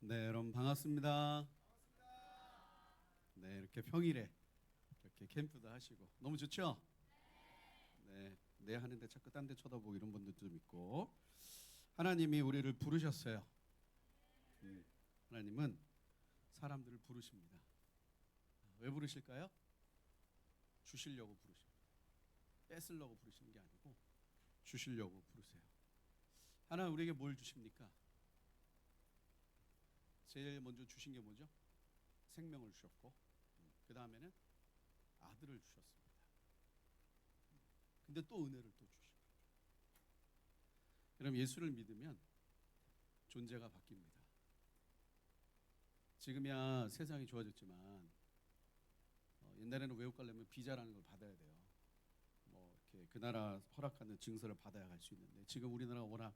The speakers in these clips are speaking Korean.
네, 여러분 반갑습니다. 네, 이렇게 평일에 이렇게 캠프도 하시고 너무 좋죠? 네, 네 하는데 자꾸 딴 데 쳐다보고 이런 분들도 좀 있고 하나님이 우리를 부르셨어요. 하나님은 사람들을 부르십니다. 왜 부르실까요? 주시려고 부르십니다. 뺏으려고 부르시는 게 아니고 주시려고 부르세요. 하나님 우리에게 뭘 주십니까? 제일 먼저 주신 게 뭐죠? 생명을 주셨고 그 다음에는 아들을 주셨습니다. 근데 또 은혜를 또 주시고. 그럼 예수를 믿으면 존재가 바뀝니다. 지금이야 세상이 좋아졌지만 옛날에는 외국 가려면 비자라는 걸 받아야 돼요. 뭐 이렇게 그 나라 허락하는 증서를 받아야 갈 수 있는데 지금 우리나라가 워낙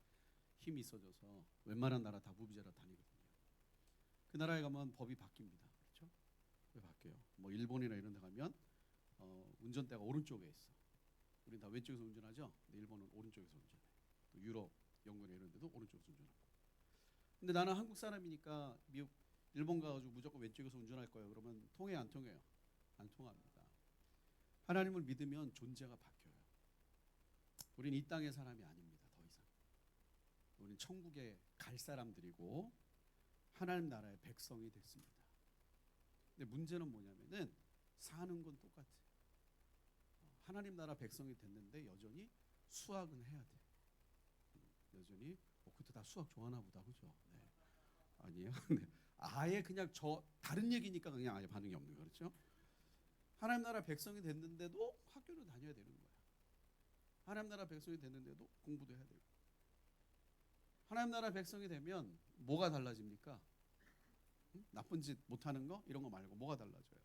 힘이 있어져서 웬만한 나라 다 무비자로 다니거든요. 그 나라에 가면 법이 바뀝니다. 그렇죠? 왜 바뀌어요? 뭐 일본이나 이런 데 가면 운전대가 오른쪽에 있어. 우린 다 왼쪽에서 운전하죠. 근데 일본은 오른쪽에서 운전해. 또 유럽, 영국이나 이런 데도 오른쪽에서 운전하고. 근데 나는 한국 사람이니까 미국, 일본 가가지고 무조건 왼쪽에서 운전할 거예요. 그러면 통해 안 통해요? 안 통합니다. 하나님을 믿으면 존재가 바뀌어요. 우린 이 땅의 사람이 아닙니다. 더 이상. 우린 천국에 갈 사람들이고 하나님 나라의 백성이 됐습니다. 근데 문제는 뭐냐면은 사는 건 똑같아. 하나님 나라 백성이 됐는데 여전히 수학은 해야 돼. 여전히 그때 다 수학 좋아하나 보다, 그죠? 네. 아니에요. 네. 아예 그냥 저 다른 얘기니까 그냥 아예 반응이 없는 거 그렇죠? 하나님 나라 백성이 됐는데도 학교를 다녀야 되는 거야. 하나님 나라 백성이 됐는데도 공부도 해야 되고. 하나님 나라 백성이 되면 뭐가 달라집니까? 나쁜 짓 못하는 거 이런 거 말고 뭐가 달라져요?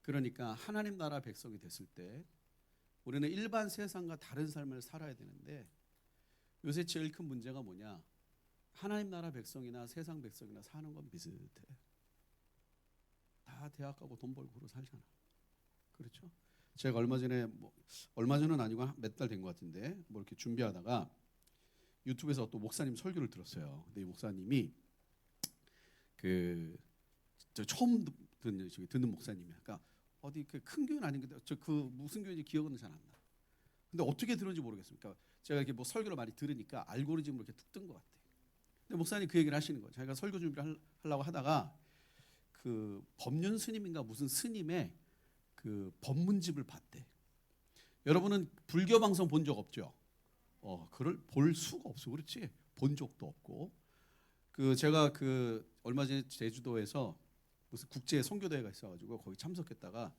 그러니까 하나님 나라 백성이 됐을 때 우리는 일반 세상과 다른 삶을 살아야 되는데 요새 제일 큰 문제가 뭐냐? 하나님 나라 백성이나 세상 백성이나 사는 건 비슷해. 다 대학 가고 돈 벌고 그러고 살잖아. 그렇죠? 제가 얼마 전에 얼마 전은 아니고 몇 달 된 것 같은데 뭐 이렇게 준비하다가 유튜브에서 또 목사님 설교를 들었어요. 근데 이 목사님이 저 처음 듣는 목사님이야. 그러니까 어디 그 큰 교회는 아닌데 저 그 무슨 교회인지 기억은 잘 안 나. 근데 어떻게 들었는지 모르겠습니다. 제가 이렇게 뭐 설교를 많이 들으니까 알고리즘으로 이렇게 툭 뜬 것 같아. 근데 목사님 그 얘기를 하시는 거예요. 자기가 설교 준비를 하려고 하다가 그 법륜 스님인가 무슨 스님의 그 법문집을 봤대. 여러분은 불교 방송 본 적 없죠? 그걸 볼 수가 없어. 그렇지? 본 적도 없고. 제가 얼마 전에 제주도에서 무슨 국제 선교대회가 있어가지고 거기 참석했다가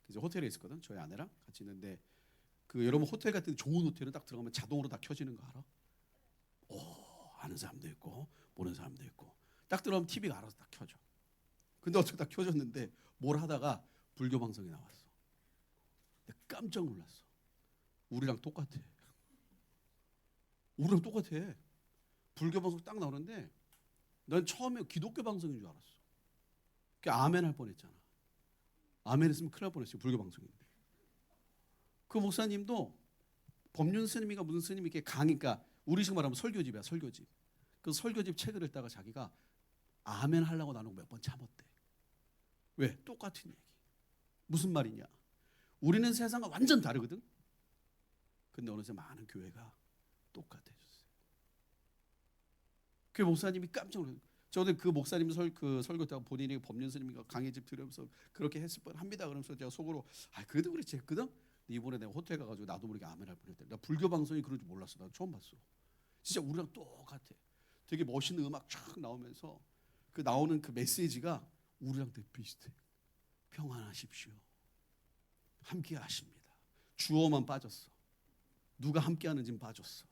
이제 호텔에 있었거든. 저희 아내랑 같이 있는데 여러분 호텔 같은 좋은 호텔은 딱 들어가면 자동으로 다 켜지는 거 알아? 아는 사람도 있고 모르는 사람도 있고 딱 들어가면 TV가 알아서 딱 켜져. 근데 어떻게 딱 켜졌는데 뭘 하다가 불교 방송이 나왔어. 근데 깜짝 놀랐어. 우리랑 똑같아. 우리랑 똑같아. 불교 방송 딱 나오는데 난 처음에 기독교 방송인 줄 알았어. 아멘 할 뻔했잖아. 아멘 했으면 큰일 날 뻔했어요. 불교 방송인데. 그 목사님도 법륜 스님이가 무슨 스님이 이렇게 강의니까 우리식 말하면 설교집이야. 설교집. 그 설교집 책을 읽다가 자기가 아멘 하려고 나누고 몇 번 참았대. 왜? 똑같은 얘기. 무슨 말이냐? 우리는 세상과 완전 다르거든. 근데 어느새 많은 교회가 똑같아졌어요. 그 목사님이 깜짝 놀랐어요. 저도 그 목사님 설교 때가 본인이 법륜 스님인가 강의집 들으면서 그렇게 했을 뻔합니다. 그러면서 제가 속으로 그래도 그렇지 했거든. 근데 이번에 내가 호텔 가가지고 나도 모르게 아멘 할 뻔했대. 나 불교 방송이 그런 줄 몰랐어. 나 처음 봤어. 진짜 우리랑 똑같아. 되게 멋있는 음악 쫙 나오면서 나오는 그 메시지가 우리랑 되게 비슷해. 평안하십시오. 함께 하십니다. 주어만 빠졌어. 누가 함께 하는지는 빠졌어.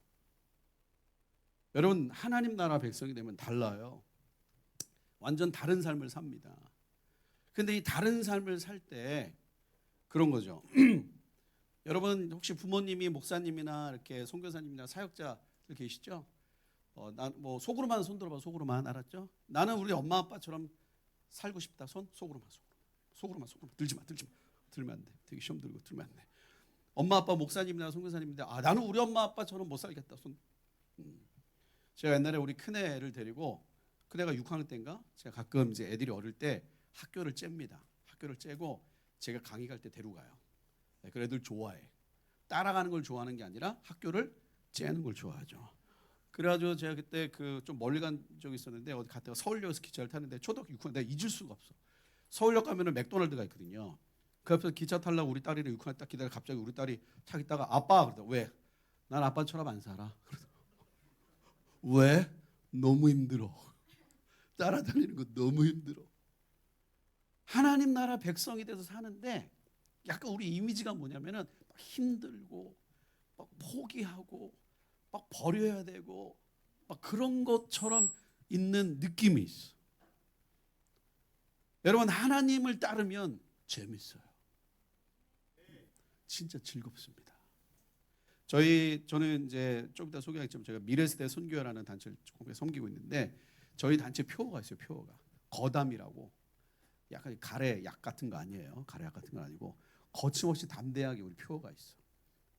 여러분 하나님 나라 백성이 되면 달라요. 완전 다른 삶을 삽니다. 근데 이 다른 삶을 살 때 그런 거죠. 여러분 혹시 부모님이 목사님이나 이렇게 선교사님이나 사역자들 계시죠? 난 뭐 속으로만 손 들어봐. 속으로만 알았죠? 나는 우리 엄마 아빠처럼 살고 싶다. 속으로만. 들지 마. 들면 안 돼. 되게 시험 들고 들면 안 돼. 엄마 아빠 목사님이나 선교사님인데 나는 우리 엄마 아빠처럼 못 살겠다. 제가 옛날에 우리 큰애를 데리고, 큰애가 6학년 때인가, 제가 가끔 이제 애들이 어릴 때 학교를 잽니다. 학교를 째고 제가 강의 갈 때 데려가요. 그 애들 좋아해. 따라가는 걸 좋아하는 게 아니라 학교를 째는 걸 좋아하죠. 그래가지고 제가 그때 그 좀 멀리 간 적이 있었는데, 어디 갔다가 서울역에서 기차를 타는데 초등학교 6학년, 내가 잊을 수가 없어. 서울역 가면은 맥도날드가 있거든요. 그 앞에서 기차 타려고 우리 딸이랑 6학년 딱 기다려. 갑자기 우리 딸이 탁 있다가 아빠 그러다. 왜? 난 아빠처럼 안 살아. 왜? 너무 힘들어. 따라다니는 거 너무 힘들어. 하나님 나라 백성이 돼서 사는데 약간 우리 이미지가 뭐냐면은 막 힘들고 막 포기하고 막 버려야 되고 막 그런 것처럼 있는 느낌이 있어. 여러분, 하나님을 따르면 재밌어요. 진짜 즐겁습니다. 저는 이제 좀 이따 소개하겠지만 제가 미래세대 선교회라는 단체를 섬기고 있는데, 저희 단체 표어가 있어요. 표어가 거담이라고. 약간 가래 약 같은 거 아니에요. 가래 약 같은 건 아니고 거침없이 담대하게 우리 표어가 있어.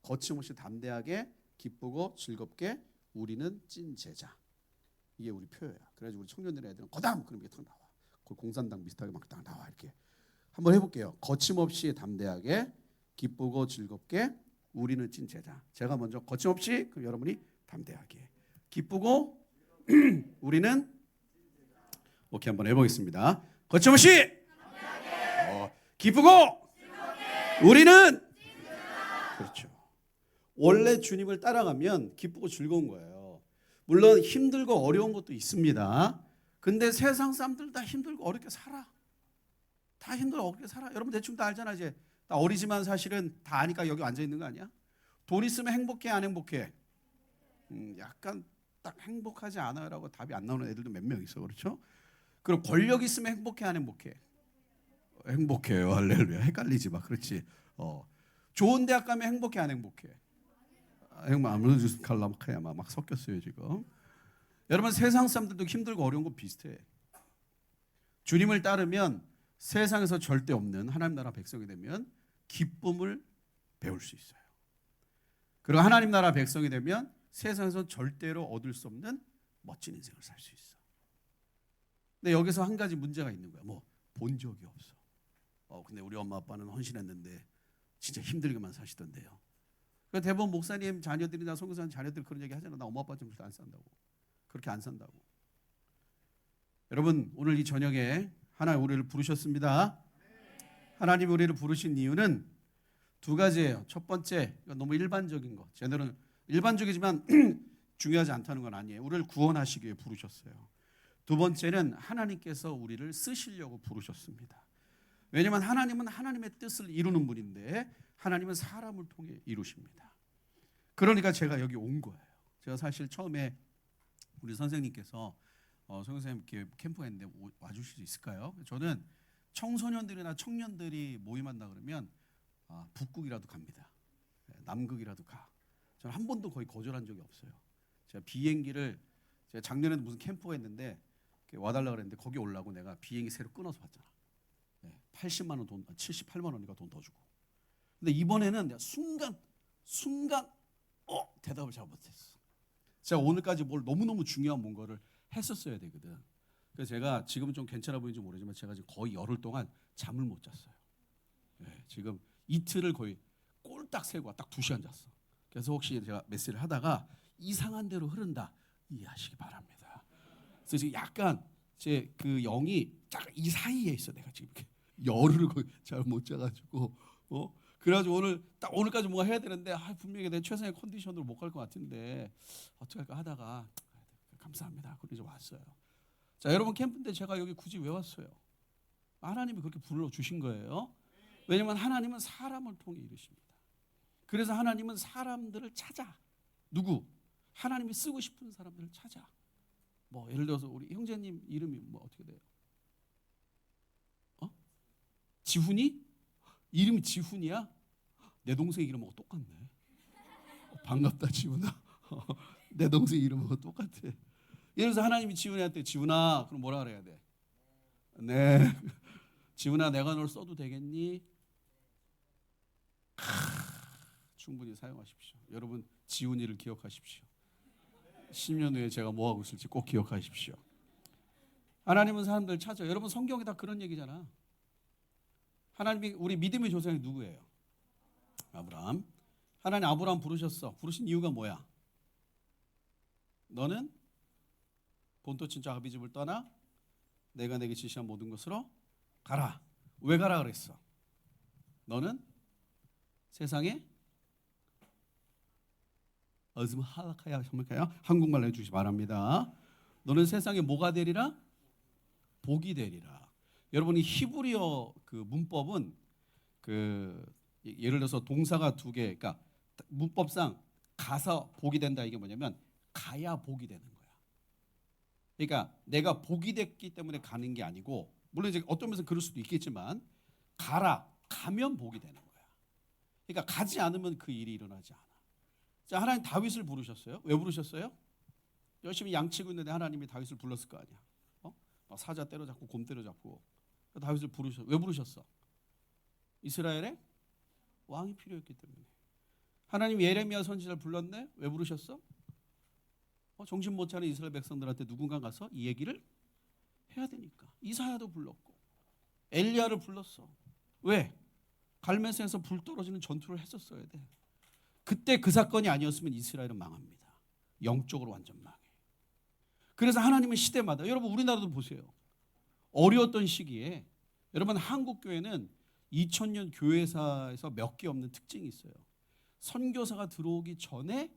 거침없이 담대하게 기쁘고 즐겁게 우리는 찐 제자. 이게 우리 표어야. 그래가지고 우리 청년들 애들은 거담 그럼 이게 딱 나와. 그 공산당 비슷하게 막 딱 나와. 이렇게 한번 해볼게요. 거침없이 담대하게 기쁘고 즐겁게 우리는 찐 제자. 제가 먼저 거침없이, 그럼 여러분이 담대하게 기쁘고 우리는, 오케이, 한번 해보겠습니다. 거침없이 기쁘고 우리는, 그렇죠. 원래 주님을 따라가면 기쁘고 즐거운 거예요. 물론 힘들고 어려운 것도 있습니다. 근데 세상 사람들 다 힘들고 어렵게 살아. 다 힘들고 어렵게 살아. 여러분 대충 다 알잖아. 이제 다 어리지만 사실은 다 아니까 여기 앉아 있는 거 아니야? 돈 있으면 행복해, 안 행복해? 약간 딱 행복하지 않아요라고 답이 안 나오는 애들도 몇 명 있어. 그렇죠? 그럼 권력 있으면 행복해, 안 행복해? 행복해요. 할렐루야. 헷갈리지 마. 그렇지. 좋은 대학 가면 행복해, 안 행복해? 아무래도 칼라마카야 막 섞였어요 지금. 여러분, 세상 사람들도 힘들고 어려운 거 비슷해. 주님을 따르면 세상에서 절대 없는 하나님 나라 백성이 되면 기쁨을 배울 수 있어요. 그리고 하나님 나라 백성이 되면 세상에서 절대로 얻을 수 없는 멋진 인생을 살 수 있어. 근데 여기서 한 가지 문제가 있는 거야. 뭐 본 적이 없어. 근데 우리 엄마 아빠는 헌신했는데 진짜 힘들게만 사시던데요. 대부분 목사님 자녀들이나 선교사님 자녀들 그런 얘기 하잖아. 나 엄마 아빠 좀 안 산다고. 그렇게 안 산다고. 여러분, 오늘 이 저녁에 하나님 우리를 부르셨습니다. 하나님 우리를 부르신 이유는 두 가지예요. 첫 번째, 너무 일반적인 거. 제대로는 일반적이지만 중요하지 않다는 건 아니에요. 우리를 구원하시기 위해 부르셨어요. 두 번째는 하나님께서 우리를 쓰시려고 부르셨습니다. 왜냐하면 하나님은 하나님의 뜻을 이루는 분인데 하나님은 사람을 통해 이루십니다. 그러니까 제가 여기 온 거예요. 제가 사실 처음에 우리 선생님께서 선생님 이렇게 캠프 했는데 와주실 수 있을까요? 저는 청소년들이나 청년들이 모임한다 그러면 북극이라도 갑니다. 남극이라도 가. 저는 한 번도 거의 거절한 적이 없어요. 제가 비행기를, 제가 작년에도 무슨 캠프가 있는데 와달라 그랬는데 거기 오려고 내가 비행기 새로 끊어서 왔잖아. 80만 원 돈, 78만 원이니까 돈 더 주고. 근데 이번에는 내가 순간 대답을 잘 못했어. 제가 오늘까지 뭘 너무너무 중요한 뭔가를 했었어야 되거든. 그래서 제가 지금은 좀 괜찮아 보이는지 모르지만 제가 지금 거의 열흘 동안 잠을 못 잤어요. 지금 이틀을 거의 꼴딱 새고 딱 2시간 잤어. 그래서 혹시 제가 메시지를 하다가 이상한 대로 흐른다 이해하시기 바랍니다. 그래서 지금 약간 제 그 영이 딱 이 사이에 있어. 내가 지금 이렇게 열흘을 거의 잘 못 자가지고 그래가지고 오늘까지 뭔가 해야 되는데 분명히 내 최선의 컨디션으로 못 갈 것 같은데 어떻게 할까 하다가 감사합니다. 그래서 왔어요. 자, 여러분 캠프인데 제가 여기 굳이 왜 왔어요? 하나님이 그렇게 불러주신 거예요. 왜냐하면 하나님은 사람을 통해 이루십니다. 그래서 하나님은 사람들을 찾아. 누구? 하나님이 쓰고 싶은 사람들을 찾아. 뭐 예를 들어서 우리 형제님 이름이 뭐 어떻게 돼요? 지훈이? 이름이 지훈이야? 내 동생 이름하고 똑같네. 반갑다 지훈아. 내 동생 이름하고 똑같아. 예를 들어서 하나님이 지훈이한테 지훈아 그럼 뭐라 그래야 돼? 네. 지훈아 내가 널 써도 되겠니? 충분히 사용하십시오. 여러분 지훈이를 기억하십시오. 10년 후에 제가 뭐 하고 있을지 꼭 기억하십시오. 하나님은 사람들 찾아요. 여러분 성경에 다 그런 얘기잖아. 하나님이 우리 믿음의 조상이 누구예요? 아브라함. 하나님 아브라함 부르셨어. 부르신 이유가 뭐야? 너는 본토 친척 아비 집을 떠나 내가 내게 지시한 모든 곳으로 가라. 왜 가라 그랬어? 너는 세상에 어즈무할라카야 정말까요? 한국말로 해주시기 바랍니다. 너는 세상에 뭐가 되리라? 복이 되리라. 여러분이 히브리어 그 문법은 그 예를 들어서 동사가 두 개, 그러니까 문법상 가서 복이 된다 이게 뭐냐면 가야 복이 되는 거야. 그러니까 내가 복이 됐기 때문에 가는 게 아니고 물론 이제 어떤 면에서 그럴 수도 있겠지만 가라 가면 복이 되는 거야. 그러니까 가지 않으면 그 일이 일어나지 않아. 자, 하나님 다윗을 부르셨어요. 왜 부르셨어요? 열심히 양치고 있는데 하나님이 다윗을 불렀을 거 아니야. 막 사자 때려잡고 곰 때려잡고 다윗을 부르셨어. 왜 부르셨어? 이스라엘에 왕이 필요했기 때문에. 하나님 예레미야 선지자를 불렀네. 왜 부르셨어? 정신 못 차린 이스라엘 백성들한테 누군가 가서 이 얘기를 해야 되니까. 이사야도 불렀고 엘리야를 불렀어. 왜? 갈멜산에서 불 떨어지는 전투를 했었어야 돼. 그때 그 사건이 아니었으면 이스라엘은 망합니다. 영적으로 완전 망해. 그래서 하나님은 시대마다 여러분 우리나라도 보세요. 어려웠던 시기에 여러분 한국 교회는 2000년 교회사에서 몇 개 없는 특징이 있어요. 선교사가 들어오기 전에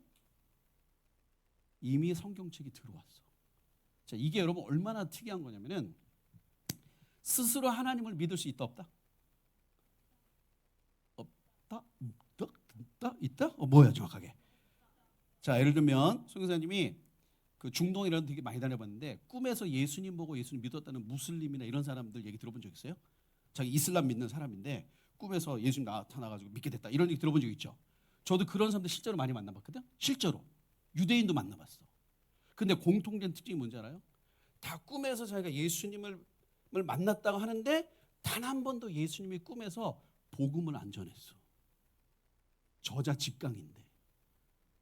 이미 성경책이 들어왔어. 자, 이게 여러분 얼마나 특이한 거냐면은 스스로 하나님을 믿을 수 있다 없다? 없다? 있다? 뭐야 정확하게? 자, 예를 들면 송교사님이 그 중동 이런 데 되게 많이 다녀봤는데 꿈에서 예수님 보고 예수님 믿었다는 무슬림이나 이런 사람들 얘기 들어본 적 있어요? 자기 이슬람 믿는 사람인데 꿈에서 예수님 나타나가지고 믿게 됐다 이런 얘기 들어본 적 있죠? 저도 그런 사람들 실제로 많이 만나봤거든. 실제로 유대인도 만나봤어. 근데 공통된 특징이 뭔지 알아요? 다 꿈에서 자기가 예수님을 만났다고 하는데 단 한 번도 예수님이 꿈에서 복음을 안 전했어. 저자 직강인데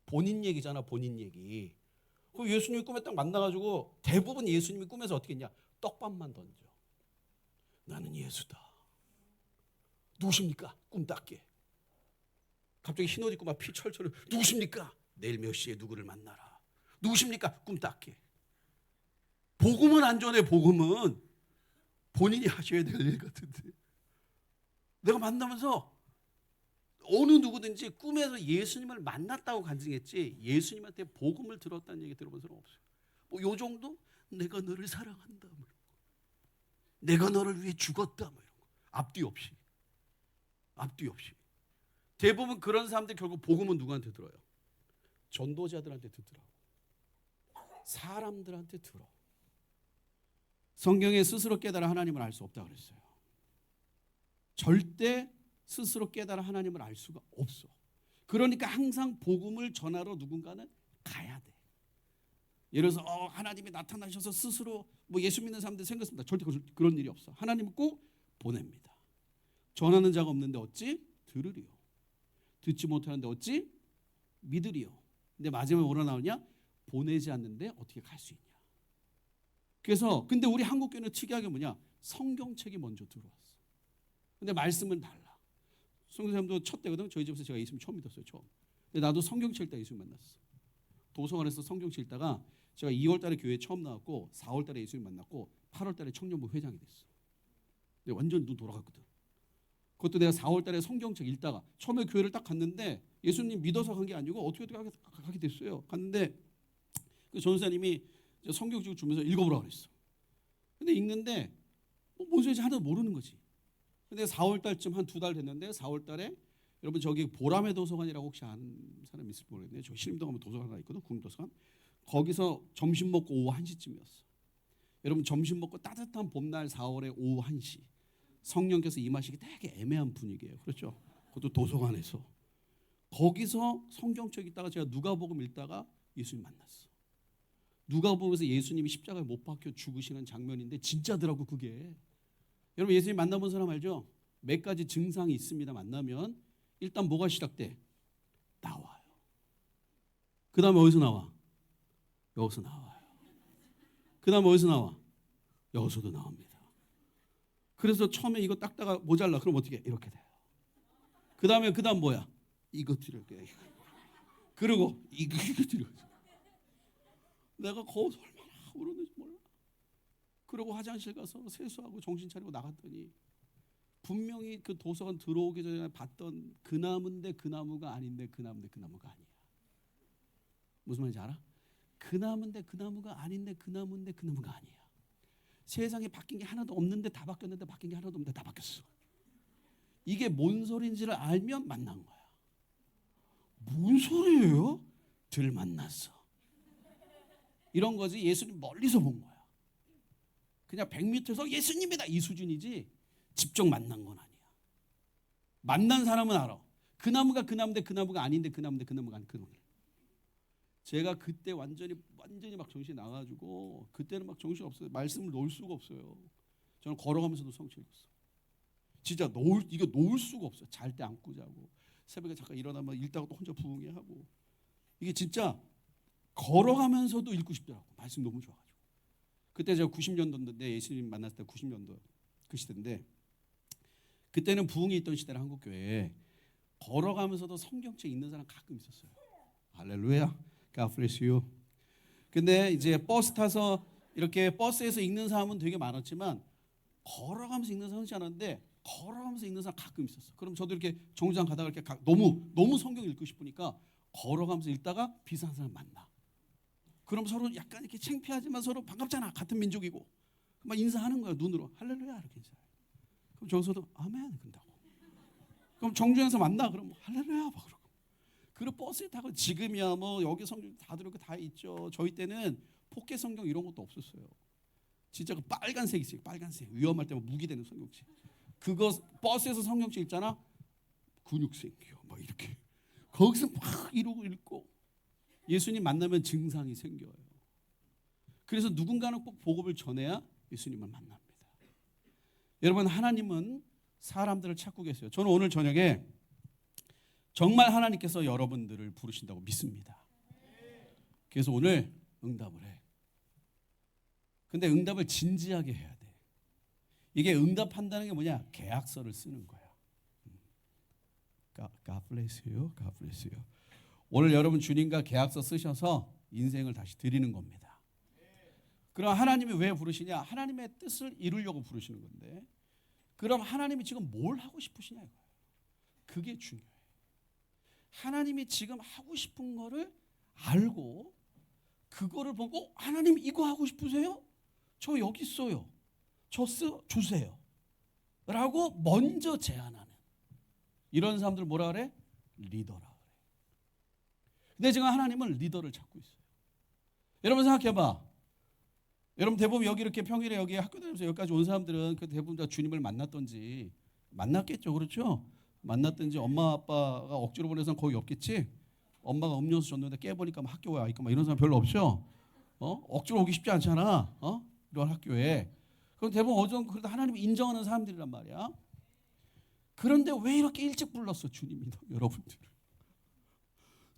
본인 얘기잖아. 본인 얘기. 그 예수님이 꿈에 딱 만나가지고 대부분 예수님이 꿈에서 어떻게 했냐? 떡밥만 던져. 나는 예수다. 누구십니까? 꿈 닦게. 갑자기 흰옷 입고 막 피 철철. 누구십니까? 내일 몇 시에 누구를 만나라. 누구십니까? 꿈 닦게. 복음은 안 전해. 복음은 본인이 하셔야 될 일 같은데. 내가 만나면서 어느 누구든지 꿈에서 예수님을 만났다고 간증했지 예수님한테 복음을 들었다는 얘기 들어본 사람 없어요. 뭐 요 정도? 내가 너를 사랑한다. 뭐 내가 너를 위해 죽었다. 뭐 이런 거. 앞뒤 없이. 앞뒤 없이. 대부분 그런 사람들 결국 복음은 누구한테 들어요? 전도자들한테 듣더라고. 사람들한테 들어. 성경에 스스로 깨달아 하나님을 알 수 없다 그랬어요. 절대 스스로 깨달아 하나님을 알 수가 없어. 그러니까 항상 복음을 전하러 누군가는 가야 돼. 예를 들어서 하나님이 나타나셔서 스스로 뭐 예수 믿는 사람들 생겼습니다. 절대 그런 일이 없어. 하나님은 꼭 보냅니다. 전하는 자가 없는데 어찌 들으리요. 듣지 못하는데 어찌 믿으리요. 근데 마지막에 뭐라 나오냐? 보내지 않는데 어떻게 갈 수 있냐. 그래서 근데 우리 한국 교회는 특이하게 뭐냐? 성경책이 먼저 들어왔어. 근데 말씀은 달라. 성교사님도 첫 때거든. 저희 집에서 제가 예수님 처음 믿었어요. 처음. 근데 나도 성경책 읽다가 예수님 만났어. 도서관에서 성경책 읽다가 제가 2월 달에 교회에 처음 나왔고 4월 달에 예수님 만났고 8월 달에 청년부 회장이 됐어. 근데 완전 눈 돌아갔거든. 그것도 내가 4월 달에 성경책 읽다가 처음에 교회를 딱 갔는데 예수님 믿어서 간 게 아니고 어떻게 가게 됐어요. 갔는데 그 전사님이 성경책을 주면서 읽어보라 그랬어. 근데 읽는데 뭔 소리인지 하나도 모르는 거지. 근데 4월 달쯤 한 2달 됐는데 4월 달에 여러분 저기 보람의 도서관이라고 혹시 아는 사람 있을지 모르겠네요. 저 신림동 가면 도서관 하나 있거든. 국립도서관. 거기서 점심 먹고 오후 1시쯤이었어. 여러분 점심 먹고 따뜻한 봄날 4월에 오후 1시. 성령께서 임하시기 되게 애매한 분위기예요. 그렇죠? 그것도 도서관에서. 거기서 성경책 읽다가 제가 누가복음 읽다가 예수님 만났어. 누가복음에서 예수님이 십자가에 못 박혀 죽으시는 장면인데 진짜더라고 그게. 여러분 예수님 만나본 사람 알죠? 몇 가지 증상이 있습니다. 만나면 일단 뭐가 시작돼? 나와요. 그 다음에 어디서 나와? 여기서 나와요. 그 다음 어디서 나와? 여기서도 나옵니다. 그래서 처음에 이거 닦다가 모자라. 그럼 어떻게? 이렇게 돼요. 그 다음 뭐야? 이거 드릴게. 그리고 이거 드려. 내가 거기서 얼마나 울었는지 몰라. 그리고 화장실 가서 세수하고 정신 차리고 나갔더니 분명히 그 도서관 들어오기 전에 봤던 그 나무인데 그 나무가 아닌데 그 나무인데 그 나무가 아니야. 무슨 말인지 알아? 그 나무인데 그 나무가 아닌데 그 나무인데 그 나무가 아니야. 세상에 바뀐 게 하나도 없는데 다 바뀌었는데 바뀐 게 하나도 없는데 다 바뀌었어. 이게 뭔 소리인지를 알면 만난 거야. 뭔 소리예요? 들 만났어. 이런 거지. 예수님 멀리서 본 거야. 그냥 100m에서 예수님이다 이 수준이지 직접 만난 건 아니야. 만난 사람은 알아. 그 나무가 그 나무인데 그 나무가 아닌데 그 나무인데 그 나무가 아닌 그 나무. 제가 그때 완전히 막 정신이 나가지고 그때는 막 정신 없어요. 말씀을 놓을 수가 없어요. 저는 걸어가면서도 성경 읽었어. 진짜 이거 놓을 수가 없어요. 잘 때 안고 자고 새벽에 잠깐 일어나면 읽다가 또 혼자 부흥회하고 이게 진짜 걸어가면서도 읽고 싶더라고. 말씀 너무 좋아가지고. 그때 제가 90년도인데 예수님 만났을 때 90년도 그 시대인데 그때는 부흥이 있던 시대는 한국교회에 걸어가면서도 성경책 읽는 사람 가끔 있었어요. 할렐루야. God bless you. 근데 이제 버스 타서 이렇게 버스에서 읽는 사람은 되게 많았지만 걸어가면서 읽는 사람은 그렇지 않았는데 걸어가면서 읽는 사람 가끔 있었어. 그럼 저도 이렇게 정류장 가다가 이렇게 너무 성경 읽고 싶으니까 걸어가면서 읽다가 비슷한 사람 만나. 그럼 서로 약간 이렇게 창피하지만 서로 반갑잖아. 같은 민족이고 막 인사하는 거야. 눈으로 할렐루야 이렇게 인사해. 그럼 저기서도 아멘 그런다고. 그럼 정주행에서 만나. 그럼 할렐루야 막 그러고. 그리고 버스에 타고 지금이야 뭐 여기 성경 다 들었고 다 있죠. 저희 때는 포켓 성경 이런 것도 없었어요. 진짜 그 빨간색 있어요. 빨간색 위험할 때만 무기 되는 성경책. 그거 버스에서 성경책 읽잖아. 근육 생겨 막 이렇게 거기서 막 이러고 읽고 예수님 만나면 증상이 생겨요. 그래서 누군가는 꼭 복음을 전해야 예수님을 만납니다. 여러분 하나님은 사람들을 찾고 계세요. 저는 오늘 저녁에 정말 하나님께서 여러분들을 부르신다고 믿습니다. 그래서 오늘 응답을 해. 근데 응답을 진지하게 해야 돼. 이게 응답한다는 게 뭐냐? 계약서를 쓰는 거야. God bless you. God bless you. 오늘 여러분 주님과 계약서 쓰셔서 인생을 다시 드리는 겁니다. 그럼 하나님이 왜 부르시냐? 하나님의 뜻을 이루려고 부르시는 건데 그럼 하나님이 지금 뭘 하고 싶으시냐 이거예요. 그게 중요해요. 하나님이 지금 하고 싶은 거를 알고 그거를 보고 하나님 이거 하고 싶으세요? 저 여기 있어요. 저 주세요. 라고 먼저 제안하는 이런 사람들 뭐라 그래? 리더라 그래. 근데 지금 하나님은 리더를 찾고 있어요. 여러분 생각해봐. 여러분 대부분 여기 이렇게 평일에 여기 학교 다니면서 여기까지 온 사람들은 그 대부분 다 주님을 만났던지 만났겠죠. 그렇죠? 만났든지 엄마 아빠가 억지로 보내서는 거의 없겠지. 엄마가 음료수 줬는데 깨보니까 학교 와 있고 이런 사람 별로 없죠. 억지로 오기 쉽지 않잖아. 이런 학교에. 그럼 대부분 어떤 그래도 하나님이 인정하는 사람들이란 말이야. 그런데 왜 이렇게 일찍 불렀어 주님이 여러분들을?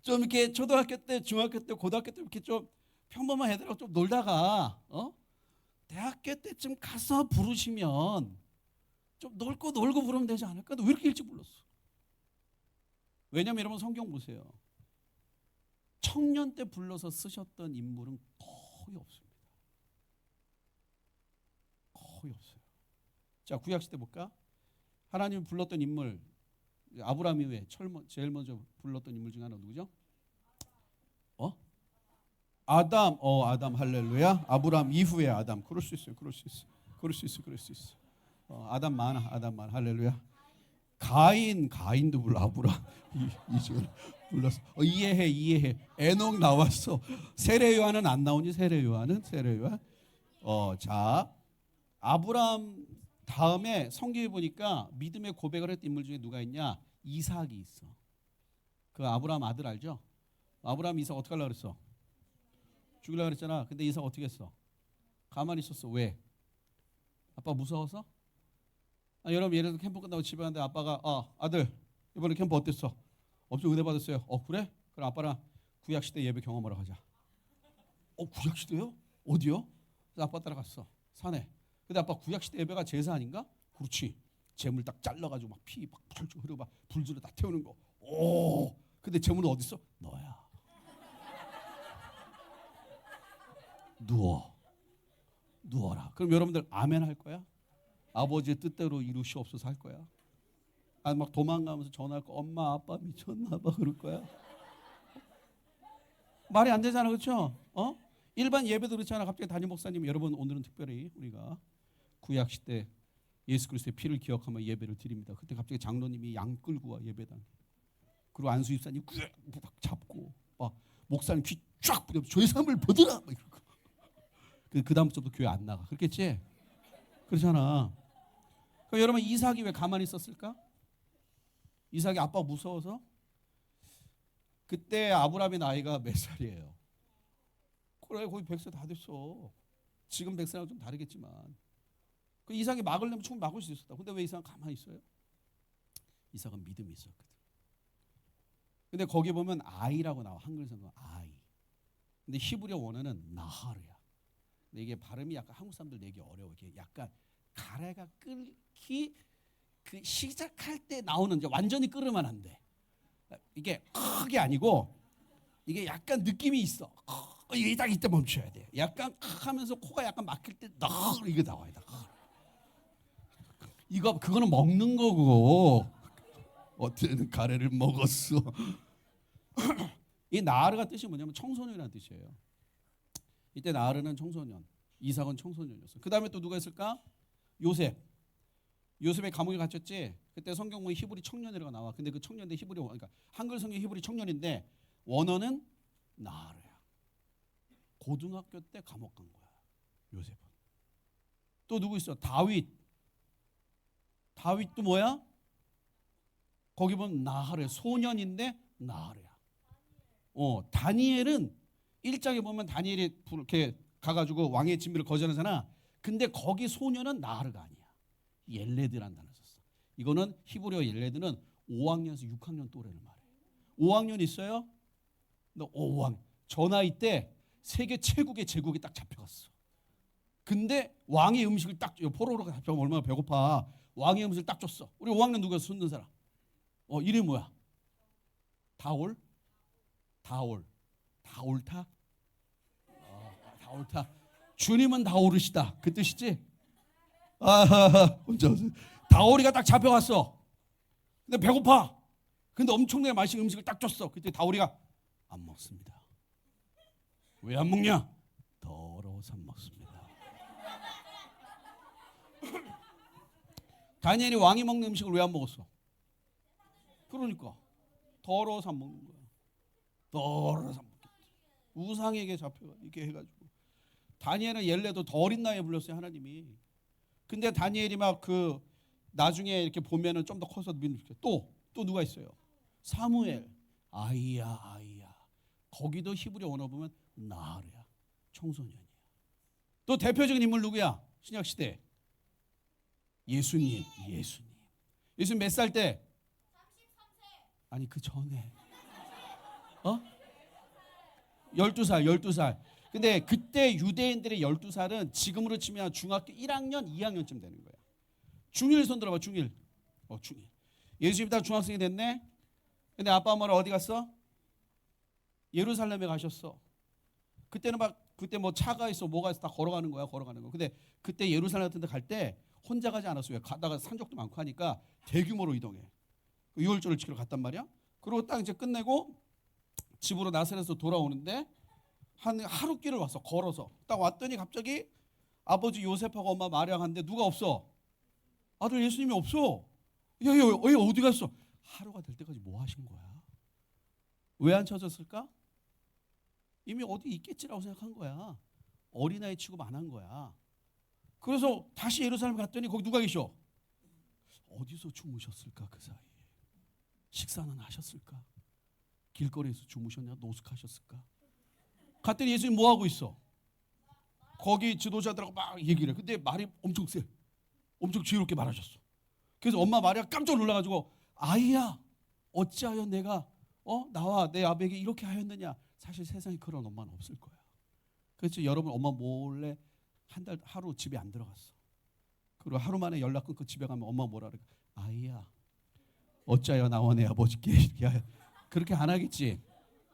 좀 이렇게 초등학교 때, 중학교 때, 고등학교 때 이렇게 좀 평범한 애들하고 좀 놀다가 대학교 때쯤 가서 부르시면 좀 놀고 부르면 되지 않을까? 왜 이렇게 일찍 불렀어? 왜냐하면 여러분 성경 보세요. 청년 때 불러서 쓰셨던 인물은 거의 없습니다. 거의 없어요. 자 구약시대 볼까? 하나님 불렀던 인물 아브라함 이후에 제일 먼저 불렀던 인물 중에 하나 누구죠? 아담 할렐루야. 아브라함 이후에 아담. 그럴 수 있어요. 아담 많아 할렐루야. 가인도 불러. 아브라함 이제 불렀어. 이해해. 에녹 나왔어. 세례 요한은 안 나오니 세례 요한. 자 아브라함 다음에 성경에 보니까 믿음의 고백을 했던 인물 중에 누가 있냐? 이삭이 있어. 그 아브라함 아들 알죠? 아브라함 이삭 어떻게 하려고 그랬어? 죽이려고 그랬잖아. 근데 이삭 어떻게 했어? 가만히 있었어. 왜? 아빠 무서워서? 여러분 예를 들어 캠프 끝나고 집에 갔는데 아빠가 아들 이번에 캠프 어땠어? 엄청 은혜 받았어요. 그래? 그럼 아빠랑 구약시대 예배 경험하러 가자. 구약시대요? 어디요? 그래서 아빠 따라갔어. 산에. 근데 아빠 구약시대 예배가 제사 아닌가? 그렇지. 재물 딱 잘라가지고 막 피 막 풀쭉 흐르고 막 불질러 다 태우는 거. 오. 근데 재물은 어디 있어? 너야. 누워라. 그럼 여러분들 아멘 할 거야? 아버지의 뜻대로 이루시옵소서 할 거야? 아니 막 도망가면서 전화할 거 엄마 아빠 미쳤나 봐 그럴 거야? 말이 안 되잖아, 그렇죠? 일반 예배도 그렇잖아. 갑자기 담임 목사님, 여러분 오늘은 특별히 우리가 구약 시대 예수 그리스도의 피를 기억하며 예배를 드립니다. 그때 갑자기 장로님이 양 끌고 와 예배당. 그리고 안수 집사님 막 잡고 막 목사님 귀 쫙 뿌려 죄 사함을 받으라 막 이러고. 그 다음부터 교회 안 나가. 그렇겠지? 그렇잖아. 그러니까 여러분 이삭이 왜 가만히 있었을까? 이삭이 아빠가 무서워서. 그때 아브라함의 나이가 몇 살이에요? 그래 거의 100세 다 됐어. 지금 100세랑 좀 다르겠지만 그 이삭이 막으려면 충분히 막을 수 있었다. 근데 왜 이삭은 가만히 있어요? 이삭은 믿음이 있었거든. 근데 거기 보면 아이라고 나와. 한글성은 아이. 근데 히브리어 원어는 나하르야. 근데 이게 발음이 약간 한국 사람들 내기 어려워. 이게 약간 가래가 끓기 그 시작할 때 나오는 이제 완전히 끓으면 안 돼. 이게 크게 아니고 이게 약간 느낌이 있어. 이게 딱 이때 멈춰야 돼. 약간 하면서 코가 약간 막힐 때 이게 나와야 돼. 이거 그거는 먹는 거고 어때는 가래를 먹었어. 이 나하르가 뜻이 뭐냐면 청소년이라는 뜻이에요. 이때 나하르는 청소년, 이삭은 청소년이었어. 그 다음에 또 누가 있을까? 요셉. 요셉의 감옥에 갇혔지. 그때 성경 보면 히브리 청년이라고 나와. 근데 그 청년인데 히브리 그러니까 한글 성경 히브리 청년인데 원어는 나하르야. 고등학교 때 감옥 간 거야. 요셉은. 또 누구 있어? 다윗. 다윗도 뭐야? 거기 보면 나하르야. 소년인데 나하르야. 다니엘은 1장에 보면 다니엘이 이렇게 가가지고 왕의 진미를 거절하잖아. 근데 거기 소년은 나하르가 아니야. 옐레드란 단어 썼어. 이거는 히브리어 옐레드는 5학년에서 6학년 또래를 말해. 5학년 있어요? 너 5학년. 저 나이 때 세계 최고의 제국이 딱 잡혀갔어. 근데 왕의 음식을 딱 포로로가 잡혀가면 얼마나 배고파. 왕의 음식을 딱 줬어. 우리 5학년 누구였어? 손든 사람. 이름이 뭐야? 다올? 다올타? 다올타. 주님은 다오르시다. 그 뜻이지? 혼자 다오리가 딱 잡혀갔어. 근데 배고파. 근데 엄청나게 맛있는 음식을 딱 줬어. 그때 다오리가 안 먹습니다. 왜 안 먹냐? 더러워서 안 먹습니다. 다니엘이 왕이 먹는 음식을 왜 안 먹었어? 그러니까 더러워서 안 먹는 거야. 더러워서 안 먹겠지. 우상에게 잡혀가 이렇게 해가지고 다니엘은 옐레도 더 어린 나이에 불렀어요 하나님이. 근데 다니엘이 막 그 나중에 이렇게 보면은 좀 더 커서 또 누가 있어요? 사무엘. 아이야. 거기도 히브리어 원어 보면 나하르야. 청소년이야. 또 대표적인 인물 누구야? 신약 시대. 예수님. 예수님 몇 살 때? 33세. 아니 그 전에. 12살. 근데 그때 유대인들의 12살은 지금으로 치면 중학교 1학년, 2학년쯤 되는 거야. 중1 손 들어봐. 중1. 중1. 예수님 다 중학생이 됐네. 근데 아빠 엄마는 어디 갔어? 예루살렘에 가셨어. 그때는 그때 뭐 차가 있어 뭐가 있어 다 걸어가는 거야. 근데 그때 예루살렘 같은 데 갈 때 혼자 가지 않았어요. 가다가 산적도 많고 하니까 대규모로 이동해. 유월절을 지키러 갔단 말이야. 그리고 딱 이제 끝내고 집으로 나사렛에서 돌아오는데 한 하루 길을 왔어. 걸어서. 딱 왔더니 갑자기 아버지 요셉하고 엄마 마리아 갔는데 누가 없어? 아들 예수님이 없어. 야, 어디 갔어? 하루가 될 때까지 뭐 하신 거야? 왜 안 찾았을까? 이미 어디 있겠지라고 생각한 거야. 어린아이 취급 안 한 거야. 그래서 다시 예루살렘 갔더니 거기 누가 계셔? 어디서 주무셨을까 그 사이에? 식사는 하셨을까? 길거리에서 주무셨냐? 노숙하셨을까? 갔더니 예수님 뭐 하고 있어? 거기 지도자들하고 막 얘기를 해. 근데 말이 엄청 세. 엄청 지혜롭게 말하셨어. 그래서 엄마 마리아 깜짝 놀라가지고 아이야 어찌하여 내가 나와 내 아버에게 이렇게 하였느냐. 사실 세상에 그런 엄마는 없을 거야. 그래서 여러분 엄마 몰래 하루 집에 안 들어갔어. 그리고 하루 만에 연락 끊고 집에 가면 엄마 뭐라 그래? 아이야 어짜요 나원해 아버지께 이렇게 그렇게 안 하겠지.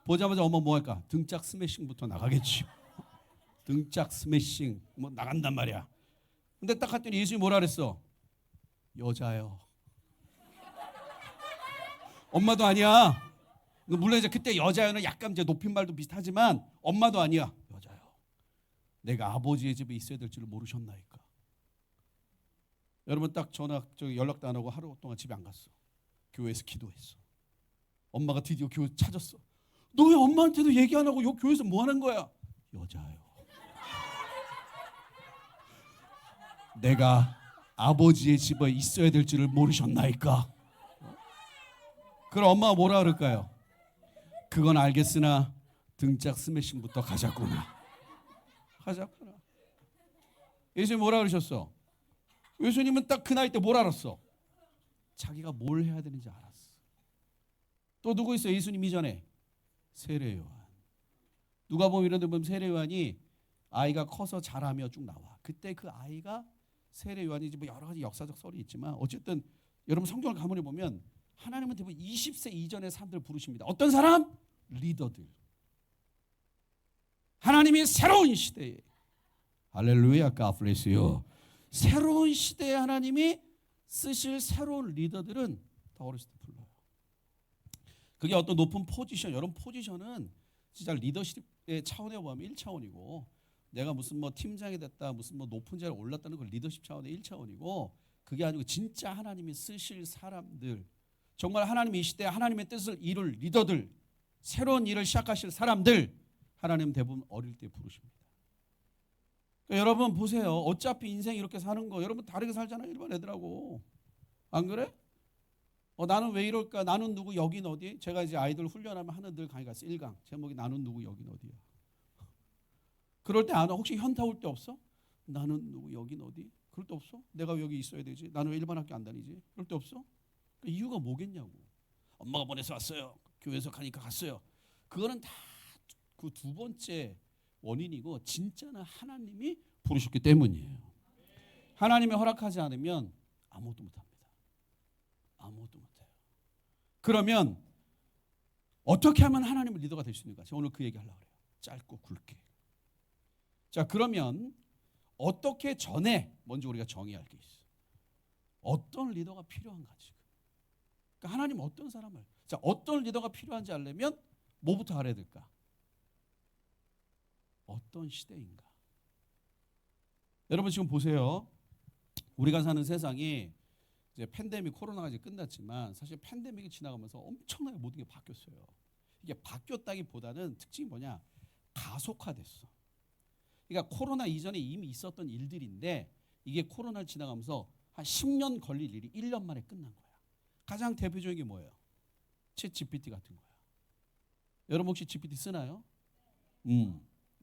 보자마자 엄마 뭐 할까? 등짝 스매싱부터 나가겠지. 등짝 스매싱 뭐 나간단 말이야. 근데 딱 갔더니 예수님이 뭐라 그랬어? 여자요. 엄마도 아니야. 물론 이제 그때 여자요는 약간 이제 높임말도 비슷하지만 엄마도 아니야. 여자요. 내가 아버지의 집에 있어야 될 줄을 모르셨나이까. 여러분 딱 연락도 안 하고 하루 동안 집에 안 갔어. 교회에서 기도했어. 엄마가 드디어 교회 찾았어. 너 왜 엄마한테도 얘기 안 하고 요 교회에서 뭐 하는 거야? 여자요. 내가 아버지의 집에 있어야 될 줄을 모르셨나이까. 그럼 엄마가 뭐라 그럴까요? 그건 알겠으나 등짝 스매싱부터 가자꾸나. 가자꾸나. 예수님 뭐라 그러셨어? 예수님은 딱 그 나이 때 뭘 알았어? 자기가 뭘 해야 되는지 알았어. 또 누구 있어요? 예수님 이전에 세례요한. 누가 보면 이런 데 보면 세례요한이 아이가 커서 자라며 쭉 나와. 그때 그 아이가 세례요한이 뭐 여러 가지 역사적 썰이 있지만 어쨌든 여러분 성경을 가만히 보면 하나님은 대부분 20세 이전의 사람들을 부르십니다. 어떤 사람? 리더들. 하나님이 새로운 시대에 할렐루야 God bless you. 새로운 시대에 하나님이 쓰실 새로운 리더들은 다 어렸을 때 불러요. 그게 어떤 높은 포지션, 여러분 포지션은 진짜 리더십의 차원에 보면 1차원이고 내가 무슨 뭐 팀장이 됐다, 무슨 뭐 높은 자리에 올랐다는 건 리더십 차원의 1차원이고 그게 아니고 진짜 하나님이 쓰실 사람들, 정말 하나님이 이 시대에 하나님의 뜻을 이룰 리더들, 새로운 일을 시작하실 사람들, 하나님 대부분 어릴 때 부르십니다. 그러니까 여러분 보세요. 어차피 인생 이렇게 사는 거 여러분 다르게 살잖아요. 일반 애들하고. 안 그래? 나는 왜 이럴까? 나는 누구 여긴 어디? 제가 이제 아이들 훈련하면 하는 늘 강의 갔어. 1강. 제목이 나는 누구 여긴 어디야. 그럴 때 안 와. 혹시 현타 올 때 없어? 나는 누구 여긴 어디? 그럴 때 없어? 내가 왜 여기 있어야 되지? 나는 왜 일반 학교 안 다니지? 그럴 때 없어? 그 이유가 뭐겠냐고. 엄마가 보내서 왔어요. 교회에서 가니까 갔어요. 그거는 다 그 두 번째 원인이고 진짜는 하나님이 부르셨기 때문이에요. 하나님이 허락하지 않으면 아무것도 못합니다. 아무것도 못해요. 그러면 어떻게 하면 하나님의 리더가 될 수 있는가? 제가 오늘 그 얘기 하려고 그래요. 짧고 굵게. 자, 그러면 어떻게 전에 먼저 우리가 정의할 게 있어요. 어떤 리더가 필요한가 지금. 그러니까 하나님 어떤 사람을, 자, 어떤 리더가 필요한지 알려면 뭐부터 알아야 될까? 어떤 시대인가? 여러분 지금 보세요. 우리가 사는 세상이 이제 팬데믹 코로나가 이제 끝났지만 사실 팬데믹이 지나가면서 엄청나게 모든 게 바뀌었어요. 이게 바뀌었다기보다는 특징이 뭐냐? 가속화됐어. 그러니까 코로나 이전에 이미 있었던 일들인데 이게 코로나를 지나가면서 한 10년 걸릴 일이 1년 만에 끝난 거야. 가장 대표적인 게 뭐예요? 챗 GPT 같은 거야. 여러분 혹시 GPT 쓰나요?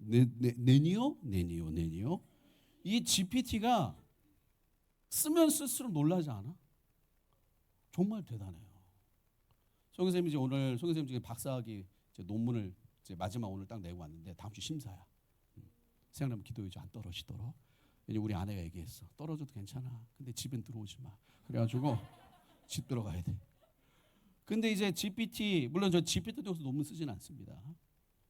네니요? 이 GPT가 쓰면 쓸수록 놀라지 않아? 정말 대단해요. 송 선생님이 이제 오늘 송 선생님 중에 박사학위 이제 논문을 이제 마지막 오늘 딱 내고 왔는데 다음 주 심사야. 생각나면 기도해 줘. 안 떨어지도록. 왜냐면 우리 아내가 얘기했어. 떨어져도 괜찮아. 근데 집엔 들어오지 마. 그래가지고 집 들어가야 돼. 근데 이제 GPT 물론 저 GPT도 논문 쓰지는 않습니다.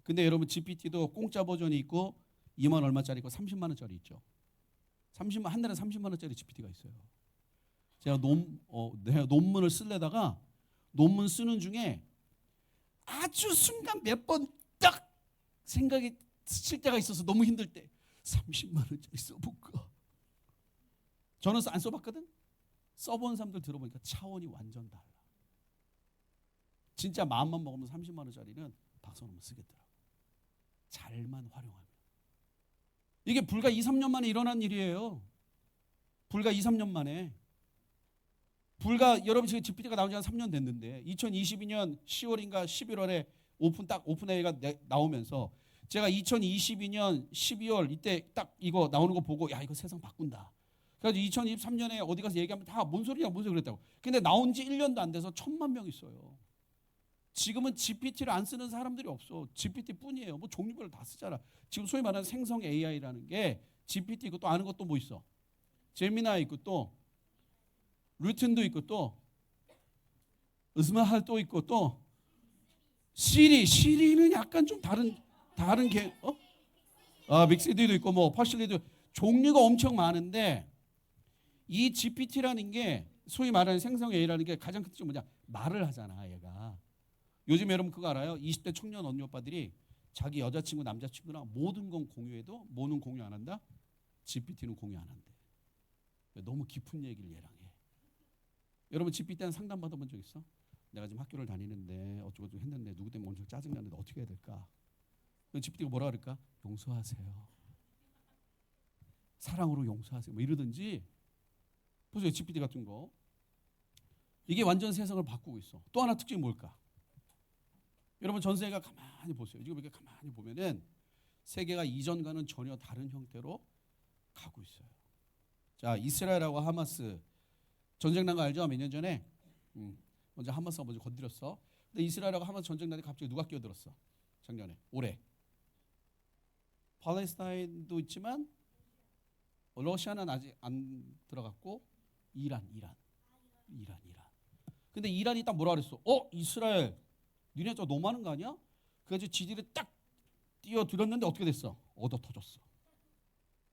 근데 여러분 GPT도 공짜 버전이 있고 2만 얼마짜리 있고 30만 원짜리 있죠. 한 달에 30만 원짜리 GPT가 있어요. 제가 내가 논문을 쓰려다가 논문 쓰는 중에 아주 순간 몇 번 딱 생각이 스칠 때가 있어서 너무 힘들 때 30만 원짜리 써볼까? 저는 안 써봤거든. 써본 사람들 들어보니까 차원이 완전 달라. 진짜 마음만 먹으면 30만 원짜리는 박사논문 쓰겠더라고. 잘만 활용하면. 이게 불과 2, 3년 만에 일어난 일이에요. 불과 2, 3년 만에. 여러분 지금 GPT가 나온 지 한 3년 됐는데 2022년 10월인가 11월에 오픈AI가 나오면서 제가 2022년 12월 이때 딱 이거 나오는 거 보고 야 이거 세상 바꾼다. 그래서 2023년에 어디 가서 얘기하면 다 뭔 소리야 그랬다고. 근데 나온 지 1년도 안 돼서 1,000만 명 있어요. 지금은 GPT를 안 쓰는 사람들이 없어. GPT뿐이에요. 뭐 종류별로 다 쓰잖아. 지금 소위 말하는 생성 AI라는 게 GPT 있고 또 아는 것도 뭐 있어? 제미나이 있고 또 루튼도 있고 또 으스마할 또 있고 또 시리는 약간 좀 다른 게 믹스디도 있고 뭐 퍼실리도 종류가 엄청 많은데 이 GPT라는 게 소위 말하는 생성 AI라는 게 가장 큰 특징은 뭐냐? 말을 하잖아, 얘가. 요즘 여러분 그거 알아요? 20대 청년 언니 오빠들이 자기 여자친구 남자친구랑 모든 건 공유해도 뭐는 공유 안 한다? GPT는 공유 안 한대. 너무 깊은 얘기를 얘랑 해. 여러분 GPT한테 상담 받아본 적 있어? 내가 지금 학교를 다니는데 어쩌고 했는데 누구 때문에 엄청 짜증나는데 어떻게 해야 될까? GPT가 뭐라 그럴까? 용서하세요. 사랑으로 용서하세요. 뭐 이러든지. 보세요, GPT 같은 거. 이게 완전 세상을 바꾸고 있어. 또 하나 특징이 뭘까? 여러분 전 세계가 가만히 보세요. 지금 이렇게 가만히 보면은 세계가 이전과는 전혀 다른 형태로 가고 있어요. 자, 이스라엘하고 하마스 전쟁 난 거 알죠? 몇 년 전에 먼저 하마스가 먼저 건드렸어. 근데 이스라엘하고 하마스 전쟁 나는데 갑자기 누가 끼어들었어? 작년에, 올해. 팔레스타인도 있지만 러시아는 아직 안 들어갔고 이란. 근데 이란이 딱 뭐라 그랬어? 이스라엘 니네 저 너무하는 거 아니야? 그래서 지지를 딱 뛰어들었는데 어떻게 됐어? 얻어 터졌어.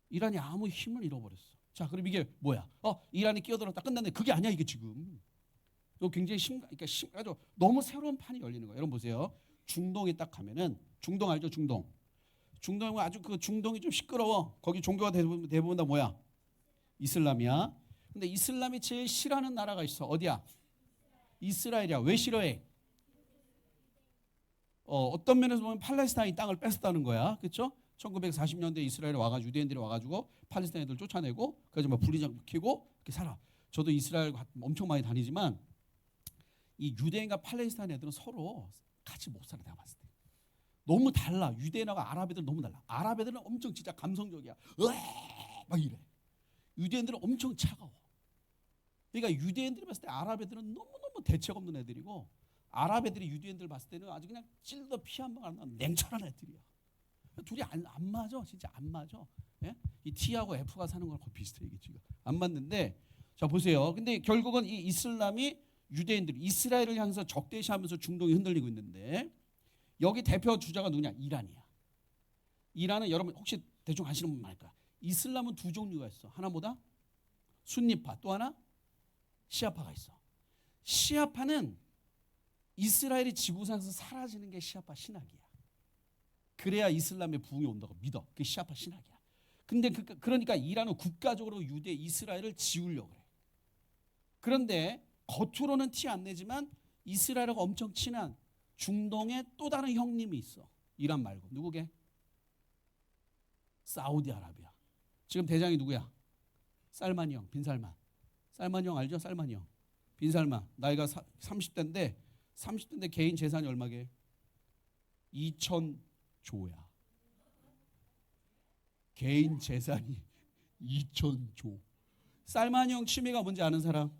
이란이 아무 힘을 잃어버렸어. 자, 그럼 이게 뭐야? 이란이 끼어들었다 끝났네. 그게 아니야 이게 지금. 이거 굉장히 아주 너무 새로운 판이 열리는 거예요. 여러분 보세요. 중동에 딱 가면은 중동 알죠? 중동은 아주 그 중동이 좀 시끄러워. 거기 종교가 대부분 다 뭐야? 이슬람이야. 근데 이슬람이 제일 싫어하는 나라가 있어. 어디야? 이스라엘이야. 왜 싫어해? 어떤 면에서 보면 팔레스타인 땅을 뺏었다는 거야. 그렇죠? 1940년대 이스라엘에 와가지고 유대인들이 와가지고 팔레스타인 애들 쫓아내고 그래서 막 분리장 키고 이렇게 살아. 저도 이스라엘 엄청 많이 다니지만 이 유대인과 팔레스타인 애들은 서로 같이 못 살아. 내가 봤을 때 너무 달라. 유대인하고 아랍 애들 너무 달라. 아랍 애들은 엄청 진짜 감성적이야. 막 이래. 유대인들은 엄청 차가워. 그러니까 유대인들이 봤을 때 아랍 애들은 너무너무 대책 없는 애들이고 아랍 애들이 유대인들 봤을 때는 아주 그냥 찔러 피 한 방 안 나는 냉철한 애들이야. 둘이 안 맞아. 진짜 안 맞아. 예? 이 T하고 F가 사는 거랑 거의 비슷해 이게 지금. 안 맞는데 자 보세요. 근데 결국은 이 이슬람이 유대인들 이스라엘을 향해서 적대시하면서 중동이 흔들리고 있는데 여기 대표 주자가 누구냐? 이란이야. 이란은 여러분 혹시 대충 아시는 분 많을 거야. 이슬람은 두 종류가 있어. 하나 뭐다? 순니파. 또 하나 시아파가 있어. 시아파는 이스라엘이 지구상에서 사라지는 게 시아파 신학이야. 그래야 이슬람의 부흥이 온다고 믿어. 그게 시아파 신학이야. 근데 그러니까 이란은 국가적으로 유대 이스라엘을 지우려고 그래. 그런데 겉으로는 티 안 내지만 이스라엘하고 엄청 친한 중동의 또 다른 형님이 있어. 이란 말고 누구게? 사우디아라비아. 지금 대장이 누구야? 살만이 형, 빈살만. 살만이 형 알죠? 살만이 형. 빈살만. 나이가 30대인데 개인 재산이 얼마게? 2,000조야. 개인 재산이 2,000조. 살만이 형 취미가 뭔지 아는 사람?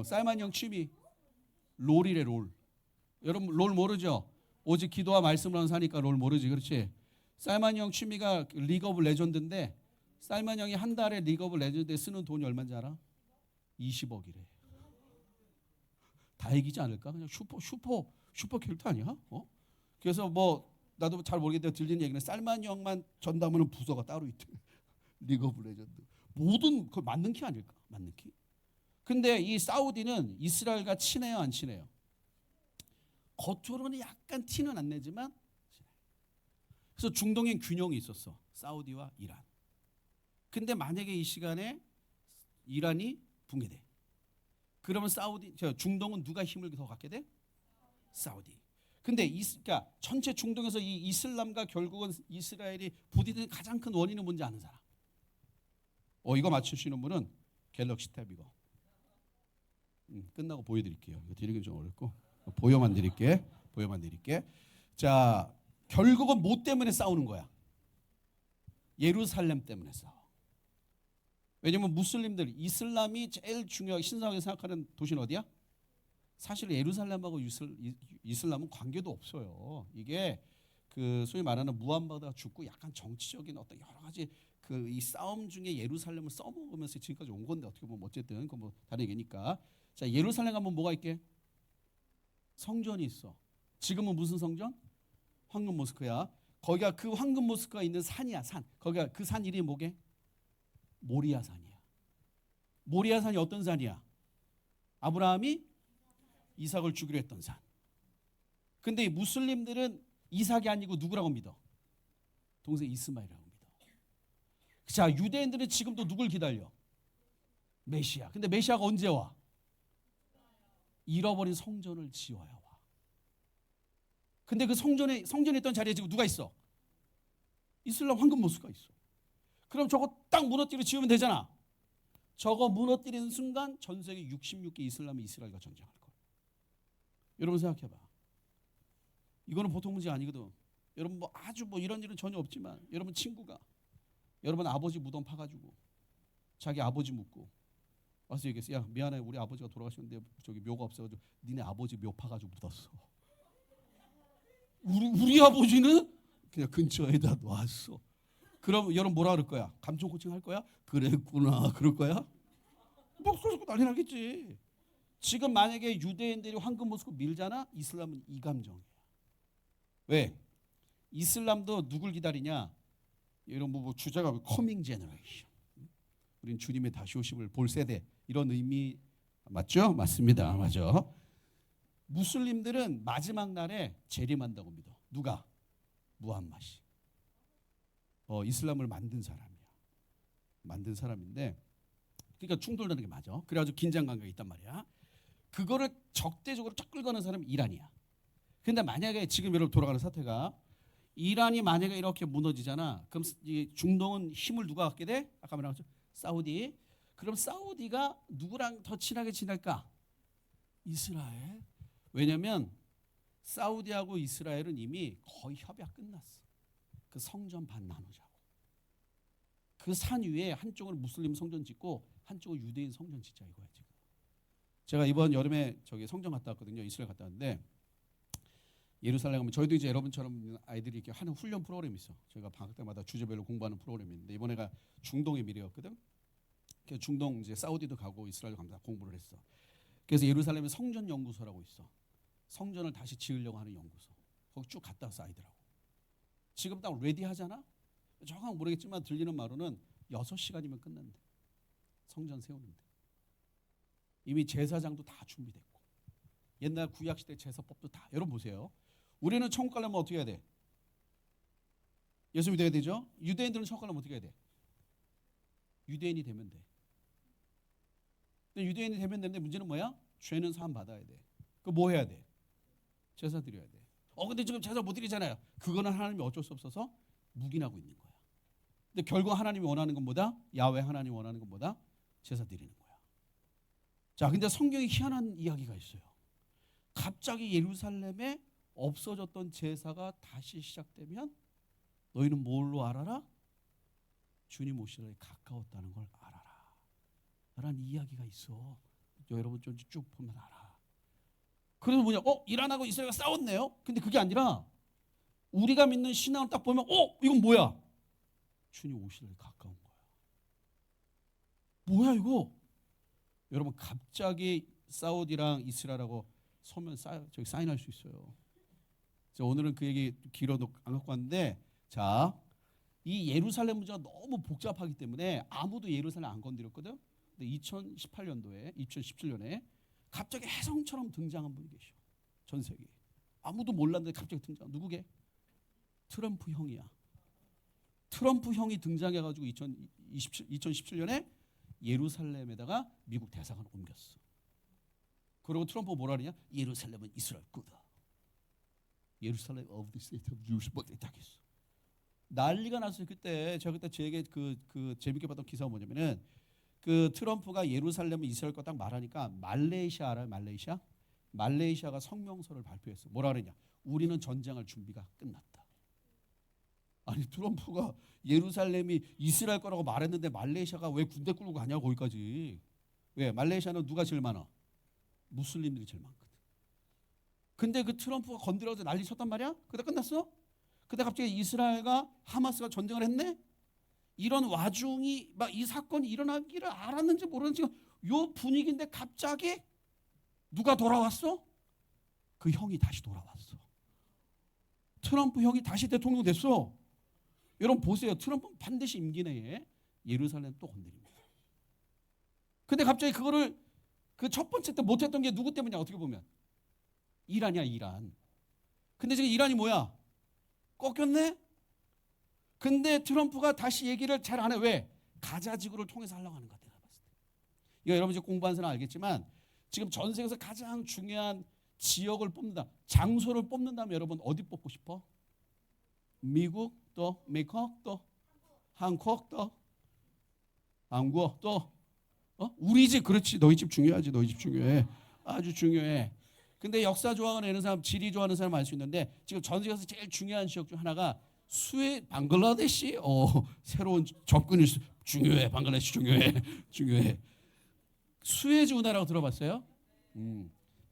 살만이 형 취미 롤이래. 롤. 여러분 롤 모르죠? 오직 기도와 말씀으로 사니까 롤 모르지. 그렇지? 살만이 형 취미가 리그 오브 레전드인데 살만이 형이 한 달에 리그 오브 레전드에 쓰는 돈이 얼마인지 알아? 20억이래. 다 이기지 않을까? 그냥 슈퍼 캐릭터 아니야? 그래서 뭐 나도 잘 모르겠는데 들리는 얘기는 살만이 형만 전담하는 부서가 따로 있대. 리그 오브 레전드. 모든 그 맞는 키 아닐까? 맞는 키? 근데 이 사우디는 이스라엘과 친해요, 안 친해요? 겉으로는 약간 티는 안 내지만 친해. 그래서 중동엔 균형이 있었어. 사우디와 이란. 근데 만약에 이 시간에 이란이 붕괴돼. 그러면 중동은 누가 힘을 더 갖게 돼? 사우디. 근데 그러니까 전체 중동에서 이 이슬람과 결국은 이스라엘이 부딪히는 가장 큰 원인은 뭔지 아는 사람? 이거 맞추시는 분은 갤럭시 탭 이거. 끝나고 보여드릴게요. 이거 드리기 좀 어렵고 보여만 드릴게. 자, 결국은 뭐 때문에 싸우는 거야? 예루살렘 때문에 싸워. 왜냐면 무슬림들 이슬람이 제일 중요하게 신성하게 생각하는 도시는 어디야? 사실 예루살렘하고 이슬람은 관계도 없어요. 이게 그 소위 말하는 무함마드가 죽고 약간 정치적인 어떤 여러 가지 그 이 싸움 중에 예루살렘을 써먹으면서 지금까지 온 건데 어떻게 보면 어쨌든 그건 뭐 다른 얘기니까. 자, 예루살렘 가면 뭐가 있게? 성전이 있어. 지금은 무슨 성전? 황금 모스크야. 거기가 그 황금 모스크가 있는 산이야, 산. 거기가 그 산 이름이 뭐게? 모리아 산이야. 모리아 산이 어떤 산이야? 아브라함이 이삭을 주기로 했던 산. 근데 이 무슬림들은 이삭이 아니고 누구라고 믿어? 동생 이스마엘이라고 믿어. 자, 유대인들은 지금도 누굴 기다려? 메시아. 근데 메시아가 언제 와? 잃어버린 성전을 지어야 와. 근데 그 성전에 있던 자리에 지금 누가 있어? 이슬람 황금 모스크가 있어. 그럼 저거 딱 무너뜨려 지으면 되잖아. 저거 무너뜨리는 순간 전 세계 66개 이슬람이 이스라엘과 전쟁할 거야. 여러분 생각해봐. 이거는 보통 문제 아니거든. 여러분 뭐 아주 뭐 이런 일은 전혀 없지만 여러분 친구가 여러분 아버지 무덤 파가지고 자기 아버지 묻고 와서 얘기했어. 야, 미안해, 우리 아버지가 돌아가셨는데 저기 묘가 없어가지고 니네 아버지 묘 파가지고 묻었어. 우리 아버지는 그냥 근처에다 놨어. 그럼 여러분 뭐라 그럴 거야? 감정 코칭 할 거야? 그랬구나 그럴 거야? 목소리 쏟고 난리 나겠지. 지금 만약에 유대인들이 황금 모스크 밀잖아? 이슬람은 이 감정이야. 왜? 이슬람도 누굴 기다리냐? 이런 뭐 주제가 커밍 제너레이션. 우린 주님의 다시 오심을 볼 세대. 이런 의미 맞죠? 맞습니다. 맞아. 무슬림들은 마지막 날에 재림한다고 믿어. 누가? 무함마드. 이슬람을 만든 사람이야. 만든 사람인데 그러니까 충돌되는 게 맞아. 그래가지고 긴장 감각이 있단 말이야. 그거를 적대적으로 쫙 끌고 가는 사람이 이란이야. 근데 만약에 지금 여러분 돌아가는 사태가 이란이 만약에 이렇게 무너지잖아. 그럼 이 중동은 힘을 누가 갖게 돼? 아까 말했죠. 사우디. 그럼 사우디가 누구랑 더 친하게 지낼까? 이스라엘. 왜냐면 사우디하고 이스라엘은 이미 거의 협약 끝났어. 그 성전 반 나누자고. 그 산 위에 한쪽은 무슬림 성전 짓고 한쪽은 유대인 성전 짓자 이거야 지금. 제가 이번 여름에 저기 성전 갔다 왔거든요. 이스라엘 갔다 왔는데 예루살렘 가면 저희도 이제 여러분처럼 아이들이 이렇게 하는 훈련 프로그램이 있어. 저희가 방학 때마다 주제별로 공부하는 프로그램이 있는데 이번에가 중동의 미래였거든. 그래서 중동 이제 사우디도 가고 이스라엘 가면서 공부를 했어. 그래서 예루살렘에 성전 연구소라고 있어. 성전을 다시 지으려고 하는 연구소. 거기 쭉 갔다 왔어 아이들하고. 지금 딱 레디 하잖아. 정확하게 모르겠지만 들리는 말로는 6시간이면 끝난대. 성전 세우는데. 이미 제사장도 다 준비됐고. 옛날 구약시대 제사법도 다. 여러분 보세요. 우리는 천국 가려면 어떻게 해야 돼? 예수 믿어야 되죠? 유대인들은 천국 가려면 어떻게 해야 돼? 유대인이 되면 돼. 근데 유대인이 되면 되는데 문제는 뭐야? 죄는 사함 받아야 돼. 그 뭐 해야 돼? 제사 드려야 돼. 근데 지금 제사 못 드리잖아요. 그거는 하나님이 어쩔 수 없어서 묵인하고 있는 거야. 근데 결국 하나님이 원하는 건 뭐다? 야훼 하나님이 원하는 건 뭐다? 제사 드리는 거야. 자, 근데 성경에 희한한 이야기가 있어요. 갑자기 예루살렘에 없어졌던 제사가 다시 시작되면 너희는 뭘로 알아라? 주님 오시러 가까웠다는 걸 알아라. 라는 이야기가 있어. 여러분 좀 쭉 보면 알아. 그래서 뭐냐? 이란하고 이스라엘가 싸웠네요. 근데 그게 아니라 우리가 믿는 신앙을 딱 보면 이건 뭐야? 주님 오시러 가까운 거야. 뭐야 이거? 여러분 갑자기 사우디랑 이스라엘하고 서면 저기 사인할 수 있어요. 오늘은 그 얘기 길어도 안 갖고 왔는데 자, 이 예루살렘 문제가 너무 복잡하기 때문에 아무도 예루살렘 안 건드렸거든. 근데 2017년에 갑자기 혜성처럼 등장한 분이 계셔. 전 세계에. 아무도 몰랐는데 갑자기 등장. 누구게? 트럼프 형이야. 트럼프 형이 등장해가지고 2017년에 예루살렘에다가 미국 대사관을 옮겼어. 그리고 트럼프 뭐라 그러냐? 예루살렘은 이스라엘 거다. 예루살렘 of the state of Jewish 뭐 딱 했어. 난리가 났어요. 그때 제가 그때 제게 그 재밌게 봤던 기사가 뭐냐면은 그 트럼프가 예루살렘은 이스라엘 거 딱 말하니까 말레이시아 알아요? 말레이시아가 성명서를 발표했어. 뭐라 그러냐? 우리는 전쟁할 준비가 끝났다. 아니 트럼프가 예루살렘이 이스라엘 거라고 말했는데 말레이시아가 왜 군대 끌고 가냐고 거기까지. 왜? 말레이시아는 누가 제일 많아? 무슬림들이 제일 많거든. 근데 그 트럼프가 건드려서 난리 쳤단 말이야. 그다 끝났어? 근데 갑자기 이스라엘과 하마스가 전쟁을 했네. 이런 와중이 막 이 사건이 일어나기를 알았는지 모르는지 요 분위기인데 갑자기 누가 돌아왔어? 그 형이 다시 돌아왔어. 트럼프 형이 다시 대통령 됐어. 여러분 보세요. 트럼프는 반드시 임기 내에 예루살렘 또 건드립니다. 근데 갑자기 그거를 그 첫 번째 때 못했던 게 누구 때문이야? 어떻게 보면 이란이야, 이란. 근데 지금 이란이 뭐야? 꺾였네? 근데 트럼프가 다시 얘기를 잘 안 해. 왜? 가자 지구를 통해서 하려고 하는 것 같아. 이거 여러분 이제 공부한 사람 알겠지만 지금 전 세계에서 가장 중요한 지역을 뽑는다. 장소를 뽑는다면 여러분 어디 뽑고 싶어? 미국, 또 미국, 또 한국, 또 한국, 또 우리 집. 그렇지. 너희 집 중요하지. 너희 집 중요해. 아주 중요해. 근데 역사 좋아하는 사람, 지리 좋아하는 사람 알 수 있는데 지금 전 세계에서 제일 중요한 지역 중 하나가 방글라데시. 새로운 접근이 중요해. 방글라데시 중요해. 중요해. 수에즈 운하라고 들어봤어요?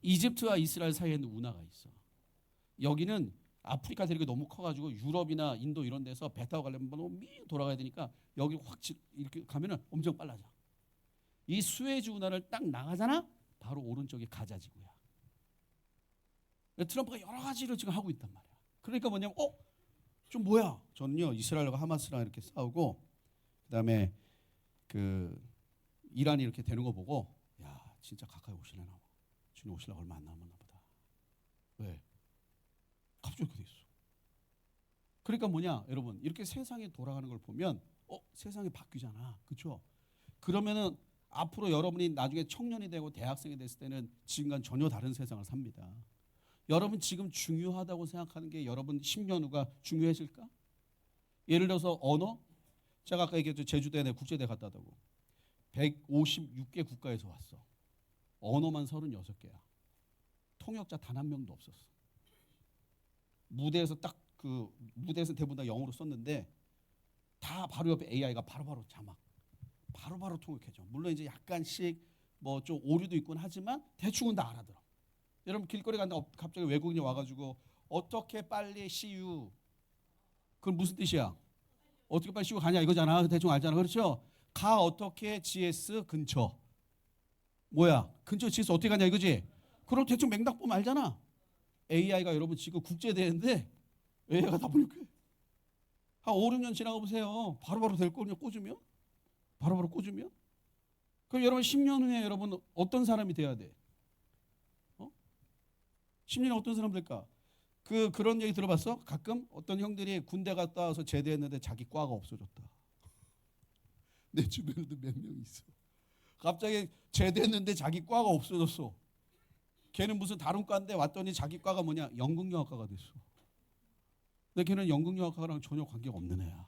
이집트와 이스라엘 사이에는 운하가 있어. 여기는 아프리카 대륙이 너무 커가지고 유럽이나 인도 이런 데서 배 타고 가려면 너무 미 돌아가야 되니까 여기 확 이렇게 가면은 엄청 빨라져. 이 수에즈 운하를 딱 나가잖아. 바로 오른쪽이 가자 지구야. 트럼프가 여러 가지를 지금 하고 있단 말이야. 그러니까 뭐냐면 좀 뭐야? 저는요 이스라엘과 하마스랑 이렇게 싸우고 그다음에 그 이란이 이렇게 되는 거 보고 야 진짜 가까이 오시려나. 주님 오시려고 얼마 안 남았나 보다. 왜? 갑자기 그렇게 됐어. 그러니까 뭐냐 여러분 이렇게 세상이 돌아가는 걸 보면 세상이 바뀌잖아. 그렇죠? 그러면은 앞으로 여러분이 나중에 청년이 되고 대학생이 됐을 때는 지금과는 전혀 다른 세상을 삽니다. 여러분 지금 중요하다고 생각하는 게 여러분 10년 후가 중요해질까? 예를 들어서 언어? 제가 아까 얘기했죠. 제주도에 내가 국제대 갔다 왔다고. 156개 국가에서 왔어. 언어만 36개야. 통역자 단 한 명도 없었어. 무대에서 무대에서 대부분 다 영어로 썼는데 다 바로 옆에 AI가 바로바로 자막 바로바로 통역해줘. 물론 이제 약간씩 뭐 좀 오류도 있곤 하지만 대충은 다 알아들어. 여러분 길거리 갔는데 갑자기 외국인이 와가지고 어떻게 빨리 CU 그건 무슨 뜻이야? 어떻게 빨리 CU 가냐 이거잖아. 대충 알잖아. 그렇죠? 가 어떻게 GS 근처 뭐야? 근처 GS 어떻게 가냐 이거지? 그럼 대충 맥락 보면 알잖아. AI가 여러분 지금 국제대회인데 AI가 다 번역해. 한 5, 6년 지나가 보세요. 바로바로 될 거냐 꽂으면? 바로바로 꽂으면? 그럼 여러분 10년 후에 여러분 어떤 사람이 돼야 돼? 10년에 어떤 사람 될까? 그런 얘기 들어봤어? 가끔 어떤 형들이 군대 갔다 와서 제대했는데 자기 과가 없어졌다. 내 주변에도 몇 명 있어. 갑자기 제대했는데 자기 과가 없어졌어. 걔는 무슨 다른 과인데 왔더니 자기 과가 뭐냐? 연극영화과가 됐어. 근데 걔는 연극영화과랑 전혀 관계가 없는 애야.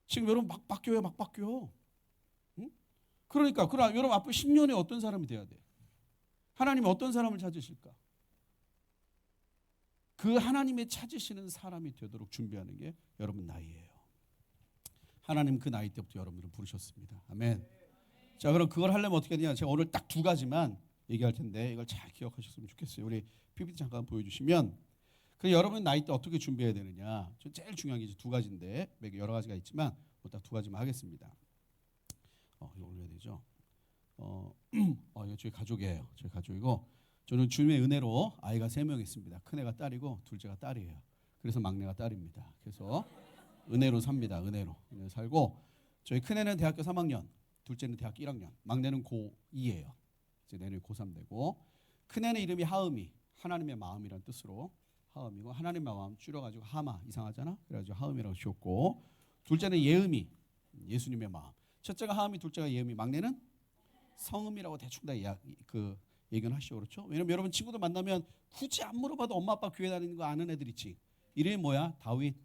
지금 여러분 막 바뀌어요. 막 바뀌어. 응? 그러니까 여러분 앞으로 10년에 어떤 사람이 돼야 돼? 하나님이 어떤 사람을 찾으실까? 그 하나님의 찾으시는 사람이 되도록 준비하는 게 여러분 나이예요. 하나님 그 나이 때부터 여러분들을 부르셨습니다. 아멘. 자, 그럼 그걸 하려면 어떻게 되냐? 제가 오늘 딱 2가지만 얘기할 텐데 이걸 잘 기억하셨으면 좋겠어요. 우리 PPT 잠깐 보여주시면 그 여러분 나이 때 어떻게 준비해야 되느냐? 제일 중요한 게 이제 2가지인데 여러 가지가 있지만 딱 2가지만 하겠습니다. 이거 올려야 되죠? 이거 저희 가족이에요. 저희 가족이고 저는 주님의 은혜로 아이가 3명 있습니다. 큰애가 딸이고 둘째가 딸이에요. 그래서 막내가 딸입니다. 그래서 은혜로 삽니다. 은혜로 살고 저희 큰애는 대학교 3학년, 둘째는 대학교 1학년, 막내는 고2예요. 이제 내년에 고3 되고 큰애는 이름이 하음이 하나님의 마음이라는 뜻으로 하음이고 하나님의 마음 줄여가지고 하마 이상하잖아. 그래가지고 하음이라고 지었고 둘째는 예음이 예수님의 마음. 첫째가 하음이, 둘째가 예음이, 막내는 성음이라고 대충 다 예견하시죠. 그렇죠? 왜냐면 여러분 친구들 만나면 굳이 안 물어봐도 엄마 아빠 교회 다니는 거 아는 애들 있지. 이름이 뭐야? 다윗.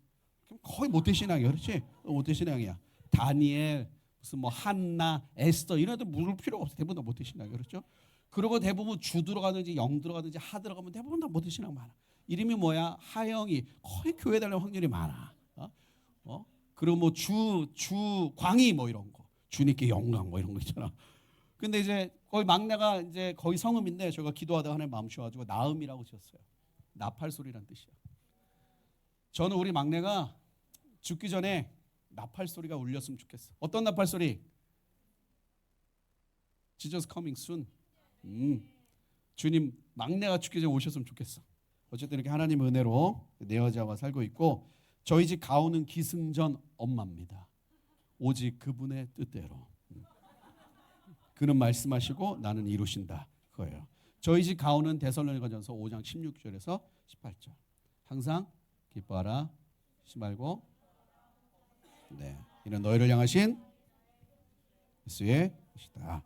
그럼 거의 모태신앙이야. 그렇지? 모태신앙이야. 다니엘, 무슨 뭐 한나, 에스더 이런 애들 물을 필요가 없어. 대부분 다 모태신앙이야. 그렇죠? 그리고 대부분 주 들어가든지 영 들어가든지 하 들어가면 대부분 다 모태신앙 많아. 이름이 뭐야? 하영이. 거의 교회 다닐 확률이 많아. 그리고 뭐 주 광희 뭐 이런 거. 주님께 영광 뭐 이런 거 있잖아. 근데 이제 거의 막내가 이제 거의 성음인데 저희가 기도하다가 하나님 마음 주셔가지고 나음이라고 지었어요. 나팔 소리란 뜻이야. 저는 우리 막내가 죽기 전에 나팔 소리가 울렸으면 좋겠어. 어떤 나팔 소리? Jesus coming soon. 주님 막내가 죽기 전에 오셨으면 좋겠어. 어쨌든 이렇게 하나님의 은혜로 내 여자와 살고 있고 저희 집 가오는 기승전 엄마입니다. 오직 그분의 뜻대로. 그는 말씀하시고 나는 이루신다. 그거예요. 저희 집 가오는 데살로니가전서 5장 16절에서 18절. 항상 기뻐하라. 쉬지 말고. 네. 이는 너희를 향하신 예수의 뜻이다.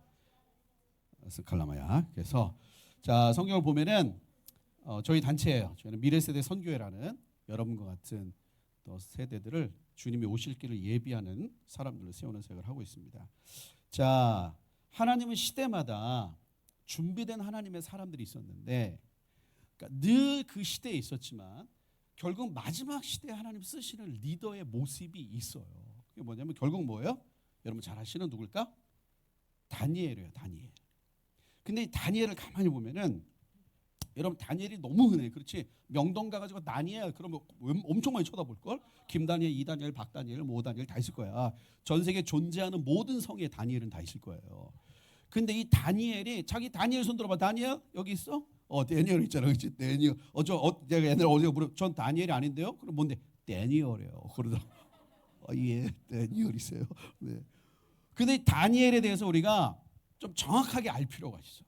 스칼라마야. 그래서 자, 성경을 보면은 저희 단체예요. 저희는 미래세대 선교회라는 여러분과 같은 또 세대들을 주님이 오실 길을 예비하는 사람들을 세우는 사역을 하고 있습니다. 자, 하나님은 시대마다 준비된 하나님의 사람들이 있었는데 그러니까 늘 그 시대에 있었지만 결국 마지막 시대에 하나님 쓰시는 리더의 모습이 있어요. 그게 뭐냐면 결국 뭐예요? 여러분 잘 아시는 누굴까? 다니엘이에요. 다니엘. 근데 이 다니엘을 가만히 보면은 여러분 다니엘이 너무 흔해. 그렇지? 명동 가가지고 다니엘 그러면 엄청 많이 쳐다볼걸? 김다니엘, 이다니엘, 박다니엘, 모다니엘 다 있을 거야. 전 세계에 존재하는 모든 성에 다니엘은 다 있을 거예요. 근데 이 다니엘이 자기 다니엘 손 들어봐. 다니엘 여기 있어? 다니엘 있잖아. 그렇지? 다니엘. 내가 옛날에 어디가 물어. 전 다니엘이 아닌데요? 그럼 뭔데? 다니엘이에요. 그러더라. 예, 다니엘이세요. 네. 근데 이 다니엘에 대해서 우리가 좀 정확하게 알 필요가 있어.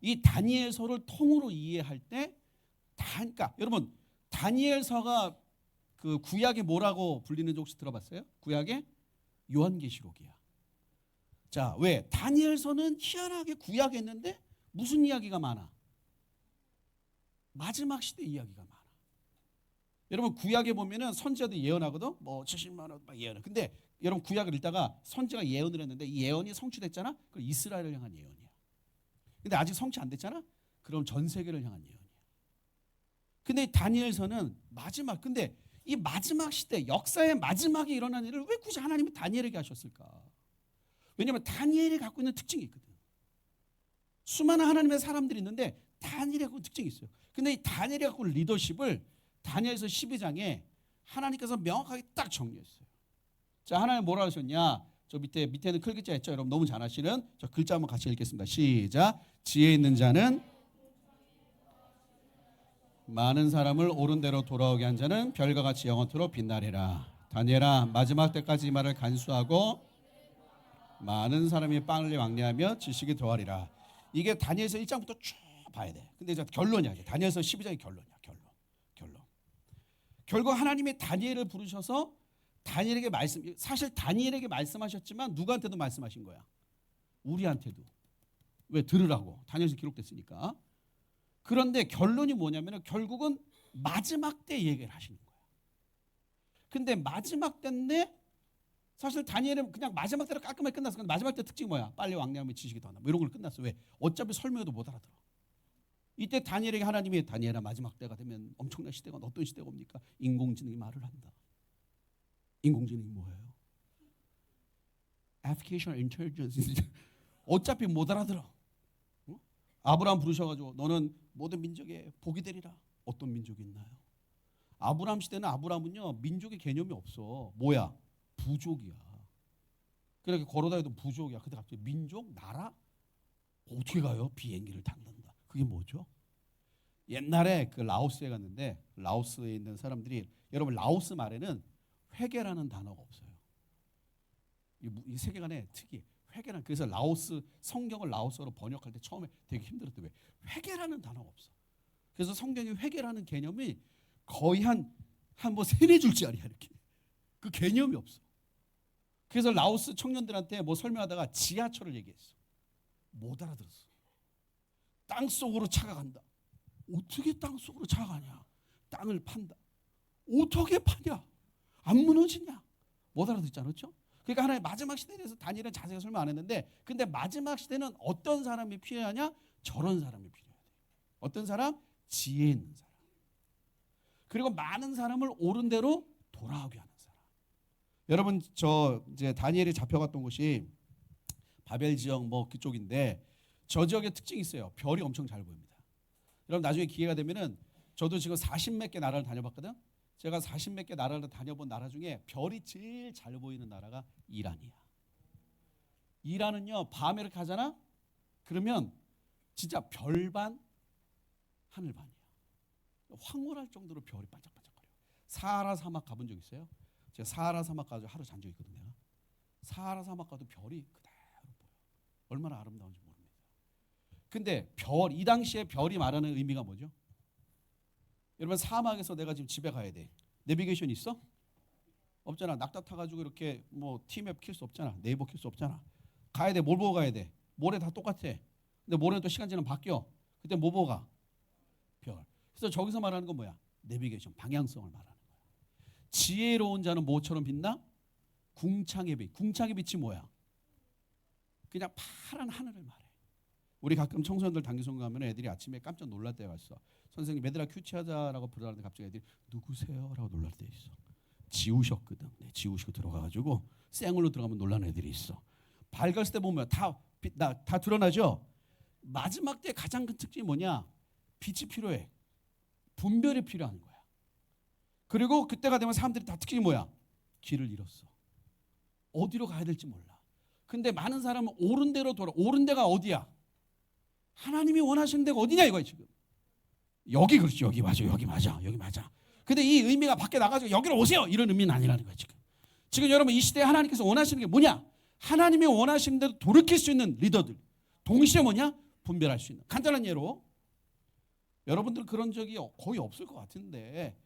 이 다니엘서를 통으로 이해할 때 그러니까 여러분 다니엘서가 그 구약에 뭐라고 불리는지 혹시 들어봤어요? 구약에 요한계시록이야. 자, 왜? 다니엘서는 희한하게 구약에 있는데 무슨 이야기가 많아? 마지막 시대 이야기가 많아. 여러분 구약에 보면은 선지자들이 예언하거든. 뭐 70만 원 막 예언해. 근데 여러분 구약을 읽다가 선지자가 예언을 했는데 이 예언이 성취됐잖아. 그 이스라엘을 향한 예언이야. 근데 아직 성취 안 됐잖아. 그럼 전 세계를 향한 예언이야. 근데 다니엘서는 마지막. 근데 이 마지막 시대 역사의 마지막에 일어난 일을 왜 굳이 하나님이 다니엘에게 하셨을까? 왜냐하면 다니엘이 갖고 있는 특징이 있거든. 수많은 하나님의 사람들이 있는데 다니엘이 갖고 있는 특징이 있어요. 근데 이 다니엘이 갖고 있는 리더십을 다니엘서 12장에 하나님께서 명확하게 딱 정리했어요. 자, 하나님 뭐라 하셨냐? 저 밑에는 큰 글자 있죠? 여러분 너무 잘 아시는 저 글자 한번 같이 읽겠습니다. 시작. 지혜 있는 자는 많은 사람을 옳은 대로 돌아오게 한 자는 별과 같이 영원토록 빛나리라. 다니엘아, 마지막 때까지 이 말을 간수하고 많은 사람이 빨리 왕래하며 지식이 더하리라. 이게 다니엘서 1장부터 쭉 봐야 돼. 근데 이제 결론이야. 다니엘서 12장이 결론이야. 결론. 결국 하나님이 다니엘을 부르셔서 다니엘에게 사실 다니엘에게 말씀하셨지만 누구한테도 말씀하신 거야. 우리한테도. 왜? 들으라고. 다니엘서 기록됐으니까. 그런데 결론이 뭐냐면 결국은 마지막 때 얘기를 하시는 거야. 근데 마지막 때인데 사실 다니엘은 그냥 마지막 때로 깔끔하게 끝났어. 근데 마지막 때 특징이 뭐야? 빨리 왕래하면 지식이 더하나. 뭐 이런 걸 끝났어. 왜? 어차피 설명해도 못 알아들어. 이때 다니엘에게 하나님이 다니엘아 마지막 때가 되면 엄청난 시대가 어떤 시대가 옵니까? 인공지능이 말을 한다. 인공지능이 뭐예요? Artificial Intelligence. 어차피 못 알아들어. 아브라함 부르셔가지고 너는 모든 민족에 복이 되리라. 어떤 민족이 있나요? 아브라함 시대는 아브라함은요 민족의 개념이 없어. 뭐야? 부족이야. 그렇게 걸어다니도 부족이야. 근데 갑자기 민족, 나라? 어떻게 가요? 비행기를 탄단다. 그게 뭐죠? 옛날에 그 라오스에 갔는데 라오스에 있는 사람들이 여러분 라오스 말에는 회개라는 단어가 없어요. 이 세계관의 특이. 회개란 그래서 라오스 성경을 라오스어로 번역할 때 처음에 되게 힘들었대. 왜? 회개라는 단어가 없어. 그래서 성경에 회개라는 개념이 거의 한 뭐 3-4줄짜리야 이렇게. 그 개념이 없어. 그래서 라오스 청년들한테 뭐 설명하다가 지하철을 얘기했어. 못 알아들었어. 땅 속으로 차가 간다. 어떻게 땅 속으로 차가 가냐? 땅을 판다. 어떻게 파냐? 안 무너지냐? 못 알아듣지 않았죠? 그러니까 하나의 마지막 시대에 대해서 다니엘은 자세히 설명 안 했는데 근데 마지막 시대는 어떤 사람이 필요하냐? 저런 사람이 필요해야 돼요. 어떤 사람? 지혜 있는 사람. 그리고 많은 사람을 옳은 대로 돌아오게 하는 사람. 여러분 저 이제 다니엘이 잡혀갔던 곳이 바벨 지역 뭐 그쪽인데 저 지역의 특징이 있어요. 별이 엄청 잘 보입니다. 여러분 나중에 기회가 되면은 저도 지금 40몇 개 나라를 다녀봤거든. 제가 40몇 개 나라를 다녀본 나라 중에 별이 제일 잘 보이는 나라가 이란이야. 이란은요 밤에 이렇게 가잖아. 그러면 진짜 별반 하늘반이야. 황홀할 정도로 별이 반짝반짝거려. 사하라 사막 가본 적 있어요? 제가 사하라 사막 가서 하루 잔 적 있거든요. 사하라 사막 가도 별이 그대로 보여. 얼마나 아름다운지 모릅니다. 근데 이 당시에 별이 말하는 의미가 뭐죠? 여러분 사막에서 내가 지금 집에 가야 돼. 내비게이션 있어? 없잖아. 낙타 타가지고 이렇게 뭐 티맵 킬 수 없잖아. 네이버 킬 수 없잖아. 가야 돼. 뭘 보고 가야 돼? 모래 다 똑같아. 근데 모래는 또 시간 지나면 바뀌어. 그때 뭐 보고 가? 별. 그래서 저기서 말하는 건 뭐야? 내비게이션, 방향성을 말하는 거야. 지혜로운 자는 뭐처럼 빛나? 궁창의 빛. 궁창의 빛이 뭐야? 그냥 파란 하늘을 말해. 우리 가끔 청소년들 단기송 가면 애들이 아침에 깜짝 놀랄 때가 있어. 선생님 얘들아 큐티하자라고 부르는데 갑자기 애들이 누구세요? 라고 놀랄 때 있어. 지우셨거든. 네, 지우시고 들어가가지고 생얼로 들어가면 놀라는 애들이 있어. 밝았을 때 보면 다 드러나죠? 마지막 때 가장 큰 특징이 뭐냐? 빛이 필요해. 분별이 필요한 거야. 그리고 그때가 되면 사람들이 다 특징이 뭐야? 길을 잃었어. 어디로 가야 될지 몰라. 근데 많은 사람은 옳은 데로 돌아. 옳은 데가 어디야? 하나님이 원하시는 데가 어디냐 이거야 지금. 여기 그렇지. 여기 맞아. 여기 맞아. 여기 맞아. 근데 이 의미가 밖에 나가지고 여기로 오세요. 이런 의미는 아니라는 거야 지금. 지금 여러분 이 시대에 하나님께서 원하시는 게 뭐냐? 하나님이 원하시는 대로 돌이킬 수 있는 리더들. 동시에 뭐냐? 분별할 수 있는. 간단한 예로 여러분들 그런 적이 거의 없을 것 같은데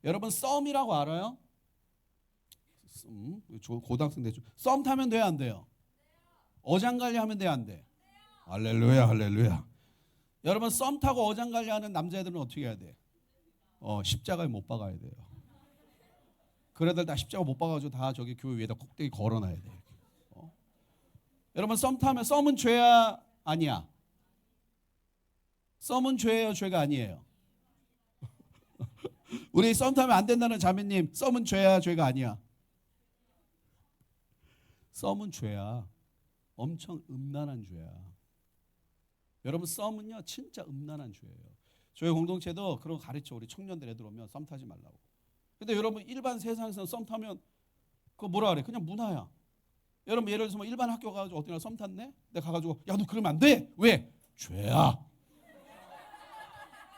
여러분 썸이라고 알아요? 고등학생 대충 썸 타면 돼요 안 돼요? 어장관리 하면 돼요 안 돼? 할렐루야 할렐루야. 여러분 썸 타고 어장관리 하는 남자애들은 어떻게 해야 돼? 십자가에 못 박아야 돼요. 그 애들 다 십자가 못 박아가지고 다 저기 교회 위에다 꼭대기 걸어놔야 돼. 여러분 썸 타면 썸은 죄야 아니야? 썸은 죄예요 죄가 아니에요? 우리 썸 타면 안 된다는 자매님 썸은 죄야 죄가 아니야? 썸은 죄야. 엄청 음란한 죄야. 여러분 썸은요 진짜 음란한 죄예요. 저희 공동체도 그런 거 가르쳐. 우리 청년들 애들 오면 썸 타지 말라고. 근데 여러분 일반 세상에서 썸 타면 그거 뭐라 그래? 그냥 문화야. 여러분 예를 들어서 뭐 일반 학교 가가지고 어디 나 썸 탔네? 내가 가가지고 야 너 그러면 안 돼. 왜? 죄야.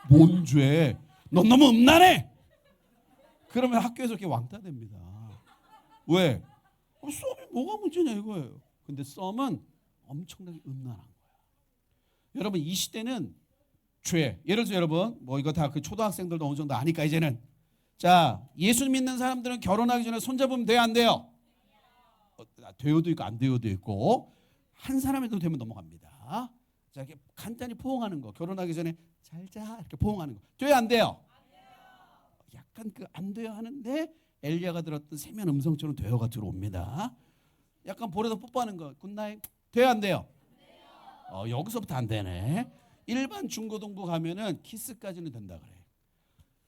뭔 죄? 넌 너무 음란해. 그러면 학교에서 이렇게 왕따 됩니다. 왜? 썸이 뭐가 문제냐 이거예요. 근데 썸은 엄청나게 음란한 거야. 여러분 이 시대는 죄. 예를 들어서 여러분 뭐 이거 다 그 초등학생들도 어느 정도 아니까 이제는 자 예수 믿는 사람들은 결혼하기 전에 손잡으면 돼요 안 돼요? 돼요도 있고 안 돼요도 있고 한 사람에도 되면 넘어갑니다. 자 이렇게 간단히 포옹하는 거 결혼하기 전에 잘자 이렇게 포옹하는 거 돼요 안 돼요? 약간 그 안 돼요 하는데 엘리야가 들었던 세면 음성처럼 돼요가 들어옵니다. 약간 볼에다 뽀뽀하는 거 굿나잇 돼요 안 돼요? 여기서부터 안 되네. 일반 중고등부 가면은 키스까지는 된다 그래.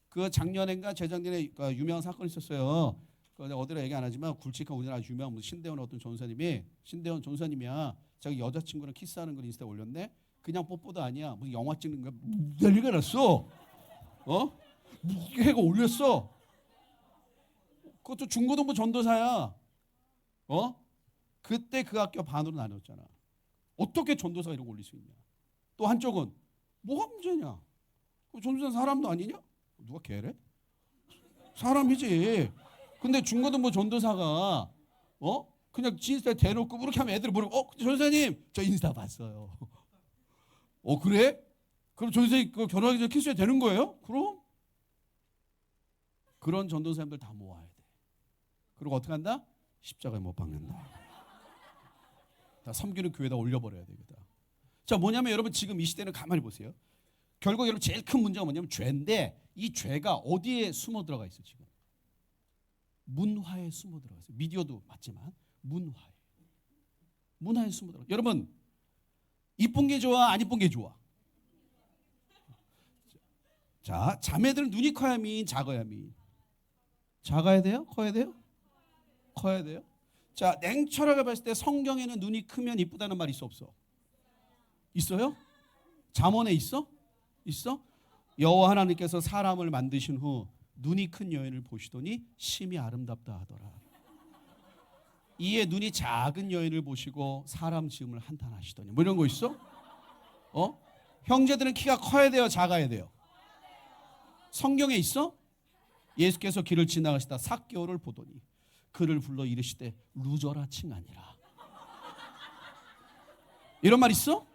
그 작년인가 재작년에 유명한 사건이 있었어요. 내가 어디로 얘기 안 하지만 굵직한 우리나라 유명한 신대원 어떤 전사님이 신대원 전사님이야. 자기 여자친구랑 키스하는 걸 인스타에 올렸네. 그냥 뽀뽀도 아니야. 무슨 영화 찍는 거야. 난리가 났어. 무게가 올렸어. 그것도 중고등부 전도사야. 그때 그 학교 반으로 나눴잖아. 어떻게 전도사가 이런 거 올릴 수 있냐. 또 한쪽은 뭐가 문제냐. 전도사 사람도 아니냐? 누가 개래? 사람이지. 근데 중고등부 전도사가 그냥 인스타에 대놓고 그렇게 하면 애들이 물어보고 전도사님 저 인스타 봤어요. 그래? 그럼 전도사님 결혼하기 전에 키스해야 되는 거예요? 그럼 그런 전도사님들 다 모아야 돼. 그리고 어떻게 한다? 십자가에 못 박는다. 다 섬기는 교회에다 올려버려야 되겠다. 자 뭐냐면 여러분 지금 이 시대는 가만히 보세요. 결국 여러분 제일 큰 문제가 뭐냐면 죄인데 이 죄가 어디에 숨어 들어가 있어 지금? 문화에 숨어 들어가 있어요. 미디어도 맞지만 문화에 숨어 들어가. 여러분 이쁜 게 좋아 안 이쁜 게 좋아? 자 자매들은 눈이 커야 미 작아야 미? 작아야 돼요? 커야 돼요? 커야 돼요? 자, 냉철하게 봤을 때 성경에는 눈이 크면 이쁘다는 말 있어 없어? 있어요? 잠언에 있어? 있어? 여호와 하나님께서 사람을 만드신 후 눈이 큰 여인을 보시더니 심히 아름답다 하더라. 이에 눈이 작은 여인을 보시고 사람 지음을 한탄하시더니 뭐 이런 거 있어? 형제들은 키가 커야 돼요, 작아야 돼요? 성경에 있어? 예수께서 길을 지나가시다 삭개오를 보더니 그를 불러 이르시되 루저라 칭하니라. 이런 말 있어?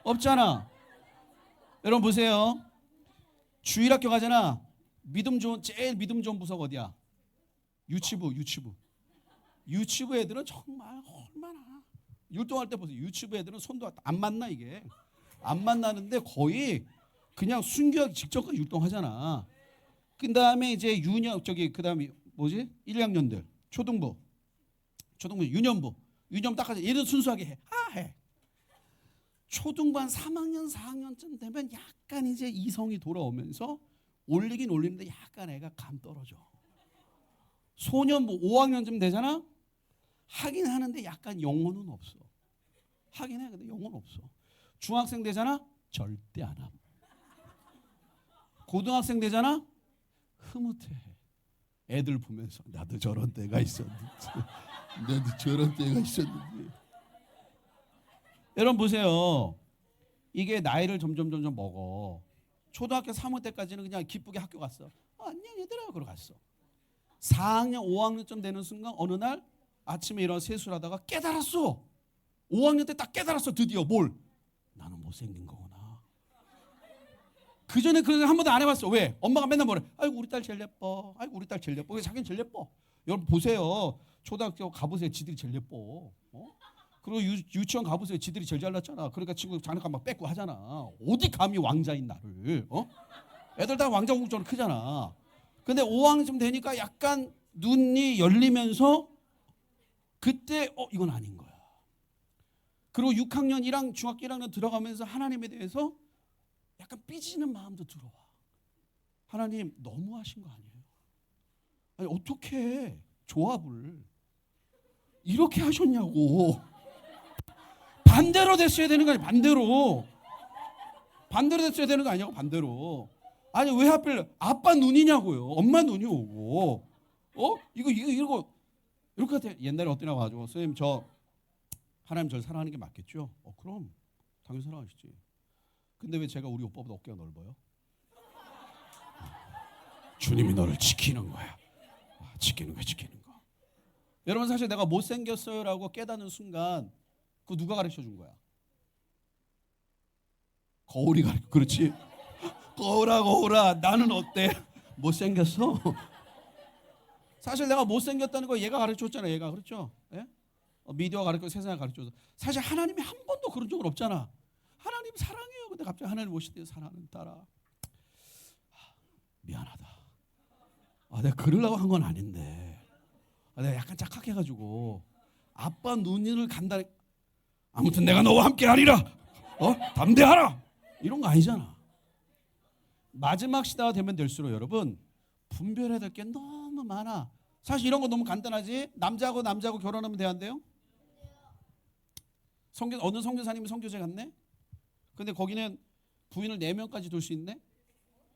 없잖아. 여러분 보세요. 주일학교 가잖아. 제일 믿음 좋은 부서가 어디야? 유치부. 유치부 애들은 정말 얼마나 율동할 때 보세요. 유치부 애들은 손도 안 맞나 이게. 안 만나는데 거의 그냥 순교하기 직전까지 율동하잖아. 그 다음에 이제 그 다음에 뭐지? 1, 2학년들 초등부 유년부 딱 하자. 얘들 순수하게 해. 초등부 한 3학년 4학년쯤 되면 약간 이제 이성이 돌아오면서 올리긴 올리는데 약간 애가 감 떨어져. 소년부 5학년쯤 되잖아. 하긴 하는데 약간 영혼은 없어. 하긴 해. 근데 영혼 없어. 중학생 되잖아. 절대 안 함. 고등학생 되잖아. 흐뭇해. 애들 보면서 나도 저런 때가 있었는지. 여러분 보세요. 이게 나이를 점점 먹어. 초등학교 3학년 때까지는 그냥 기쁘게 학교 갔어. 안녕 얘들아 그러고 갔어. 4학년 5학년쯤 되는 순간 어느 날 아침에 일어나 세수를 하다가 깨달았어. 5학년 때 딱 깨달았어. 드디어 뭘? 나는 못생긴 거구나. 그 전에 그런 한 번도 안 해봤어. 왜? 엄마가 맨날 뭐래? 아이고 우리 딸 제일 예뻐. 왜 자기는 제일 예뻐? 여러분 보세요. 초등학교 가보세요. 지들이 제일 예뻐. 그리고 유치원 가보세요. 지들이 제일 잘났잖아. 그러니까 친구 장난감 막 뺏고 하잖아. 어디 감히 왕자인 나를? 애들 다 왕자 공주처럼 크잖아. 근데 5학년쯤 되니까 약간 눈이 열리면서 그때 이건 아닌 거야. 그리고 6학년 중학교 1학년 들어가면서 하나님에 대해서 약간 삐지는 마음도 들어와. 하나님 너무하신 거 아니에요? 아니 어떻게 조합을 이렇게 하셨냐고. 반대로 됐어야 되는 거 아니야? 반대로 됐어야 되는 거 아니냐고. 반대로. 아니 왜 하필 아빠 눈이냐고요. 엄마 눈이 오고. 이거 이렇게 같아. 옛날에 어떠냐고 가지고 선생님 하나님 저를 사랑하는 게 맞겠죠? 그럼 당연히 사랑하시지. 근데 왜 제가 우리 오빠보다 어깨가 넓어요? 주님이 너를 지키는 거야. 지키는 거. 여러분 사실 내가 못생겼어요라고 깨닫는 순간 그거 누가 가르쳐 준 거야? 거울이 가르쳐. 그렇지? 거울아 나는 어때? 못생겼어? 사실 내가 못생겼다는 거 얘가 가르쳐줬잖아. 얘가 그렇죠? 예? 미디어가 가르쳐 세상에 가르쳐줘서 사실 하나님이 한 번도 그런 적은 없잖아. 하나님 사랑해요. 근데 갑자기 하나님 오시대 사랑하는 딸아. 미안하다. 내가 그러려고 한 건 아닌데. 내가 약간 착각해가지고 아빠 눈을 간다. 아무튼 내가 너와 함께 하리라. 담대하라. 이런 거 아니잖아. 마지막 시대가 되면 될수록 여러분 분별해야 될 게 너무 많아. 사실 이런 거 너무 간단하지. 남자하고 결혼하면 돼안돼요? 어느 선교사님이 선교제 갔네. 근데 거기는 부인을 4명까지 둘 수 있네.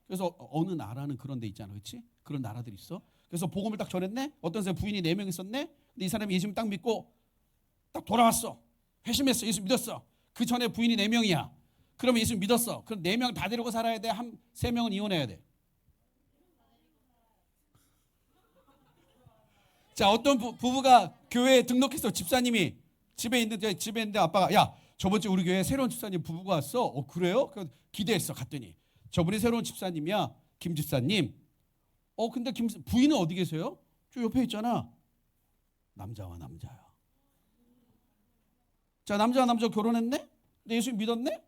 그래서 어느 나라는 그런 데 있잖아. 그렇지? 그런 나라들이 있어. 그래서 복음을 딱 전했네. 어떤 사람 부인이 4명 있었네. 근데 이 사람이 예수님 딱 믿고 딱 돌아왔어. 회심했어. 예수 믿었어. 그 전에 부인이 4명이야. 그러면 예수 믿었어. 그럼 4명 다 데리고 살아야 돼? 3명은 이혼해야 돼? 자, 어떤 부부가 교회에 등록했어. 집사님이 집에 있는데 아빠가 야 저번 주에 우리 교회에 새로운 집사님 부부가 왔어. 그래요? 기대했어. 갔더니 저분이 새로운 집사님이야. 김 집사님. 근데 부인은 어디 계세요? 저 옆에 있잖아. 남자와 남자야. 자, 남자와 남자 결혼했네? 근데 예수 믿었네?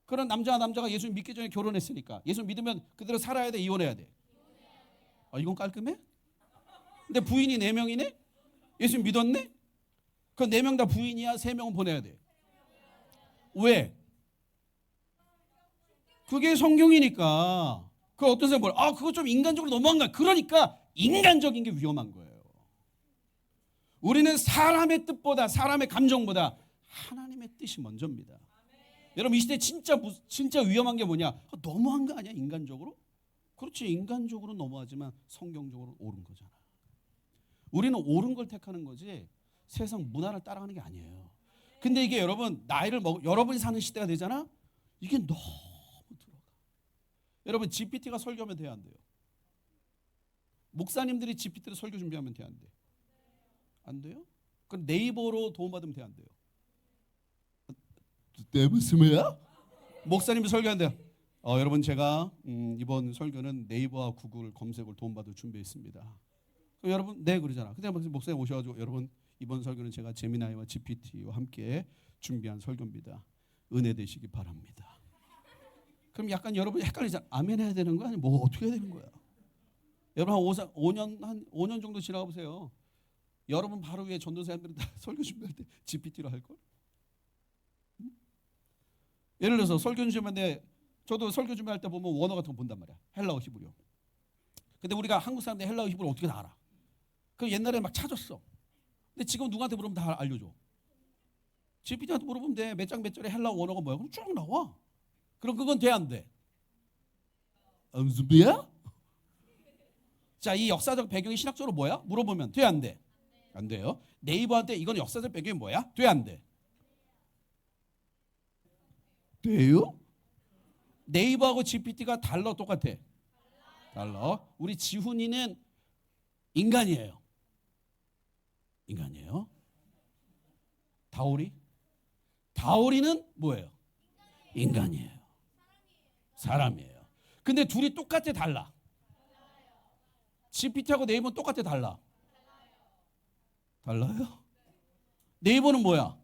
그런 남자와 남자가 예수 믿기 전에 결혼했으니까 예수 믿으면 그대로 살아야 돼? 이혼해야 돼? 이건 깔끔해? 근데 부인이 4명이네? 예수 믿었네? 그 4명 다 부인이야? 3명은 보내야 돼? 왜? 그게 성경이니까. 그 어떤 사람이 그거 좀 인간적으로 너무한 거야. 그러니까 인간적인 게 위험한 거예요. 우리는 사람의 뜻보다 사람의 감정보다 하나님의 뜻이 먼저입니다. 여러분 이 시대 진짜 위험한 게 뭐냐? 너무한 거 아니야 인간적으로? 그렇지 인간적으로 너무하지만 성경적으로 옳은 거잖아. 우리는 옳은 걸 택하는 거지 세상 문화를 따라가는 게 아니에요. 근데 이게 여러분 나이를 먹 여러분이 사는 시대가 되잖아. 이게 너무 들어가. 여러분 GPT가 설교하면 돼야 안 돼요? 목사님들이 GPT로 설교 준비하면 돼야 안 돼? 안 돼요? 그럼 네이버로 도움받으면 돼야 안 돼요? 내 무슨 말이야? 목사님이 설교한대요. 여러분 제가 이번 설교는 네이버와 구글 검색을 도움받을 준비했습니다. 여러분 네 그러잖아. 근데 목사님 오셔가지고 여러분 이번 설교는 제가 제미나이와 GPT와 함께 준비한 설교입니다. 은혜 되시기 바랍니다. 그럼 약간 여러분 헷갈리잖아. 아멘 해야 되는 거야? 아니 뭐 어떻게 해야 되는 거야? 여러분 한 5년 정도 지나가 보세요. 여러분 바로 위에 전도사님들은 다 설교 준비할 때 GPT로 할 걸? 예를 들어서 설교 준비하는데 저도 설교 준비할 때 보면 원어 같은 거 본단 말이야. 헬라어 히브리어. 근데 우리가 한국 사람들 헬라어 히브리어 어떻게 다 알아? 그 옛날에 막 찾았어. 근데 지금 누구한테 물으면 다 알려줘. GPT한테 물어보면 돼. 몇 장 몇 절에 헬라어 원어가 뭐야? 그럼 쭉 나와. 그럼 그건 돼 안 돼? 무슨 비야? 자, 이 역사적 배경이 신학적으로 뭐야? 물어보면 돼 안 돼? 안 돼요. 네이버한테 이건 역사적 배경이 뭐야? 돼 안 돼? 돼요? 네이버하고 GPT가 달라 똑같아? 달라. 우리 지훈이는 인간이에요. 인간이에요. 다오리? 다오리는 뭐예요? 인간이에요. 사람이에요. 근데 둘이 똑같아 달라? GPT하고 네이버는 똑같아 달라? 달라요? 네이버는 뭐야?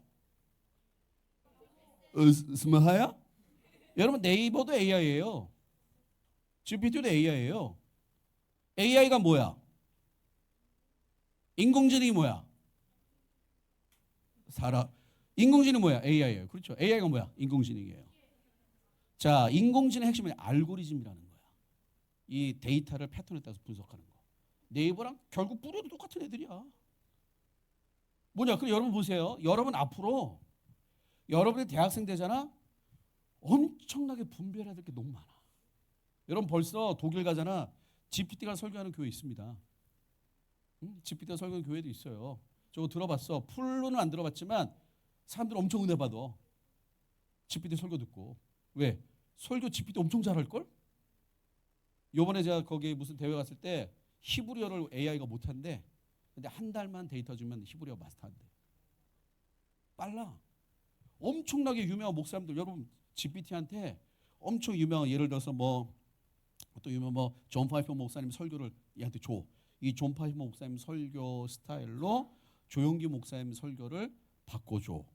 스마하야? 여러분 네이버도 AI예요. GPT도 AI예요. AI가 뭐야? 인공지능이 뭐야? 인공지능이 뭐야? AI예요. 그렇죠. AI가 뭐야? 인공지능이에요. 자, 인공지능의 핵심은 알고리즘이라는 거야. 이 데이터를 패턴에 따라서 분석하는 거. 네이버랑 결국 뿌려도 똑같은 애들이야. 뭐냐? 그럼 여러분 보세요. 여러분 앞으로 여러분이 대학생 되잖아. 엄청나게 분별해야 될 게 너무 많아. 여러분 벌써 독일 가잖아. GPT가 설교하는 교회 있습니다. GPT가 설교하는 교회도 있어요. 저거 들어봤어. 풀로는 안 들어봤지만 사람들 엄청 은혜 받아. GPT 설교 듣고. 왜? 설교 GPT 엄청 잘할걸? 요번에 제가 거기 무슨 대회 갔을 때 히브리어를 AI가 못한대. 근데 한 달만 데이터 주면 히브리어 마스터한대. 빨라. 엄청나게 유명한 목사님들 여러분 GPT한테 엄청 유명한 예를 들어서 또 유명한 존 파이퍼 목사님 설교를 얘한테 줘. 이 존 파이퍼 목사님 설교 스타일로 조용기 목사님 설교를 바꿔줘.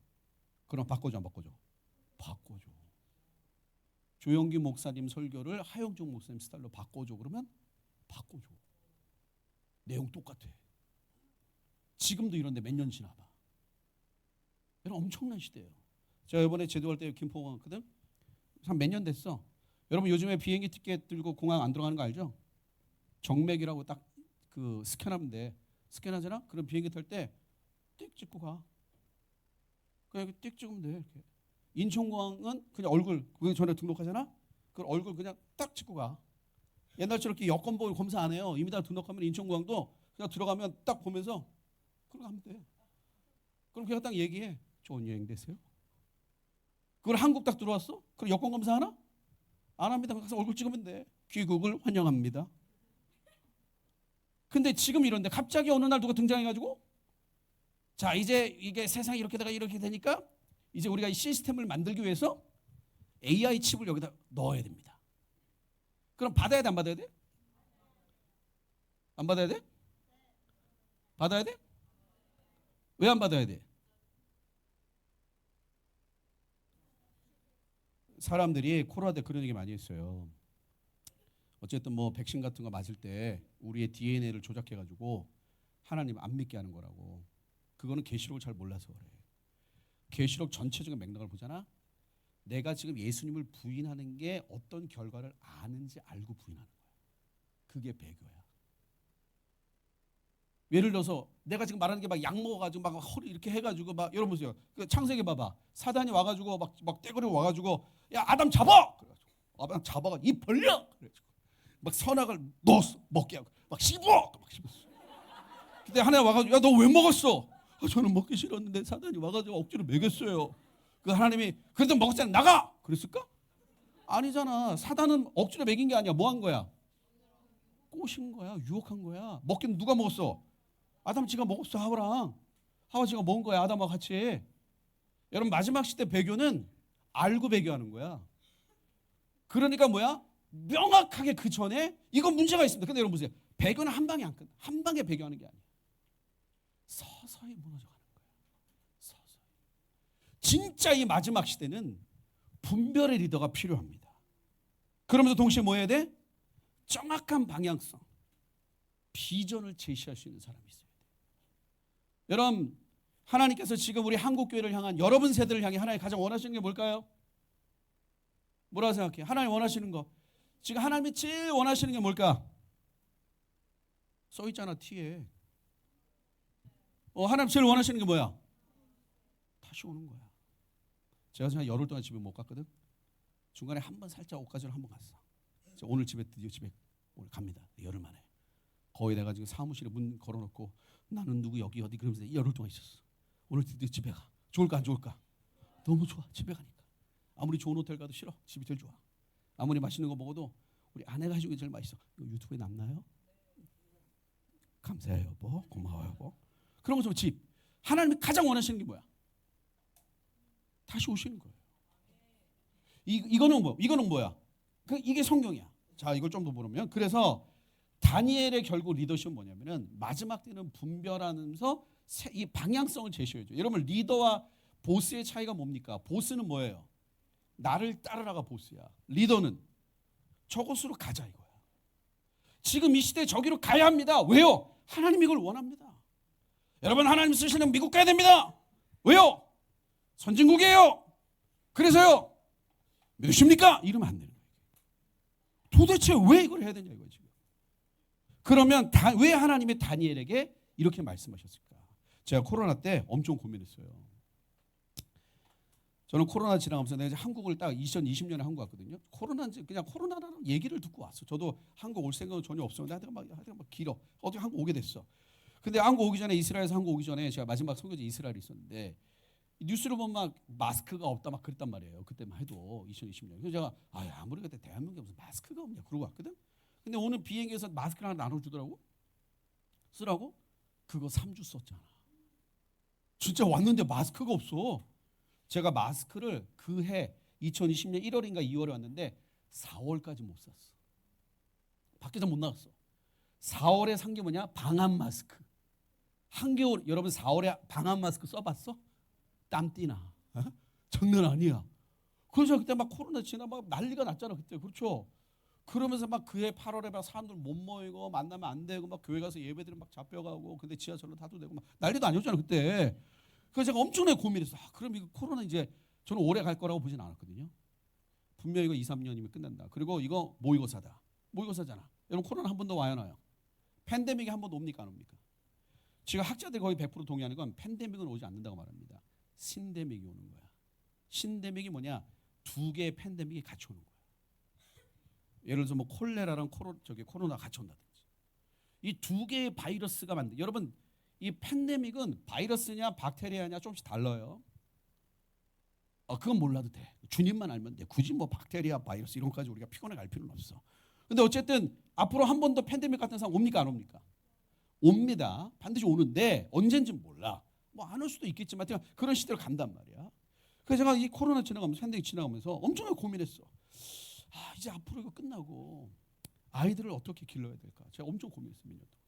그럼 바꿔줘 안 바꿔줘? 바꿔줘. 조용기 목사님 설교를 하영종 목사님 스타일로 바꿔줘. 그러면 바꿔줘. 내용 똑같아. 지금도 이런데 몇 년 지나봐. 여러분 엄청난 시대예요. 제가 이번에 제도할 때 김포공항 갔거든. 한 몇 년 됐어. 여러분 요즘에 비행기 티켓 들고 공항 안 들어가는 거 알죠? 정맥이라고 딱 그 스캔하면 돼. 스캔하잖아? 그럼 비행기 탈 때 띡 찍고 가. 그냥 띡 찍으면 돼. 이렇게. 인천공항은 그냥 얼굴 그게 전에 등록하잖아? 그 얼굴 그냥 딱 찍고 가. 옛날처럼 이렇게 여권 보고 검사 안 해요. 이미 다 등록하면 인천공항도 그냥 들어가면 딱 보면서 그러고 가면 돼. 그럼 그냥 딱 얘기해. 좋은 여행 되세요. 그걸 한국 딱 들어왔어? 그럼 여권 검사 하나? 안 합니다. 가서 얼굴 찍으면 돼. 귀국을 환영합니다. 근데 지금 이런데 갑자기 어느 날 누가 등장해가지고 자 이제 이게 세상이 이렇게 되니까 이제 우리가 이 시스템을 만들기 위해서 AI 칩을 여기다 넣어야 됩니다. 그럼 받아야 돼 안 받아야 돼? 안 받아야 돼? 받아야 돼? 왜 안 받아야 돼? 사람들이 코로나 때 그런 얘기 많이 했어요. 어쨌든 백신 같은 거 맞을 때 우리의 DNA를 조작해가지고 하나님 안 믿게 하는 거라고. 그거는 계시록을 잘 몰라서 그래. 계시록 전체적인 맥락을 보잖아. 내가 지금 예수님을 부인하는 게 어떤 결과를 아는지 알고 부인하는 거야. 그게 배교야. 예를 들어서 내가 지금 말하는 게 막 약 먹어가지고 막 허리 이렇게 해가지고 막 여러분 보세요. 그 창세기 봐봐. 사단이 와가지고 막 떼거리고 와가지고 야 아담 잡아. 그래가지고 아담 잡아가 입 벌려. 그래가지고 막 선악을 넣었어 먹게 하고 막 씹어. 막 씹었어. 근데 하나님 와가지고 야 너 왜 먹었어? 저는 먹기 싫었는데 사단이 와가지고 억지로 먹였어요. 그 하나님이 그래도 먹었잖아 나가. 그랬을까? 아니잖아. 사단은 억지로 먹인 게 아니야. 뭐 한 거야? 꼬신 거야. 유혹한 거야. 먹긴 누가 먹었어? 아담 지가 먹었어. 하와 지가 먹은 거야. 아담하고 같이. 여러분 마지막 시대 배교는 알고 배교하는 거야. 그러니까 뭐야? 명확하게 그 전에 이건 문제가 있습니다. 근데 여러분 보세요. 배교는 한 방에 안 끝나. 한 방에 배교하는 게 아니야. 서서히 무너져가는 거야. 서서히. 진짜 이 마지막 시대는 분별의 리더가 필요합니다. 그러면서 동시에 뭐 해야 돼? 정확한 방향성, 비전을 제시할 수 있는 사람이 있어야 돼. 여러분, 하나님께서 지금 우리 한국교회를 향한 여러분 세대를 향해 하나님 가장 원하시는 게 뭘까요? 뭐라고 생각해? 하나님 원하시는 거. 지금 하나님이 제일 원하시는 게 뭘까? 써 있잖아, 티에. 하나님 제일 원하시는 게 뭐야? 다시 오는 거야. 제가 지금 열흘 동안 집에 못 갔거든. 중간에 한 번 살짝 옷가지로 한 번 갔어. 오늘 드디어 집에 오늘 갑니다. 열흘 만에. 거의 내가 지금 사무실에 문 걸어놓고 나는 누구 여기 어디 그러면서 열흘 동안 있었어. 오늘 드디어 집에 가. 좋을까 안 좋을까? 너무 좋아. 집에 가니까. 아무리 좋은 호텔 가도 싫어. 집이 제일 좋아. 아무리 맛있는 거 먹어도 우리 아내가 해주는 게 제일 맛있어. 이거 유튜브에 남나요? 감사해요 여보. 고마워요 여보. 그런 것처럼 집. 하나님이 가장 원하시는 게 뭐야? 다시 오시는 거예요. 이거는 뭐? 이거는 뭐야? 이게 성경이야. 자, 이걸 좀 더 보면 그래서 다니엘의 결국 리더십은 뭐냐면은 마지막 때는 분별하면서 이 방향성을 제시해줘. 여러분 리더와 보스의 차이가 뭡니까? 보스는 뭐예요? 나를 따르라가 보스야. 리더는 저곳으로 가자 이거야. 지금 이 시대에 저기로 가야 합니다. 왜요? 하나님이 이걸 원합니다. 여러분 하나님 쓰시는 미국 가야 됩니다. 왜요? 선진국이에요. 그래서요. 몇십니까? 이러면 안 되는 거예요. 도대체 왜 이걸 해야 되냐 이거지. 그러면 왜 하나님이 다니엘에게 이렇게 말씀하셨을까? 제가 코로나 때 엄청 고민했어요. 저는 코로나 지나가면서 내가 이제 한국을 딱 2020년에 한국 왔거든요. 그냥 코로나라는 얘기를 듣고 왔어. 저도 한국 올 생각은 전혀 없었는데 하여튼 막 길어. 어떻게 한국 오게 됐어. 근데 한국 오기 전에 이스라엘에서 한국 오기 전에 제가 마지막 선교지 이스라엘에 있었는데 뉴스를 보면 막 마스크가 없다 막 그랬단 말이에요. 그때만 해도 2020년. 그래서 제가 아무리 그때 대한민국에 무슨 마스크가 없냐 그러고 왔거든. 근데 오늘 비행기에서 마스크를 하나 나눠주더라고. 쓰라고? 그거 3주 썼잖아. 진짜 왔는데 마스크가 없어. 제가 마스크를 그 해 2020년 1월인가 2월에 왔는데 4월까지 못 샀어. 밖에서 못 나갔어. 4월에 산 게 뭐냐? 방한 마스크. 한겨울 여러분 4월에 방한 마스크 써봤어? 땀띠나. 장난 아니야. 그래서 그때 막 코로나 지나 막 난리가 났잖아 그때. 그렇죠? 그러면서 막 그해 8월에 막 사람들 못 모이고 만나면 안 되고 막 교회 가서 예배드리면 막 잡혀가고 근데 지하철로 타도 되고 막 난리도 아니었잖아 그때. 그래서 제가 엄청나게 고민했어. 그럼 이거 코로나 이제 저는 오래 갈 거라고 보진 않았거든요. 분명히 이거 2, 3년이면 끝난다. 그리고 이거 모의고사다. 모의고사잖아. 여러분 코로나 한 번 더 와요 나요? 팬데믹이 한 번 더 옵니까 안 옵니까? 지금 학자들이 거의 100% 동의하는 건 팬데믹은 오지 않는다고 말합니다. 신데믹이 오는 거야. 신데믹이 뭐냐? 두 개의 팬데믹이 같이 오는 거야. 예를 들어서 뭐 콜레라랑 코로나 같이 온다든지. 이 두 개의 바이러스가 만든. 여러분 이 팬데믹은 바이러스냐 박테리아냐 조금씩 달라요. 그건 몰라도 돼. 주님만 알면 돼. 굳이 뭐 박테리아, 바이러스 이런 것까지 우리가 피곤해 갈 필요는 없어. 근데 어쨌든 앞으로 한 번 더 팬데믹 같은 상황 옵니까 안 옵니까? 옵니다. 반드시 오는데 언젠지 몰라. 뭐 안 올 수도 있겠지만 그런 시대로 간단 말이야. 그래서 제가 이 코로나 지나가면서 팬데믹 지나가면서 엄청나게 고민했어. 이제 앞으로 이거 끝나고 아이들을 어떻게 길러야 될까? 제가 엄청 고민했어요. 몇 년 동안.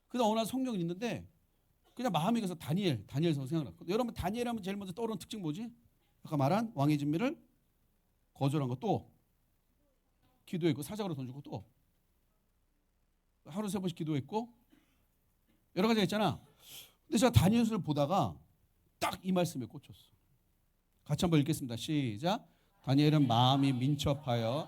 그다음 어느 날 성경이 있는데 그냥 마음이 가서 다니엘서 생각났거든요. 여러분 다니엘 하면 제일 먼저 떠오르는 특징 뭐지? 아까 말한 왕의 진미를 거절한 거 또 기도했고 사자로 던지고 또 하루 3번씩 기도했고 여러 가지가 있잖아. 근데 제가 다니엘서를 보다가 딱 이 말씀에 꽂혔어. 같이 한번 읽겠습니다. 시작. 다니엘은 마음이 민첩하여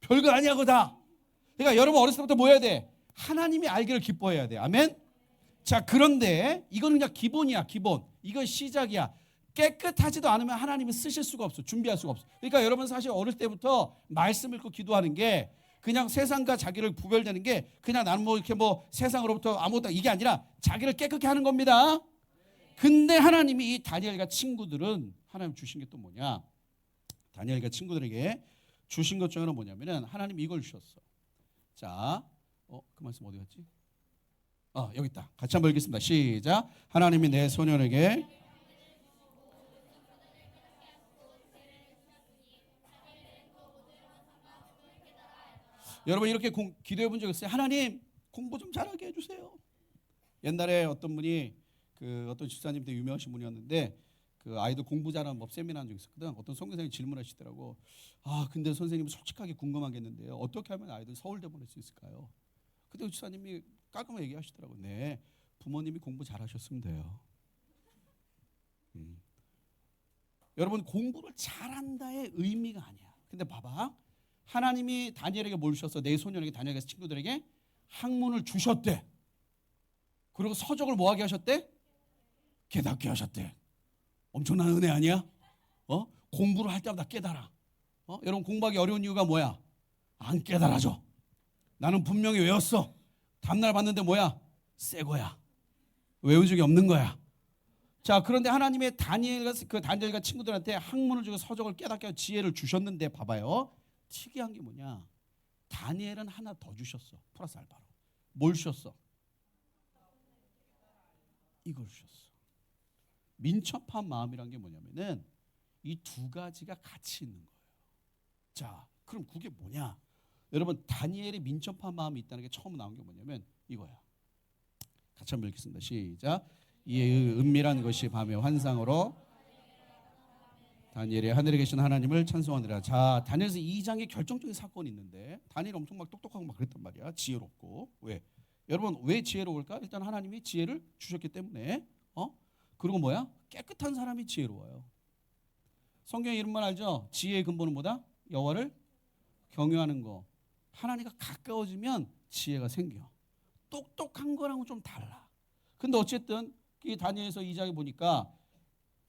별거 아니야 그거 다. 그러니까 여러분 어렸을 때부터 뭐 해야 돼? 하나님이 알기를 기뻐해야 돼. 아멘. 자, 그런데 이거는 그냥 기본이야. 기본. 이건 시작이야. 깨끗하지도 않으면 하나님이 쓰실 수가 없어. 준비할 수가 없어. 그러니까 여러분 사실 어릴 때부터 말씀 읽고 기도하는 게 그냥 세상과 자기를 구별되는 게 그냥 나는 뭐 이렇게 뭐 세상으로부터 아무것도 이게 아니라 자기를 깨끗게 하는 겁니다. 근데 하나님이 이 다니엘과 친구들은 하나님 주신 게 또 뭐냐? 다니엘과 친구들에게 주신 것 중에 하나는 뭐냐면은 하나님이 이걸 주셨어. 자, 그 말씀 어디 갔지? 여기 있다. 같이 한번 읽겠습니다. 시작. 하나님이 내 소년에게 여러분 이렇게 기도해 본 적 있어요? 하나님 공부 좀 잘하게 해주세요. 옛날에 어떤 분이 어떤 집사님 되게 유명하신 분이었는데 그 아이들 공부 잘하는 법 세미나 한 적 있었거든. 어떤 선교사님이 질문하시더라고. 근데 선생님 솔직하게 궁금하겠는데요. 어떻게 하면 아이들 서울대 보낼 수 있을까요? 그때 그 집사님이 깔끔하게 얘기하시더라고. 네, 부모님이 공부 잘하셨으면 돼요. 여러분 공부를 잘한다의 의미가 아니야. 근데 봐봐. 하나님이 다니엘에게 뭘 주셨어? 내 소년에게 다니엘에게 친구들에게 학문을 주셨대. 그리고 서적을 뭐하게 하셨대? 깨닫게 하셨대. 엄청난 은혜 아니야? 공부를 할 때마다 깨달아. 여러분 공부하기 어려운 이유가 뭐야? 안 깨달아져. 나는 분명히 외웠어. 다음날 봤는데 뭐야? 새 거야. 외운 적이 없는 거야. 자, 그런데 하나님의 다니엘과 친구들한테 학문을 주고 서적을 깨닫게 하고 지혜를 주셨는데 봐봐요. 특이한 게 뭐냐? 다니엘은 하나 더 주셨어. 플러스 알파로. 뭘 주셨어? 이걸 주셨어. 민첩한 마음이란 게 뭐냐면은 이 두 가지가 같이 있는 거예요. 자, 그럼 그게 뭐냐? 여러분 다니엘의 민첩한 마음이 있다는 게 처음 나온 게 뭐냐면 이거야. 같이 한번 읽겠습니다. 시작. 이의 은밀한 것이 밤의 환상으로 다니엘이 하늘에 계신 하나님을 찬송하느라. 자, 다니엘서 2장에 결정적인 사건이 있는데 다니엘 엄청 막 똑똑하고 막 그랬단 말이야. 지혜롭고. 왜? 여러분 왜 지혜로울까? 일단 하나님이 지혜를 주셨기 때문에. 그리고 뭐야? 깨끗한 사람이 지혜로워요. 성경의 이름만 알죠? 지혜의 근본은 뭐다? 여호와를 경외하는 거. 하나님과 가까워지면 지혜가 생겨. 똑똑한 거랑은 좀 달라. 근데 어쨌든 이 다니엘서 2장에 보니까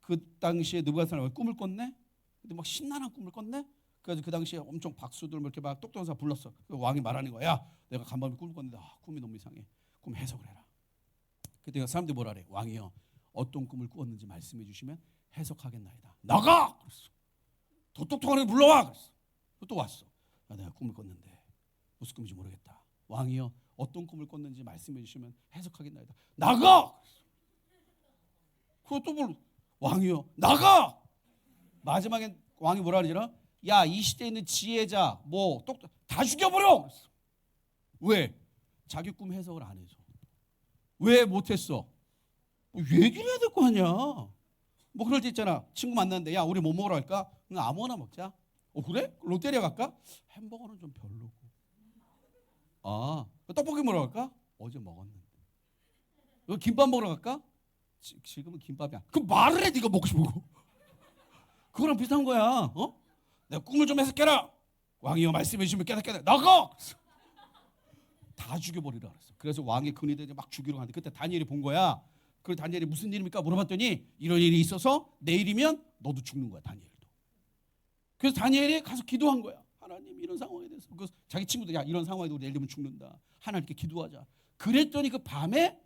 그 당시에 느부갓네살이 꿈을 꿨네. 근데 막 신나는 꿈을 꿨네. 그래서 그 당시에 엄청 박수들 이렇게 막 똑똑한 사람 불렀어. 그 왕이 말하는 거야. 야, 내가 간밤에 꿈을 꿨는데 꿈이 너무 이상해. 꿈 해석을 해라. 그때 사람들이 뭐라 그래? 왕이요, 어떤 꿈을 꾸었는지 말씀해 주시면 해석하겠나이다. 나가! 그랬어. 더 똑똑한 애 불러와! 그랬어. 또 왔어. 내가 꿈을 꿨는데 무슨 꿈인지 모르겠다. 왕이요, 어떤 꿈을 꿨는지 말씀해 주시면 해석하겠나이다. 나가! 그것도 뭘? 왕이요, 나가! 마지막엔 왕이 뭐라 그러잖아? 야, 이 시대에 있는 지혜자 뭐 똑똑 다 죽여버려! 그랬어. 왜? 자기 꿈 해석을 안 해서. 왜 못했어? 얘기를 해야 될 거 아니야. 뭐 그럴 때 있잖아. 친구 만났는데 야, 우리 뭐 먹으러 갈까? 그냥 아무거나 먹자. 그래? 롯데리아 갈까? 햄버거는 좀 별로고. 떡볶이 먹으러 갈까? 어제 먹었는데. 김밥 먹으러 갈까? 지금은 김밥이야. 그럼 말을 해. 네가 먹고 싶은 거. 그거랑 비슷한 거야. 내가 꿈을 좀 해석해라. 왕이여 말씀해 주시면 깨닫게 나가. 다 죽여버리라 그랬어. 그래서 왕의 근위대들이 막 죽이러 가는데 그때 다니엘이 본 거야. 그 다니엘이 무슨 일입니까? 물어봤더니 이런 일이 있어서 내일이면 너도 죽는 거야, 다니엘도. 그래서 다니엘이 가서 기도한 거야. 하나님 이런 상황에 대해서. 그래서 자기 친구들 야, 이런 상황에도 내일 되면 죽는다. 하나님께 기도하자. 그랬더니 그 밤에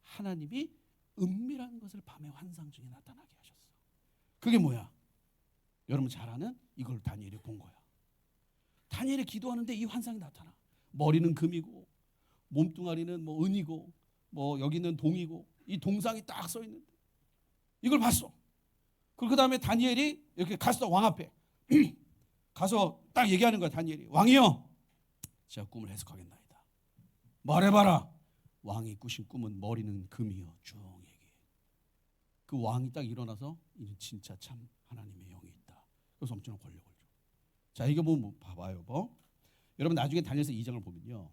하나님이 은밀한 것을 밤의 환상 중에 나타나게 하셨어. 그게 뭐야? 여러분 잘 아는 이걸 다니엘이 본 거야. 다니엘이 기도하는데 이 환상이 나타나. 머리는 금이고 몸뚱아리는 뭐 은이고 뭐 여기는 동이고 이 동상이 딱 써 있는데 이걸 봤어. 그 다음에 다니엘이 이렇게 갔어. 왕 앞에 가서 딱 얘기하는 거야. 다니엘이 왕이요, 제가 꿈을 해석하겠나이다. 말해봐라. 왕이 꾸신 꿈은 머리는 금이요 쭉 얘기해. 그 왕이 딱 일어나서 이제 진짜 참 하나님의 영이 있다. 그래서 엄청난 권력을 줘. 자, 이게 뭐 봐봐요. 여러분 나중에 다니엘서 2장을 보면요,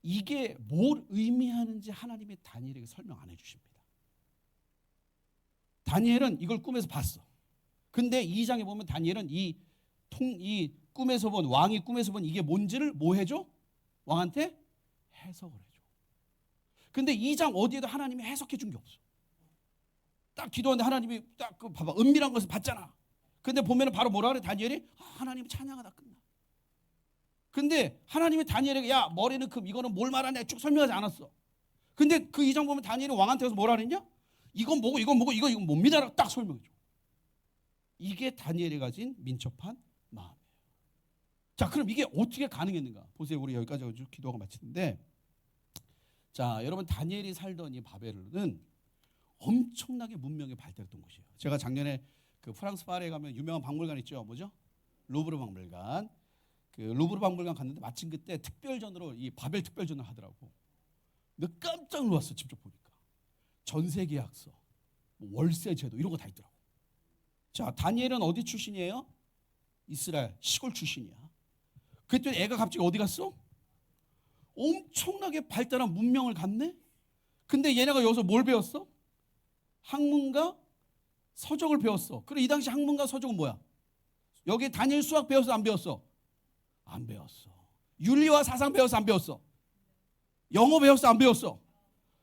이게 뭘 의미하는지 하나님이 다니엘에게 설명 안 해주십니다. 다니엘은 이걸 꿈에서 봤어. 근데 2장에 보면 다니엘은 이 꿈에서 본 왕이 꿈에서 본 이게 뭔지를 뭐 해줘? 왕한테 해석을 해줘. 근데 2장 어디에도 하나님이 해석해 준 게 없어. 딱 기도하는데 하나님이 딱 그 봐봐 은밀한 것을 봤잖아. 근데 보면은 바로 뭐라 그래 다니엘이 하나님 찬양하다 끝나. 근데 하나님이 다니엘에게 야 머리는 금 이거는 뭘 말하냐 쭉 설명하지 않았어. 근데 그 2장 보면 다니엘이 왕한테 가서 뭐라 그랬냐? 이건 뭐고 이건 뭐고 이건 뭡니다라고 딱 설명해 줘. 이게 다니엘이 가진 민첩한 마음이에요. 자, 그럼 이게 어떻게 가능했는가? 보세요. 우리 여기까지 기도하고 마치는데, 자, 여러분 다니엘이 살던 이 바벨론은 엄청나게 문명이 발달했던 곳이에요. 제가 작년에 그 프랑스 파리에 가면 유명한 박물관 있죠. 뭐죠? 루브르 박물관. 그 루브르 박물관 갔는데 마침 그때 특별전으로 이 바벨 특별전을 하더라고. 근데 깜짝 놀랐어. 직접 보니까 전세 계약서, 월세 제도 이런 거 다 있더라고. 자, 다니엘은 어디 출신이에요? 이스라엘 시골 출신이야. 그랬더니 애가 갑자기 어디 갔어? 엄청나게 발달한 문명을 갖네. 근데 얘네가 여기서 뭘 배웠어? 학문과 서적을 배웠어. 그래 이 당시 학문과 서적은 뭐야? 여기 다니엘 수학 배웠어 안 배웠어? 안 배웠어. 윤리와 사상 배웠어 안 배웠어? 영어 배웠어 안 배웠어?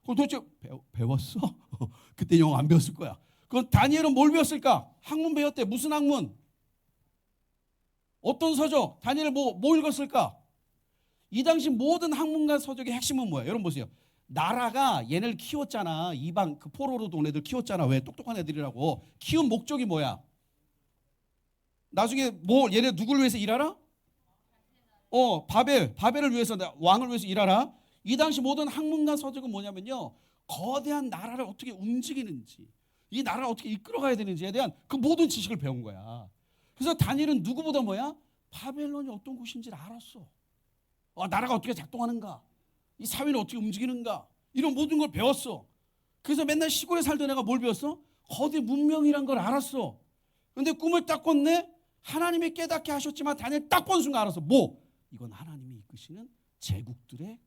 그럼 도대체 배웠어? 그때 영어 안 배웠을 거야. 그럼 다니엘은 뭘 배웠을까? 학문 배웠대. 무슨 학문? 어떤 서적? 다니엘 뭐 읽었을까? 이 당시 모든 학문과 서적의 핵심은 뭐야? 여러분 보세요. 나라가 얘네를 키웠잖아. 이방 그 포로로 돈 애들 키웠잖아. 왜? 똑똑한 애들이라고. 키운 목적이 뭐야? 나중에 뭐 얘네 누구를 위해서 일하라? 바벨을 위해서 왕을 위해서 일하라. 이 당시 모든 학문과 서적은 뭐냐면요. 거대한 나라를 어떻게 움직이는지, 이 나라를 어떻게 이끌어가야 되는지에 대한 그 모든 지식을 배운 거야. 그래서 다니엘은 누구보다 뭐야? 바벨론이 어떤 곳인지를 알았어. 나라가 어떻게 작동하는가, 이 사회는 어떻게 움직이는가, 이런 모든 걸 배웠어. 그래서 맨날 시골에 살던 애가 뭘 배웠어? 거대 문명이란 걸 알았어. 근데 꿈을 딱 꿨네. 하나님이 깨닫게 하셨지만 다니엘 딱 본 순간 알았어. 이건 하나님이 이끄시는 제국들의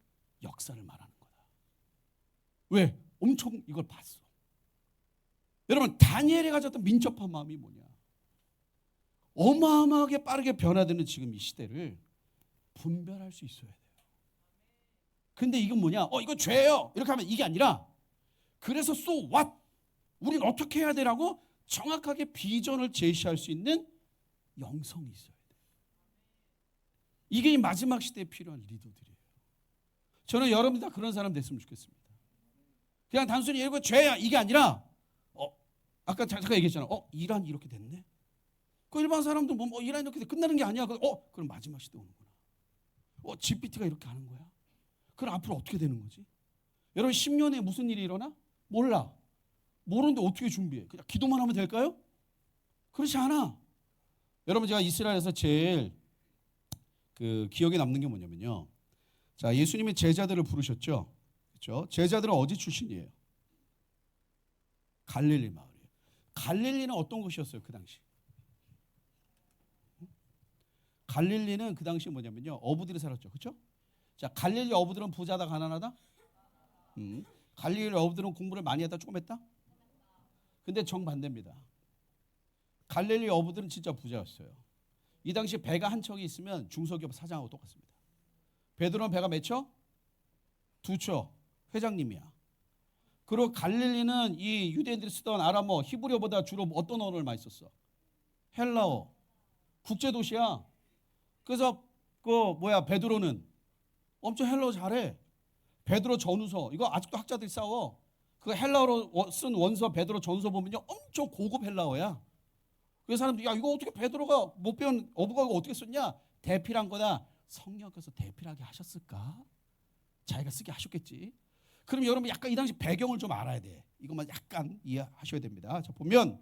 역사를 말하는 거다. 왜? 엄청 이걸 봤어. 여러분 다니엘이 가졌던 민첩한 마음이 뭐냐? 어마어마하게 빠르게 변화되는 지금 이 시대를 분별할 수 있어야 돼요. 근데 이건 뭐냐? 이거 죄예요. 이렇게 하면 이게 아니라 그래서 so what? 우린 어떻게 해야 되라고 정확하게 비전을 제시할 수 있는 영성이 있어야 돼. 이게 이 마지막 시대에 필요한 리더들이에요. 저는 여러분 다 그런 사람 됐으면 좋겠습니다. 그냥 단순히 이거 죄야 이게 아니라 아까 잠깐 얘기했잖아. 이란 이렇게 됐네. 그 일반 사람도 이란 이렇게 끝나는 게 아니야. 그럼 마지막 시대 오는구나. GPT가 이렇게 하는 거야. 그럼 앞으로 어떻게 되는 거지? 여러분 10년에 무슨 일이 일어나? 몰라. 모르는데 어떻게 준비해? 그냥 기도만 하면 될까요? 그렇지 않아. 여러분 제가 이스라엘에서 제일 그 기억에 남는 게 뭐냐면요. 자, 예수님이 제자들을 부르셨죠. 그렇죠? 제자들은 어디 출신이에요? 갈릴리 마을이에요. 갈릴리는 어떤 곳이었어요, 그 당시? 갈릴리는 그 당시 뭐냐면요. 어부들이 살았죠. 그렇죠? 자, 갈릴리 어부들은 부자다 가난하다? 갈릴리 어부들은 공부를 많이 했다 조금 했다? 근데 정반대입니다. 갈릴리 어부들은 진짜 부자였어요. 이 당시 배가 한 척이 있으면 중소기업 사장하고 똑같습니다. 베드로는 배가 몇 척? 2척. 회장님이야. 그리고 갈릴리는 이 유대인들이 쓰던 아람어, 히브리어보다 주로 어떤 언어를 많이 썼어? 헬라어. 국제도시야. 그래서 베드로는 엄청 헬라어 잘해. 베드로 전후서 이거 아직도 학자들이 싸워. 그 헬라어로 쓴 원서 베드로 전서 보면요 엄청 고급 헬라어야. 그래서 사람들이 이거 어떻게 베드로가 못 배운 어부가 어떻게 썼냐? 대필한 거다. 성령께서 대필하게 하셨을까? 자기가 쓰게 하셨겠지. 그럼 여러분 약간 이 당시 배경을 좀 알아야 돼. 이것만 약간 이해하셔야 됩니다. 자, 보면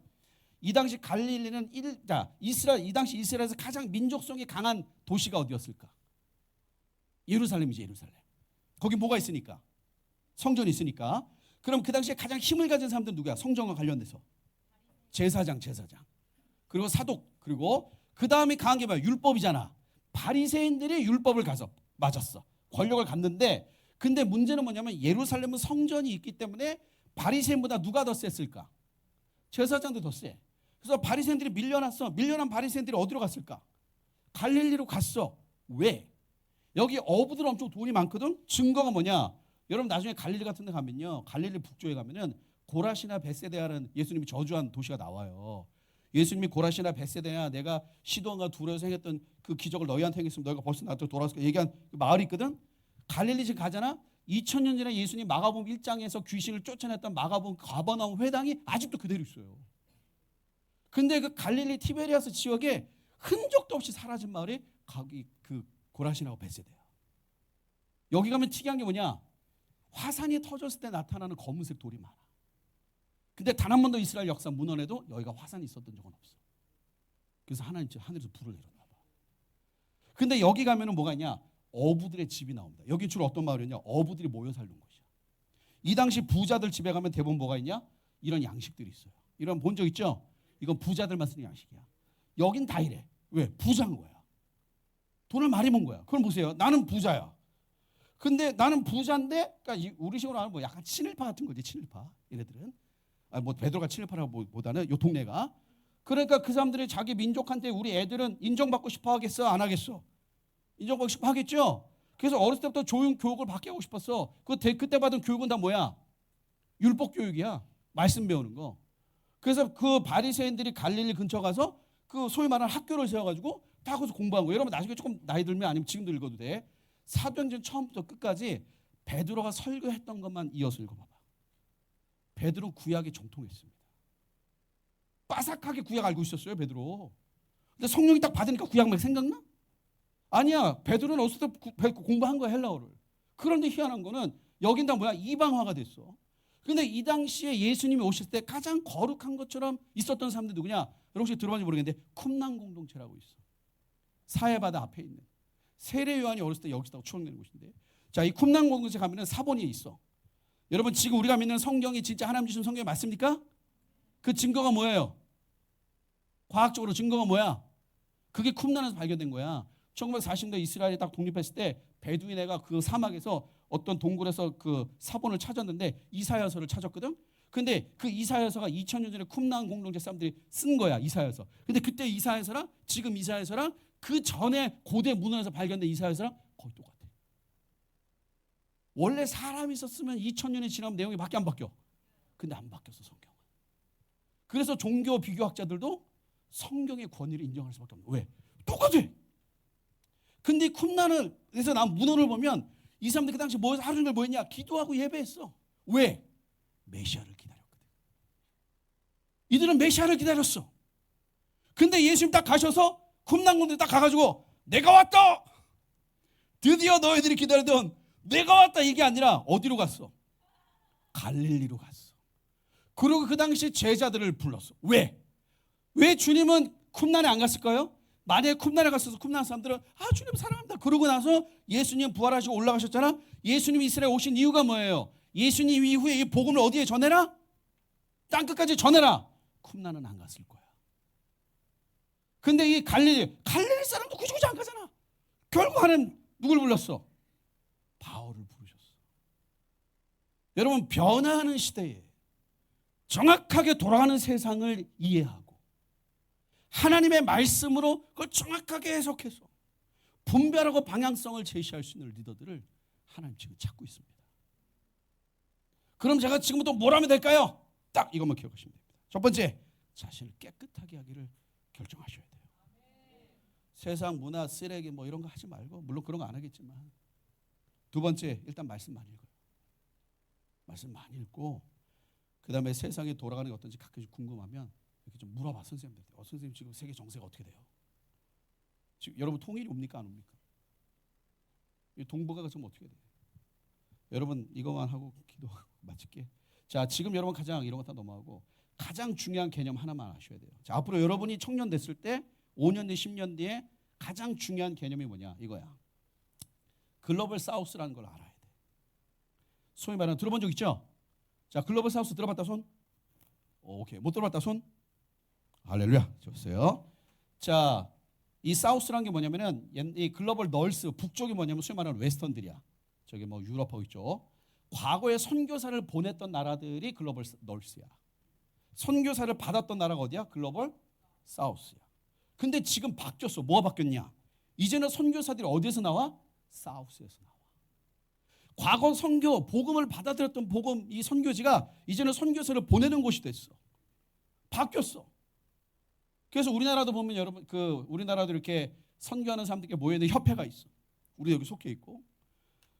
이 당시 갈릴리는 이 당시 이스라엘에서 가장 민족성이 강한 도시가 어디였을까? 예루살렘이지, 예루살렘. 거기 뭐가 있으니까? 성전이 있으니까. 그럼 그 당시에 가장 힘을 가진 사람들은 누구야? 성전과 관련돼서 제사장. 그리고 사독. 그리고 그 다음에 강한 게 뭐야? 율법이잖아. 바리새인들이 율법을 가서 맞았어. 권력을 갖는데 근데 문제는 뭐냐면 예루살렘은 성전이 있기 때문에 바리새인보다 누가 더 셌을까? 제사장도 더 세. 그래서 바리새인들이 밀려났어. 밀려난 바리새인들이 어디로 갔을까? 갈릴리로 갔어. 왜? 여기 어부들 엄청 돈이 많거든. 증거가 뭐냐? 여러분 나중에 갈릴리 같은 데 가면요, 갈릴리 북쪽에 가면은 고라시나 벳세다라는 예수님이 저주한 도시가 나와요. 예수님이 고라시나 벳세다야 내가 시돈과 두로에서 행했던 그 기적을 너희한테 행했으면 너희가 벌써 나한테 돌아왔을 거야 얘기한 그 마을이 있거든. 갈릴리 지금 가잖아. 2000년 전에 예수님 마가복음 1장에서 귀신을 쫓아냈던 마가복음 가버나움 회당이 아직도 그대로 있어요. 근데 그 갈릴리 티베리아스 지역에 흔적도 없이 사라진 마을이 거기 그 고라시나고 벳세다야. 여기 가면 특이한 게 뭐냐? 화산이 터졌을 때 나타나는 검은색 돌이 많아. 근데 단 한 번도 이스라엘 역사 문헌에도 여기가 화산이 있었던 적은 없어. 그래서 하나님 하늘에서 불을 내렸나 봐. 근데 여기 가면은 뭐가 있냐? 어부들의 집이 나옵니다. 여기 주로 어떤 마을이냐? 어부들이 모여 살던 곳이야. 이 당시 부자들 집에 가면 대부분 뭐가 있냐? 이런 양식들이 있어요. 이런 본 적 있죠? 이건 부자들만 쓰는 양식이야. 여긴 다 이래. 왜? 부자인 거야. 돈을 많이 번 거야. 그럼 보세요. 나는 부자야. 근데 나는 부자인데, 그러니까 우리 식으로 하면 뭐 약간 친일파 같은 거지. 친일파. 얘네들은. 뭐 베드로가 친일파라고 보다는 요 동네가. 그러니까 그 사람들이 자기 민족한테 우리 애들은 인정받고 싶어 하겠어? 안 하겠어? 인정받고 싶어 하겠죠? 그래서 어렸을 때부터 교육을 받게 하고 싶었어. 그때 받은 교육은 다 뭐야? 율법 교육이야. 말씀 배우는 거. 그래서 그 바리새인들이 갈릴리 근처 가서 그 소위 말하는 학교를 세워가지고 다 거기서 공부한 거예요. 여러분 나중에 조금 나이 들면 아니면 지금도 읽어도 돼. 사도행전 처음부터 끝까지 베드로가 설교했던 것만 이어서 읽어봐봐. 베드로 구약에 정통했습니다. 빠삭하게 구약 알고 있었어요, 베드로. 근데 성령이 딱 받으니까 구약 막 생각나? 아니야. 베드로는 어렸을 때 공부한 거야, 헬라어를. 그런데 희한한 거는 여긴 다 뭐야? 이방화가 됐어. 근데 이 당시에 예수님이 오실 때 가장 거룩한 것처럼 있었던 사람들 누구냐? 여러분 혹시 들어봤는지 모르겠는데 쿰난 공동체라고 있어. 사해바다 앞에 있는. 세례 요한이 어렸을 때 여기서 추억내는 곳인데. 자, 이 쿰난 공동체 가면은 사본이 있어. 여러분 지금 우리가 믿는 성경이 진짜 하나님 주신 성경이 맞습니까? 그 증거가 뭐예요? 과학적으로 증거가 뭐야? 그게 쿰난에서 발견된 거야. 1940년대 이스라엘이 딱 독립했을 때 베두인애가 그 사막에서 어떤 동굴에서 그 사본을 찾았는데 이사야서를 찾았거든. 근데 그 이사야서가 2000년 전에 쿰난 공동체 사람들이 쓴 거야, 이사야서. 근데 그때 이사야서랑 지금 이사야서랑 그 전에 고대 문헌에서 발견된 이사야서랑 거의 똑같아. 원래 사람이 썼으면 2000년이 지나면 내용이 바뀌어 안 바뀌어? 근데 안 바뀌었어, 성경은. 그래서 종교 비교학자들도 성경의 권위를 인정할 수밖에 없는 거야. 왜? 똑같아. 근데 쿰난을, 그래서 난 문헌을 보면 이 사람들 그 당시 하루 종일 뭐 했냐? 기도하고 예배했어. 왜? 메시아를 기다렸거든. 이들은 메시아를 기다렸어. 근데 예수님 딱 가셔서 쿰난 군대 딱 가가지고 내가 왔다. 드디어 너희들이 기다리던 내가 왔다 이게 아니라 어디로 갔어? 갈릴리로 갔어. 그리고 그 당시 제자들을 불렀어. 왜? 왜 주님은 쿰난에 안 갔을까요? 만약에 쿰난에 갔어서 쿰난 사람들은 주님 사랑합니다. 그러고 나서 예수님 부활하시고 올라가셨잖아. 예수님이 이스라엘 오신 이유가 뭐예요? 예수님 이후에 이 복음을 어디에 전해라? 땅끝까지 전해라. 쿰난은 안 갔을 거야. 근데 이 갈릴리 사람도 굳이 안 가잖아. 결국 하나님 누굴 불렀어? 바울을 부르셨어. 여러분 변화하는 시대에 정확하게 돌아가는 세상을 이해하고 하나님의 말씀으로 그걸 정확하게 해석해서 분별하고 방향성을 제시할 수 있는 리더들을 하나님 지금 찾고 있습니다. 그럼 제가 지금부터 뭘 하면 될까요? 딱 이것만 기억하시면 됩니다. 첫 번째, 자신을 깨끗하게 하기를 결정하셔야 돼요. 세상 문화 쓰레기 뭐 이런 거 하지 말고, 물론 그런 거 안 하겠지만. 두 번째, 일단 말씀 많이 읽어요. 말씀 많이 읽고 그 다음에 세상에 돌아가는 게 어떤지 가끔씩 궁금하면 이렇게 좀 물어봐 선생님들한테. 선생님 지금 세계 정세가 어떻게 돼요? 지금 여러분 통일이 옵니까 안 옵니까? 이 동북아가 좀 어떻게 돼요? 여러분 이거만 하고 기도하고 마칠게. 자, 지금 여러분 가장 이런 거 다 넘어가고 가장 중요한 개념 하나만 아셔야 돼요. 자, 앞으로 여러분이 청년 됐을 때 5년 뒤 10년 뒤에 가장 중요한 개념이 뭐냐? 이거야. 글로벌 사우스라는 걸 알아야 돼. 소위 말하는 들어본 적 있죠? 자, 글로벌 사우스 들어봤다 손? 오케이. 못 들어봤다 손? 할렐루야. 좋았어요. 자, 이 사우스라는 게 뭐냐면은 이 글로벌 널스 북쪽이 뭐냐면 소위 말하는 웨스턴들이야. 저기 뭐 유럽하고 있죠. 과거에 선교사를 보냈던 나라들이 글로벌 널스야. 선교사를 받았던 나라가 어디야? 글로벌 사우스야. 근데 지금 바뀌었어. 뭐가 바뀌었냐? 이제는 선교사들이 어디에서 나와? 사우스에서 나와. 과거 선교, 복음을 받아들였던 복음 이 선교지가 이제는 선교사를 보내는 곳이 됐어. 바뀌었어. 그래서 우리나라도 보면 여러분 우리나라도 이렇게 선교하는 사람들께 모여있는 협회가 있어. 우리 여기 속해 있고.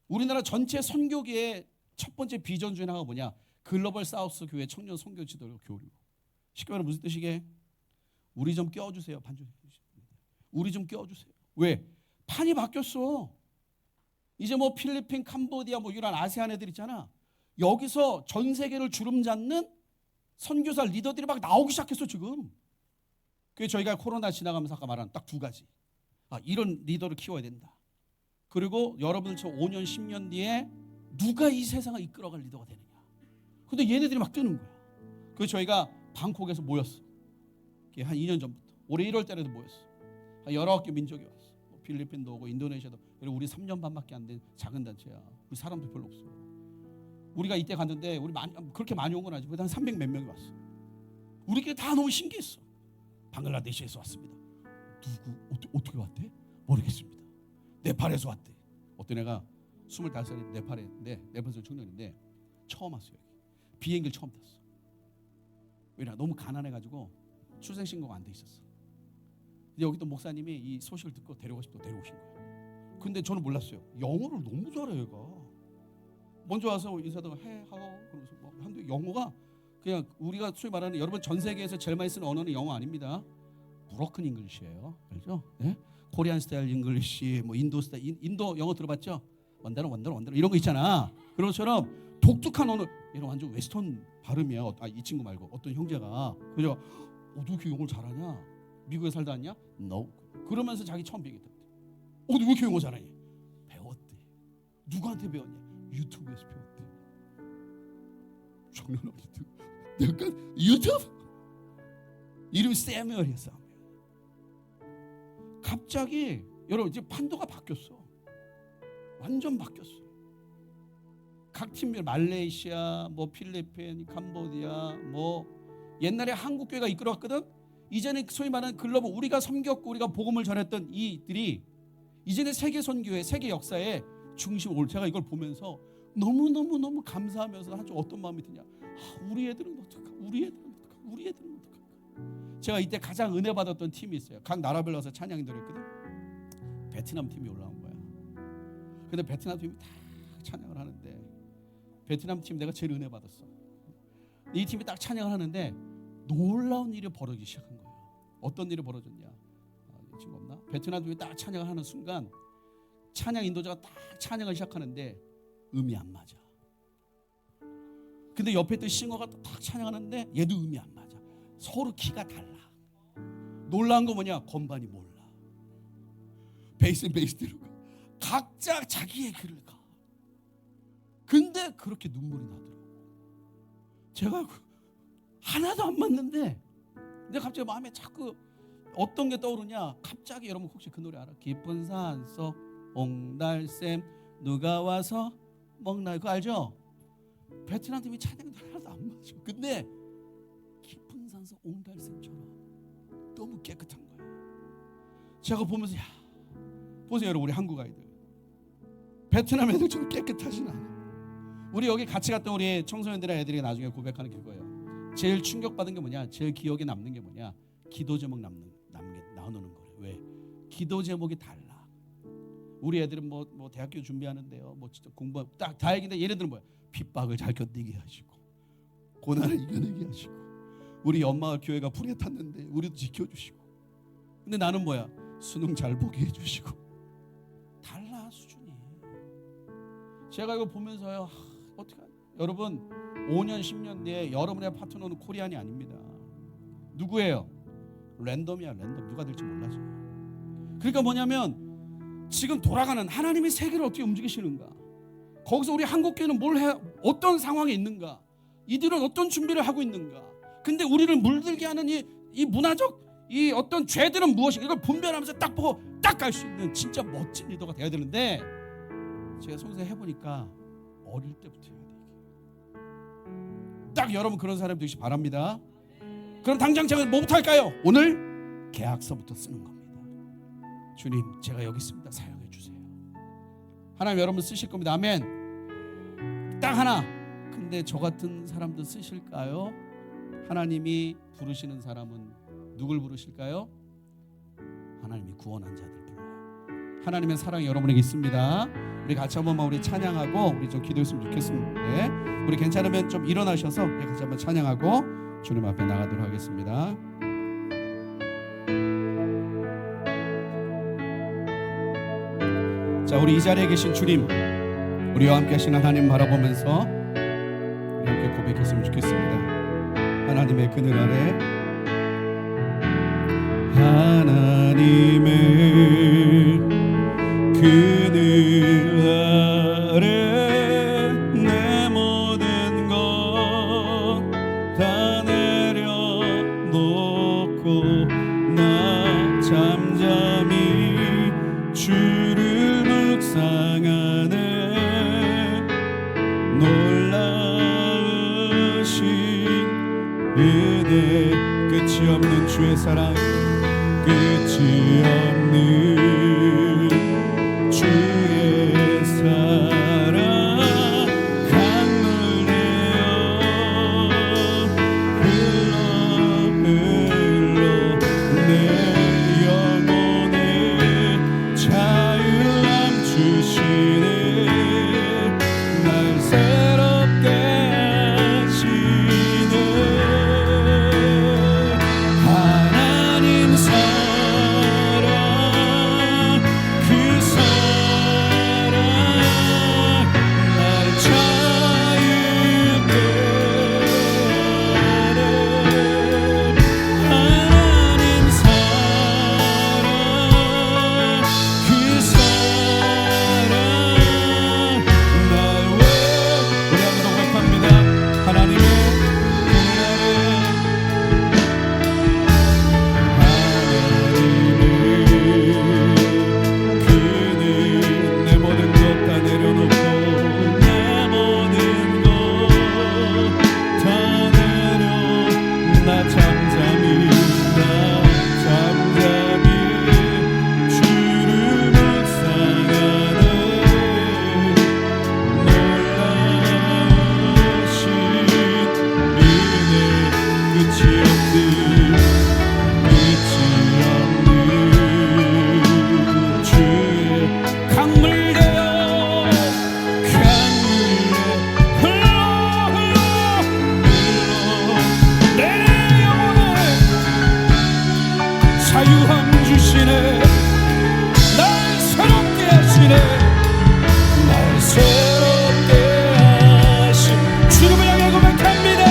우리나라 전체 선교계의 첫 번째 비전 중에 하나가 뭐냐? 글로벌 사우스 교회 청년 선교 지도를 교류. 쉽게 말하면 무슨 뜻이게? 우리 좀 껴주세요. 반주. 우리 좀 껴주세요. 왜? 판이 바뀌었어. 이제 뭐 필리핀, 캄보디아 뭐 이런 아세안 애들 있잖아. 여기서 전 세계를 주름 잡는 선교사 리더들이 막 나오기 시작했어 지금. 그게 저희가 코로나 지나가면서 아까 말한 딱 두 가지. 이런 리더를 키워야 된다. 그리고 여러분들처럼 5년, 10년 뒤에 누가 이 세상을 이끌어갈 리더가 되느냐. 근데 얘네들이 막 뜨는 거야. 그래서 저희가 방콕에서 모였어. 한 2년 전부터. 올해 1월 달에도 모였어. 여러 개 민족이 왔어. 필리핀도 오고 인도네시아도. 그리고 우리 3년 반밖에 안 된 작은 단체야. 우리 사람도 별로 없어. 우리가 이때 갔는데 우리 그렇게 많이 온 건 아니고 한 300 몇 명이 왔어. 우리끼리 다 너무 신기했어. 방글라데시에서 왔습니다. 누구 어떻게 왔대? 모르겠습니다. 네팔에서 왔대. 어떤 애가 25살인데 네팔에 네팔에서 청년인데 처음 왔어요. 여기. 비행기를 처음 탔어. 왜냐 너무 가난해가지고 출생신고가 안 돼 있었어. 근데 여기 또 목사님이 이 소식을 듣고 데려오고 싶다고 데려오신 거야. 근데 저는 몰랐어요. 영어를 너무 잘해 얘가. 먼저 와서 인사도 해 하고 그러면서 뭐 한데 영어가 그냥 우리가 소위 말하는 여러분 전 세계에서 제일 많이 쓰는 언어는 영어 아닙니다. 브로큰 잉글리시예요. 알죠? 네? 코리안 스타일 잉글리시, 뭐 인도 스타일 인도 영어 들어봤죠? 원더러 이런 거 있잖아. 그런 것처럼 독특한 언어. 얘는 완전 웨스턴 발음이야. 이 친구 말고 어떤 형제가. 그래서 너 이렇게 영어를 잘하냐? 미국에 살다 왔냐? No. 그러면서 자기 처음 배웠대. 너 왜 이렇게 영어 잘하냐? 배웠대. 누구한테 배웠냐? 유튜브에서 배웠대. 장난 아니지. 약간 유튜브? 이름이 세뮤얼이었어. 갑자기 여러분 이제 판도가 바뀌었어. 완전 바뀌었어. 각 팀별 말레이시아, 뭐 필리핀, 캄보디아, 뭐 옛날에 한국 교회가 이끌어왔거든. 이제는 소위 말하는 글로벌 우리가 섬겼고 우리가 복음을 전했던 이들이 이제는 세계 선교의 세계 역사의 중심 올. 제가 이걸 보면서 너무 감사하면서 한쪽 어떤 마음이 드냐? 우리 애들은 어떡할까? 우리 애들은 어떡할까? 제가 이때 가장 은혜 받았던 팀이 있어요. 각 나라별로 가서 찬양 인도를 했거든. 베트남 팀이 올라온 거야. 근데 베트남 팀이 다 찬양을 하는데 베트남 팀 내가 제일 은혜 받았어. 이 팀이 딱 찬양을 하는데 놀라운 일이 벌어지기 시작한 거예요. 어떤 일이 벌어졌냐? 이 친구 없나? 베트남 팀이 딱 찬양을 하는 순간 찬양 인도자가 딱 찬양을 시작하는데 음이 안 맞아. 근데 옆에 있던 싱어가 딱 찬양하는데 얘도 음이 안 맞아. 서로 키가 달라. 놀라운 거 뭐냐? 건반이 몰라. 베이스는 베이스대로 가. 각자 자기의 길을 가. 근데 그렇게 눈물이 나더라고. 제가 하나도 안 맞는데 근데 갑자기 마음에 자꾸 어떤 게 떠오르냐? 갑자기 여러분 혹시 그 노래 알아? 깊은 산속 옹달샘 누가 와서 먹나? 그거 알죠? 베트남 팀이 찬양도 하나도 안 맞아. 근데 깊은 산속 옹달샘처럼 너무 깨끗한 거야. 제가 보면서 보세요 여러분 우리 한국 아이들 베트남 애들처럼 깨끗하진 않아. 우리 여기 같이 갔던 우리 청소년들의 애들이 나중에 고백하는 그거예요. 제일 충격받은 게 뭐냐? 제일 기억에 남는 게 뭐냐? 기도 제목 나누는 거래. 왜? 기도 제목이 달라. 우리 애들은 뭐 대학교 준비하는데요. 뭐 진짜 공부 딱 다행인데 얘네들은 뭐야? 핍박을 잘 견디게 하시고 고난을 이겨내게 하시고 우리 엄마가 교회가 불에 탔는데 우리도 지켜주시고 근데 나는 뭐야? 수능 잘 보게 해주시고 달라 수준이. 제가 이거 보면서요 어떡하냐. 여러분 5년 10년 뒤에 여러분의 파트너는 코리안이 아닙니다. 누구예요? 랜덤이야. 랜덤. 누가 될지 몰라 지금. 그러니까 뭐냐면 지금 돌아가는 하나님의 세계를 어떻게 움직이시는가. 거기서 우리 한국교회는 뭘 해? 어떤 상황에 있는가? 이들은 어떤 준비를 하고 있는가? 근데 우리를 물들게 하는 이 문화적 이 어떤 죄들은 무엇인가? 이걸 분별하면서 딱 보고 딱 갈 수 있는 진짜 멋진 리더가 돼야 되는데 제가 송세 해보니까 어릴 때부터 해야 돼. 딱 여러분 그런 사람이 되시기 바랍니다. 그럼 당장 제가 뭐부터 할까요? 오늘 계약서부터 쓰는 겁니다. 주님 제가 여기 있습니다. 사용해 주세요. 하나님 여러분 쓰실 겁니다. 아멘. 딱 하나. 근데 저 같은 사람도 쓰실까요? 하나님이 부르시는 사람은 누굴 부르실까요? 하나님이 구원한 자들 불러요. 하나님의 사랑이 여러분에게 있습니다. 우리 같이 한번만 우리 찬양하고 우리 좀 기도했으면 좋겠습니다. 네. 우리 괜찮으면 좀 일어나셔서 우리 같이 한번 찬양하고 주님 앞에 나가도록 하겠습니다. 자, 우리 이 자리에 계신 주님, 우리와 함께 하신 하나님 바라보면서 우리 함께 고백했으면 좋겠습니다. 하나님의 그늘 아래, 하나님의 그늘 아래 내 모든 것 다 내려놓고 나 잠잠히 주를 묵상하네. 놀라우신 은혜, 끝이 없는 주의 사랑, 끝이 없는 주의 사랑, 강물 내어 흘러 내 영혼에 자유함 주시네. 날 새롭게 하시네. 하나님 사랑, 그 사랑 날 자유케 하네. 하나님 사랑, 그 사랑 날 왜 우리 한번 더 고백합니다. 하나님의 그늘 아래, 그는 내 모든 것 다 내려놓고 내 모든 것 다 내려 나 잠잠히 주를 묵상하네. 놀라우신 은혜, 끝이 없는 주의 강물 되어 흘러 내 영혼에 자유함 주시네. 날 새롭게 하시네. 날 새롭게 하신 주님을 향해 고백합니다.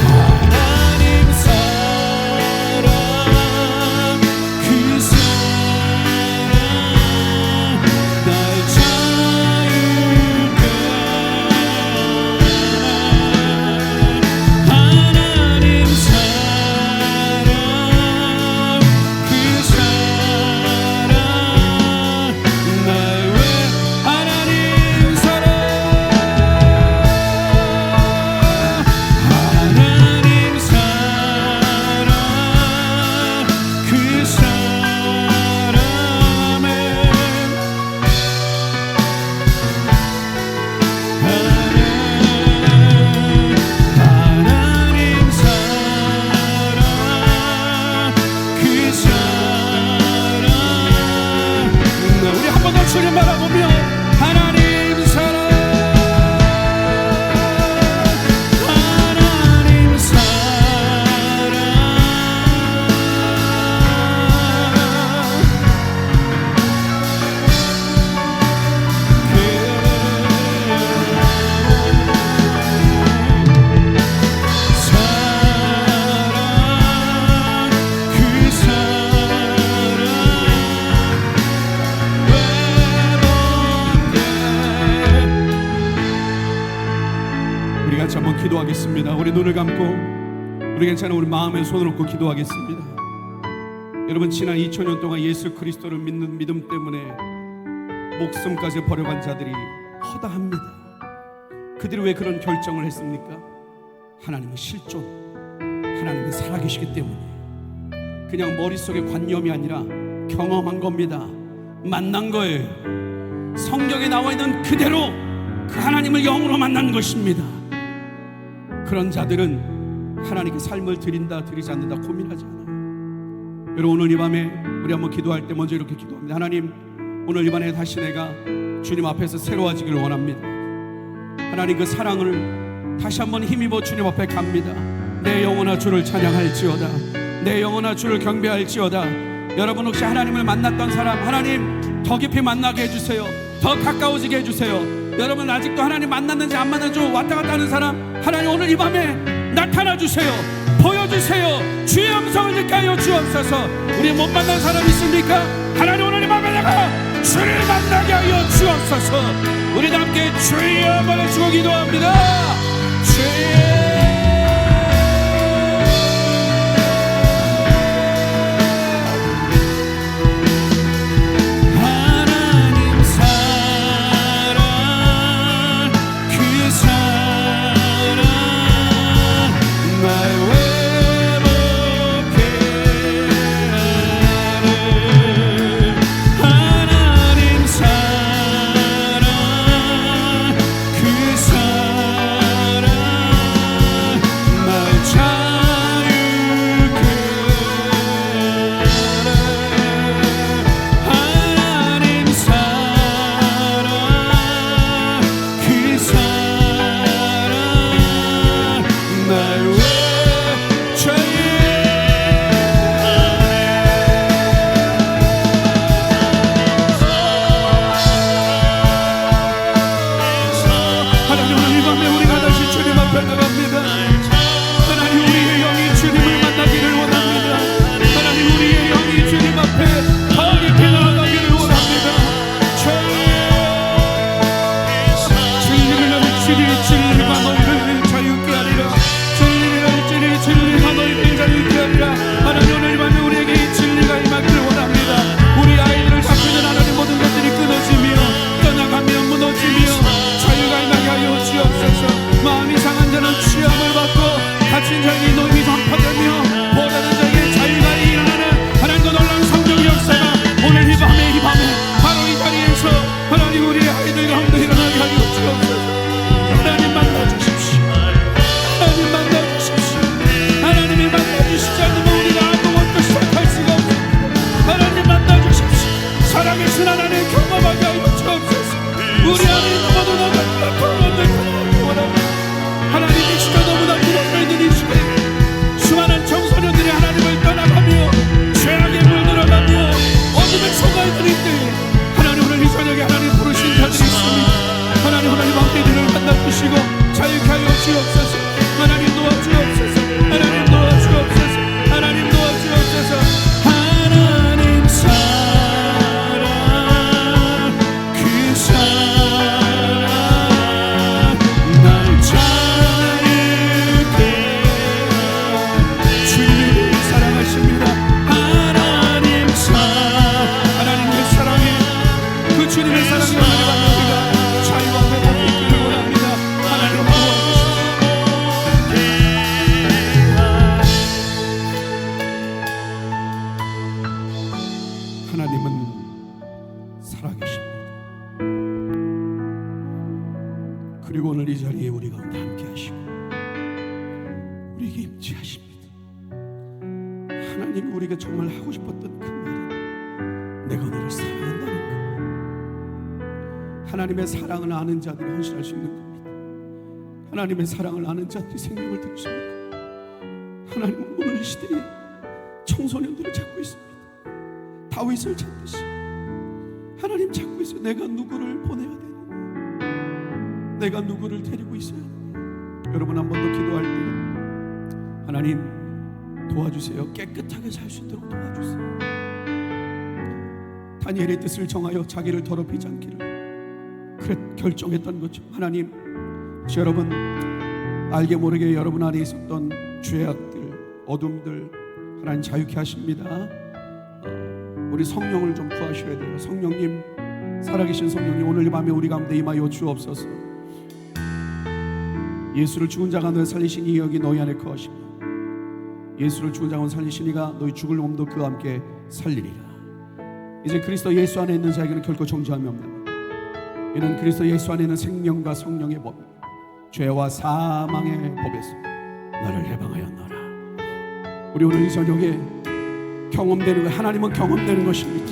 하나님 사랑, 그 사랑 날 자유케 하네. 하나님 사랑, 그 사랑 날 왜 하나님 사랑, 하나님 사랑, 그 사랑에 하나님 사랑, 그 사랑 우리 한 번 더 주님 바라보며 하나님 사랑, 하나님 사랑, 그 사랑 우리 같이 한번 기도하겠습니다. 우리 눈을 감고 우리 괜찮아 우리 마음에 손을 얹고 기도하겠습니다. 여러분, 지난 2000년 동안 예수 그리스도를 믿는 믿음 때문에 목숨까지 버려간 자들이 허다합니다. 그들이 왜 그런 결정을 했습니까? 하나님은 실존, 하나님은 살아계시기 때문에. 그냥 머릿속의 관념이 아니라 경험한 겁니다. 만난 거예요. 성경에 나와 있는 그대로 그 하나님을 영으로 만난 것입니다. 그런 자들은 하나님께 삶을 드린다 드리지 않는다 고민하지 않아요. 여러분, 오늘 이 밤에 우리 한번 기도할 때 먼저 이렇게 기도합니다. 하나님, 오늘 이 밤에 다시 내가 주님 앞에서 새로워지기를 원합니다. 하나님, 그 사랑을 다시 한번 힘입어 주님 앞에 갑니다. 내 영혼아 주를 찬양할지어다. 내 영혼아 주를 경배할지어다. 여러분, 혹시 하나님을 만났던 사람, 하나님 더 깊이 만나게 해주세요. 더 가까워지게 해주세요. 여러분, 아직도 하나님 만났는지 안 만났는지 왔다 갔다 하는 사람, 하나님 오늘 이 밤에 나타나 주세요. 보여주세요. 주의 음성을 듣게 하여 주옵소서. 우리 못 만난 사람 있습니까? 하나님, 오늘 이 밤에 내가 주를 만나게 하여 주옵소서. 우리 함께 주여 말해주고 기도합니다. 주여. 그리고 오늘 이 자리에 우리 가운데 함께 하시고 우리에게 임재하십니다. 하나님, 우리가 정말 하고 싶었던 그 말은 내가 너를 사랑한다는 것. 하나님의 사랑을 아는 자들이 헌신할 수 있는 겁니다. 하나님의 사랑을 아는 자들이 생명을 드리십니까? 하나님은 오늘 이 시대에 청소년들을 찾고 있습니다. 다윗을 찾듯이 하나님 찾고 있어요. 내가 누구를 보내야 되느냐, 내가 누구를 데리고 있어야 하느냐. 여러분, 한 번 더 기도할 때 하나님 도와주세요. 깨끗하게 살 수 있도록 도와주세요. 다니엘의 뜻을 정하여 자기를 더럽히지 않기를 그래 결정했던 것처럼 하나님, 여러분 알게 모르게 여러분 안에 있었던 죄악들, 어둠들 하나님 자유케 하십니다. 우리 성령을 좀 구하셔야 돼요. 성령님, 살아계신 성령님, 오늘 이 밤에 우리 가운데 임하여 주옵소서. 예수를 죽은 자 가운데 살리신 이 여기 너희 안에 거하시며 예수를 죽은 자 가운데 살리신 이가 너희 죽을 몸도 그와 함께 살리리라. 이제 그리스도 예수 안에 있는 자에게는 결코 정죄함이 없는, 이는 그리스도 예수 안에 있는 생명과 성령의 법, 죄와 사망의 법에서 너를 해방하였노라. 우리 오늘 이 저녁에 경험되는 것, 하나님은 경험되는 것입니다.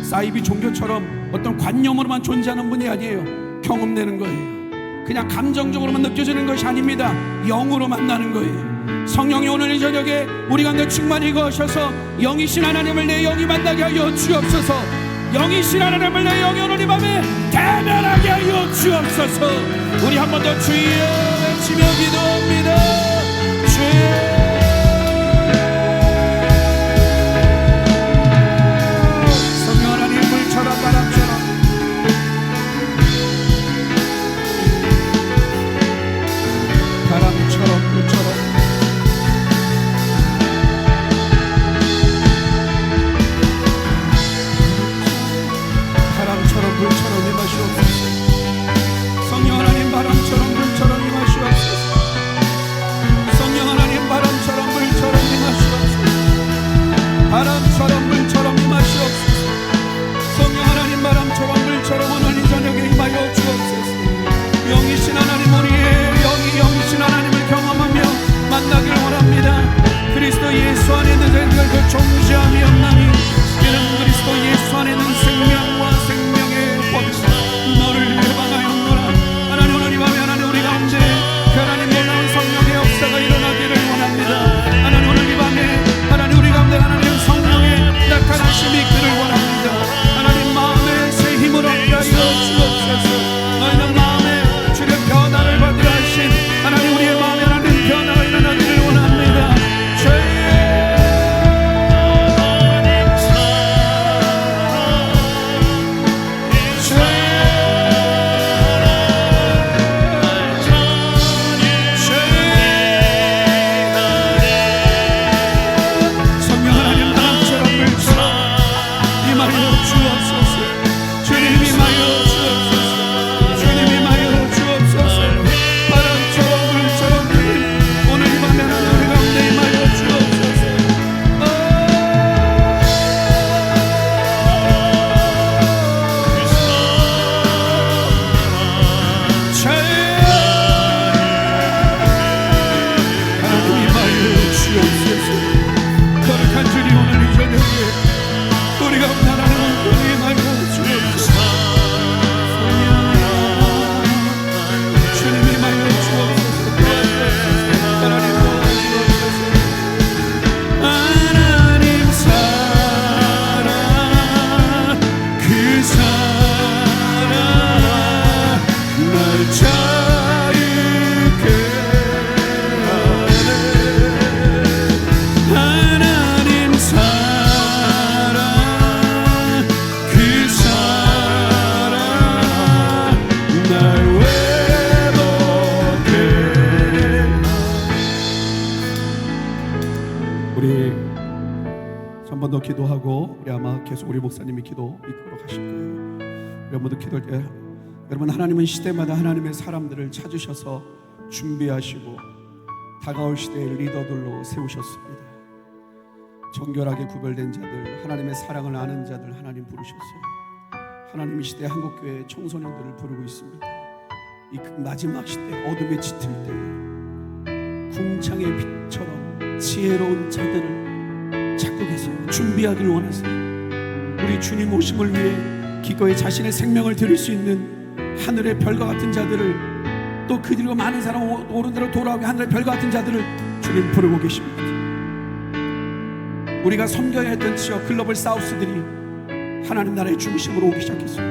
사이비 종교처럼 어떤 관념으로만 존재하는 분이 아니에요. 경험되는 거예요. 그냥 감정적으로만 느껴지는 것이 아닙니다. 영으로 만나는 거예요. 성령이 오늘 이 저녁에 우리 가운데 충만히 거하셔서 영이신 하나님을 내 영이 만나게 하여 주옵소서. 영이신 하나님을 내 영이 오늘 이 밤에 대면하게 하여 주옵소서. 우리 한 번 더 주여 외치며 기도합니다. 주여. 바람처럼 물처럼 임하시옵소서. 성령 하나님 바람처럼 물처럼 오늘 이 저녁에 임하여 주옵소서. 영이신 하나님, 우리의 영이신 하나님을 경험하며 만나길 원합니다. 그리스도 예수 안에 있는 자들 그 존재함이 없나니 이는 그리스도 예수 안에 있는 생명과 생명의 권세 너를 해방하였노라. 하나님 오늘 이 밤에 하나님 우리 가운데 그 하나님 놀라운 성령의 역사가 일어나기를 원합니다. 하나님 오늘 이 밤에 하나님 우리 가운데 하나님 성령의 나타나심이 있기를 원합니다. 하나님 마음에 새 힘을 얻게 하여 주옵소서. 너희는 마음에 주의 변화를 받으라 하신 하나님 우리의 마음에 하나님 변화가 일어나기를 원합니다. 주의 한 번 더 기도하고 우리 아마 계속 우리 목사님이 기도 이끌어 가실 거예요. 여러분도 기도할 때 여러분 하나님은 시대마다 하나님의 사람들을 찾으셔서 준비하시고 다가올 시대의 리더들로 세우셨습니다. 정결하게 구별된 자들, 하나님의 사랑을 아는 자들 하나님 부르셨어요. 하나님 이 시대 한국교회 청소년들을 부르고 있습니다. 이 마지막 시대 어둠에 짙을 때 궁창의 빛처럼 지혜로운 자들을 찾고 계세요. 준비하기를 원하세요. 우리 주님 오심을 위해 기꺼이 자신의 생명을 드릴 수 있는 하늘의 별과 같은 자들을, 또 그들과 많은 사람 오른 대로 돌아오게 하늘의 별과 같은 자들을 주님 부르고 계십니다. 우리가 섬겨야 했던 지역 글로벌 사우스들이 하나님 나라의 중심으로 오기 시작했어요.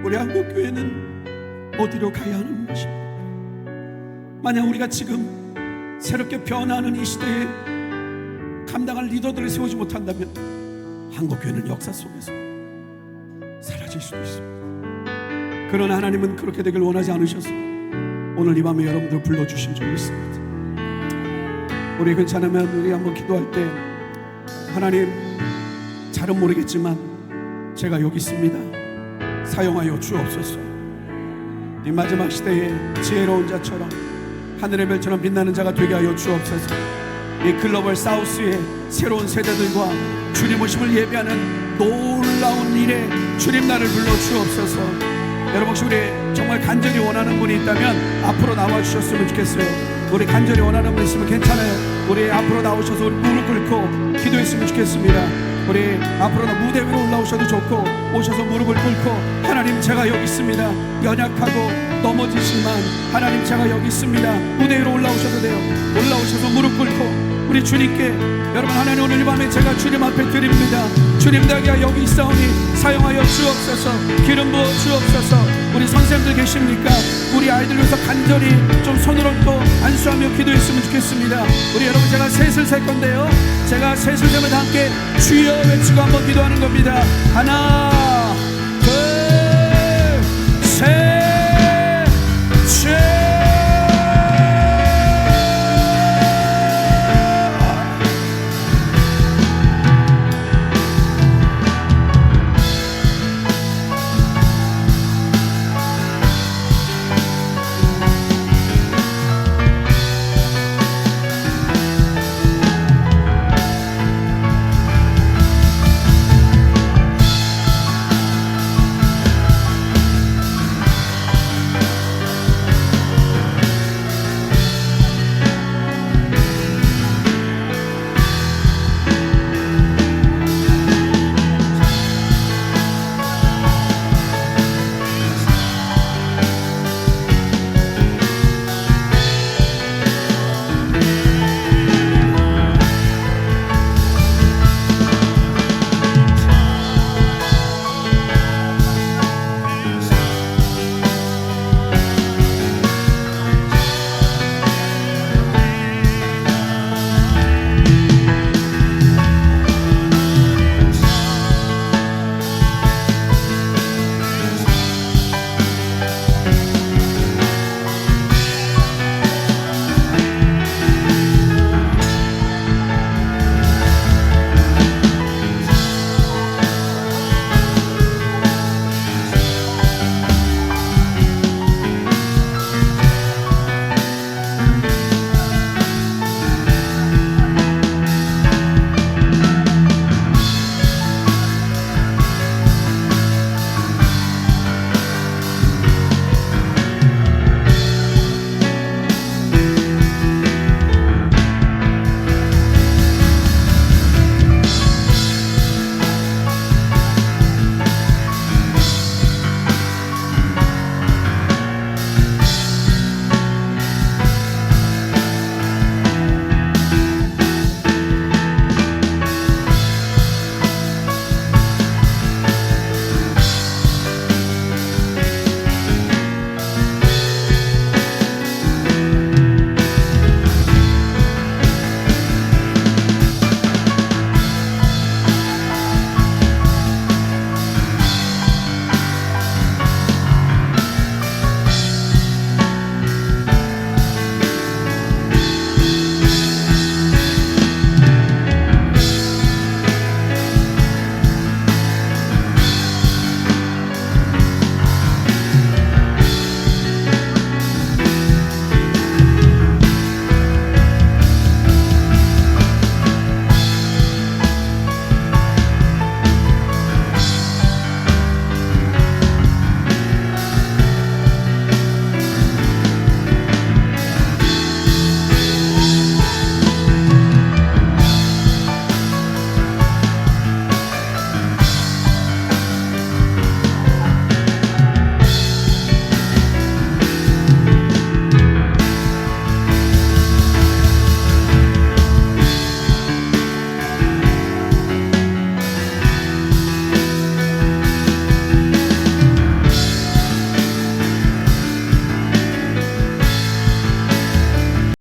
우리 한국교회는 어디로 가야 하는 것입니까? 만약 우리가 지금 새롭게 변화하는 이 시대에 감당할 리더들을 세우지 못한다면 한국교회는 역사 속에서 사라질 수도 있습니다. 그러나 하나님은 그렇게 되길 원하지 않으셔서 오늘 이 밤에 여러분들 불러주신 줄 믿습니다. 우리 괜찮으면 우리 한번 기도할 때 하나님, 잘은 모르겠지만 제가 여기 있습니다. 사용하여 주옵소서. 이 마지막 시대에 지혜로운 자처럼 하늘의 별처럼 빛나는 자가 되게 하여 주옵소서. 이 글로벌 사우스의 새로운 세대들과 주님 오심을 예배하는 놀라운 일에 주님 나를 불러 주옵소서. 여러분 혹시 우리 정말 간절히 원하는 분이 있다면 앞으로 나와 주셨으면 좋겠어요. 우리 간절히 원하는 분 있으면 괜찮아요. 우리 앞으로 나오셔서 우리 무릎 꿇고 기도했으면 좋겠습니다. 우리 앞으로 무대 위로 올라오셔도 좋고 오셔서 무릎을 꿇고 하나님 제가 여기 있습니다. 연약하고 넘어지지만 하나님 제가 여기 있습니다. 무대 위로 올라오셔도 돼요. 올라오셔서 무릎 꿇고 우리 주님께 여러분 하나님 오늘 이 밤에 제가 주님 앞에 드립니다. 주님 내가 여기 있사오니 사용하여 주옵소서. 기름 부어 주옵소서. 우리 선생님들 계십니까? 우리 아이들 위해서 간절히 좀 손을 얹고 안수하며 기도했으면 좋겠습니다. 우리 여러분 제가 셋을 셀 건데요. 제가 셋을 세면 함께 주여 외치고 한번 기도하는 겁니다. 하나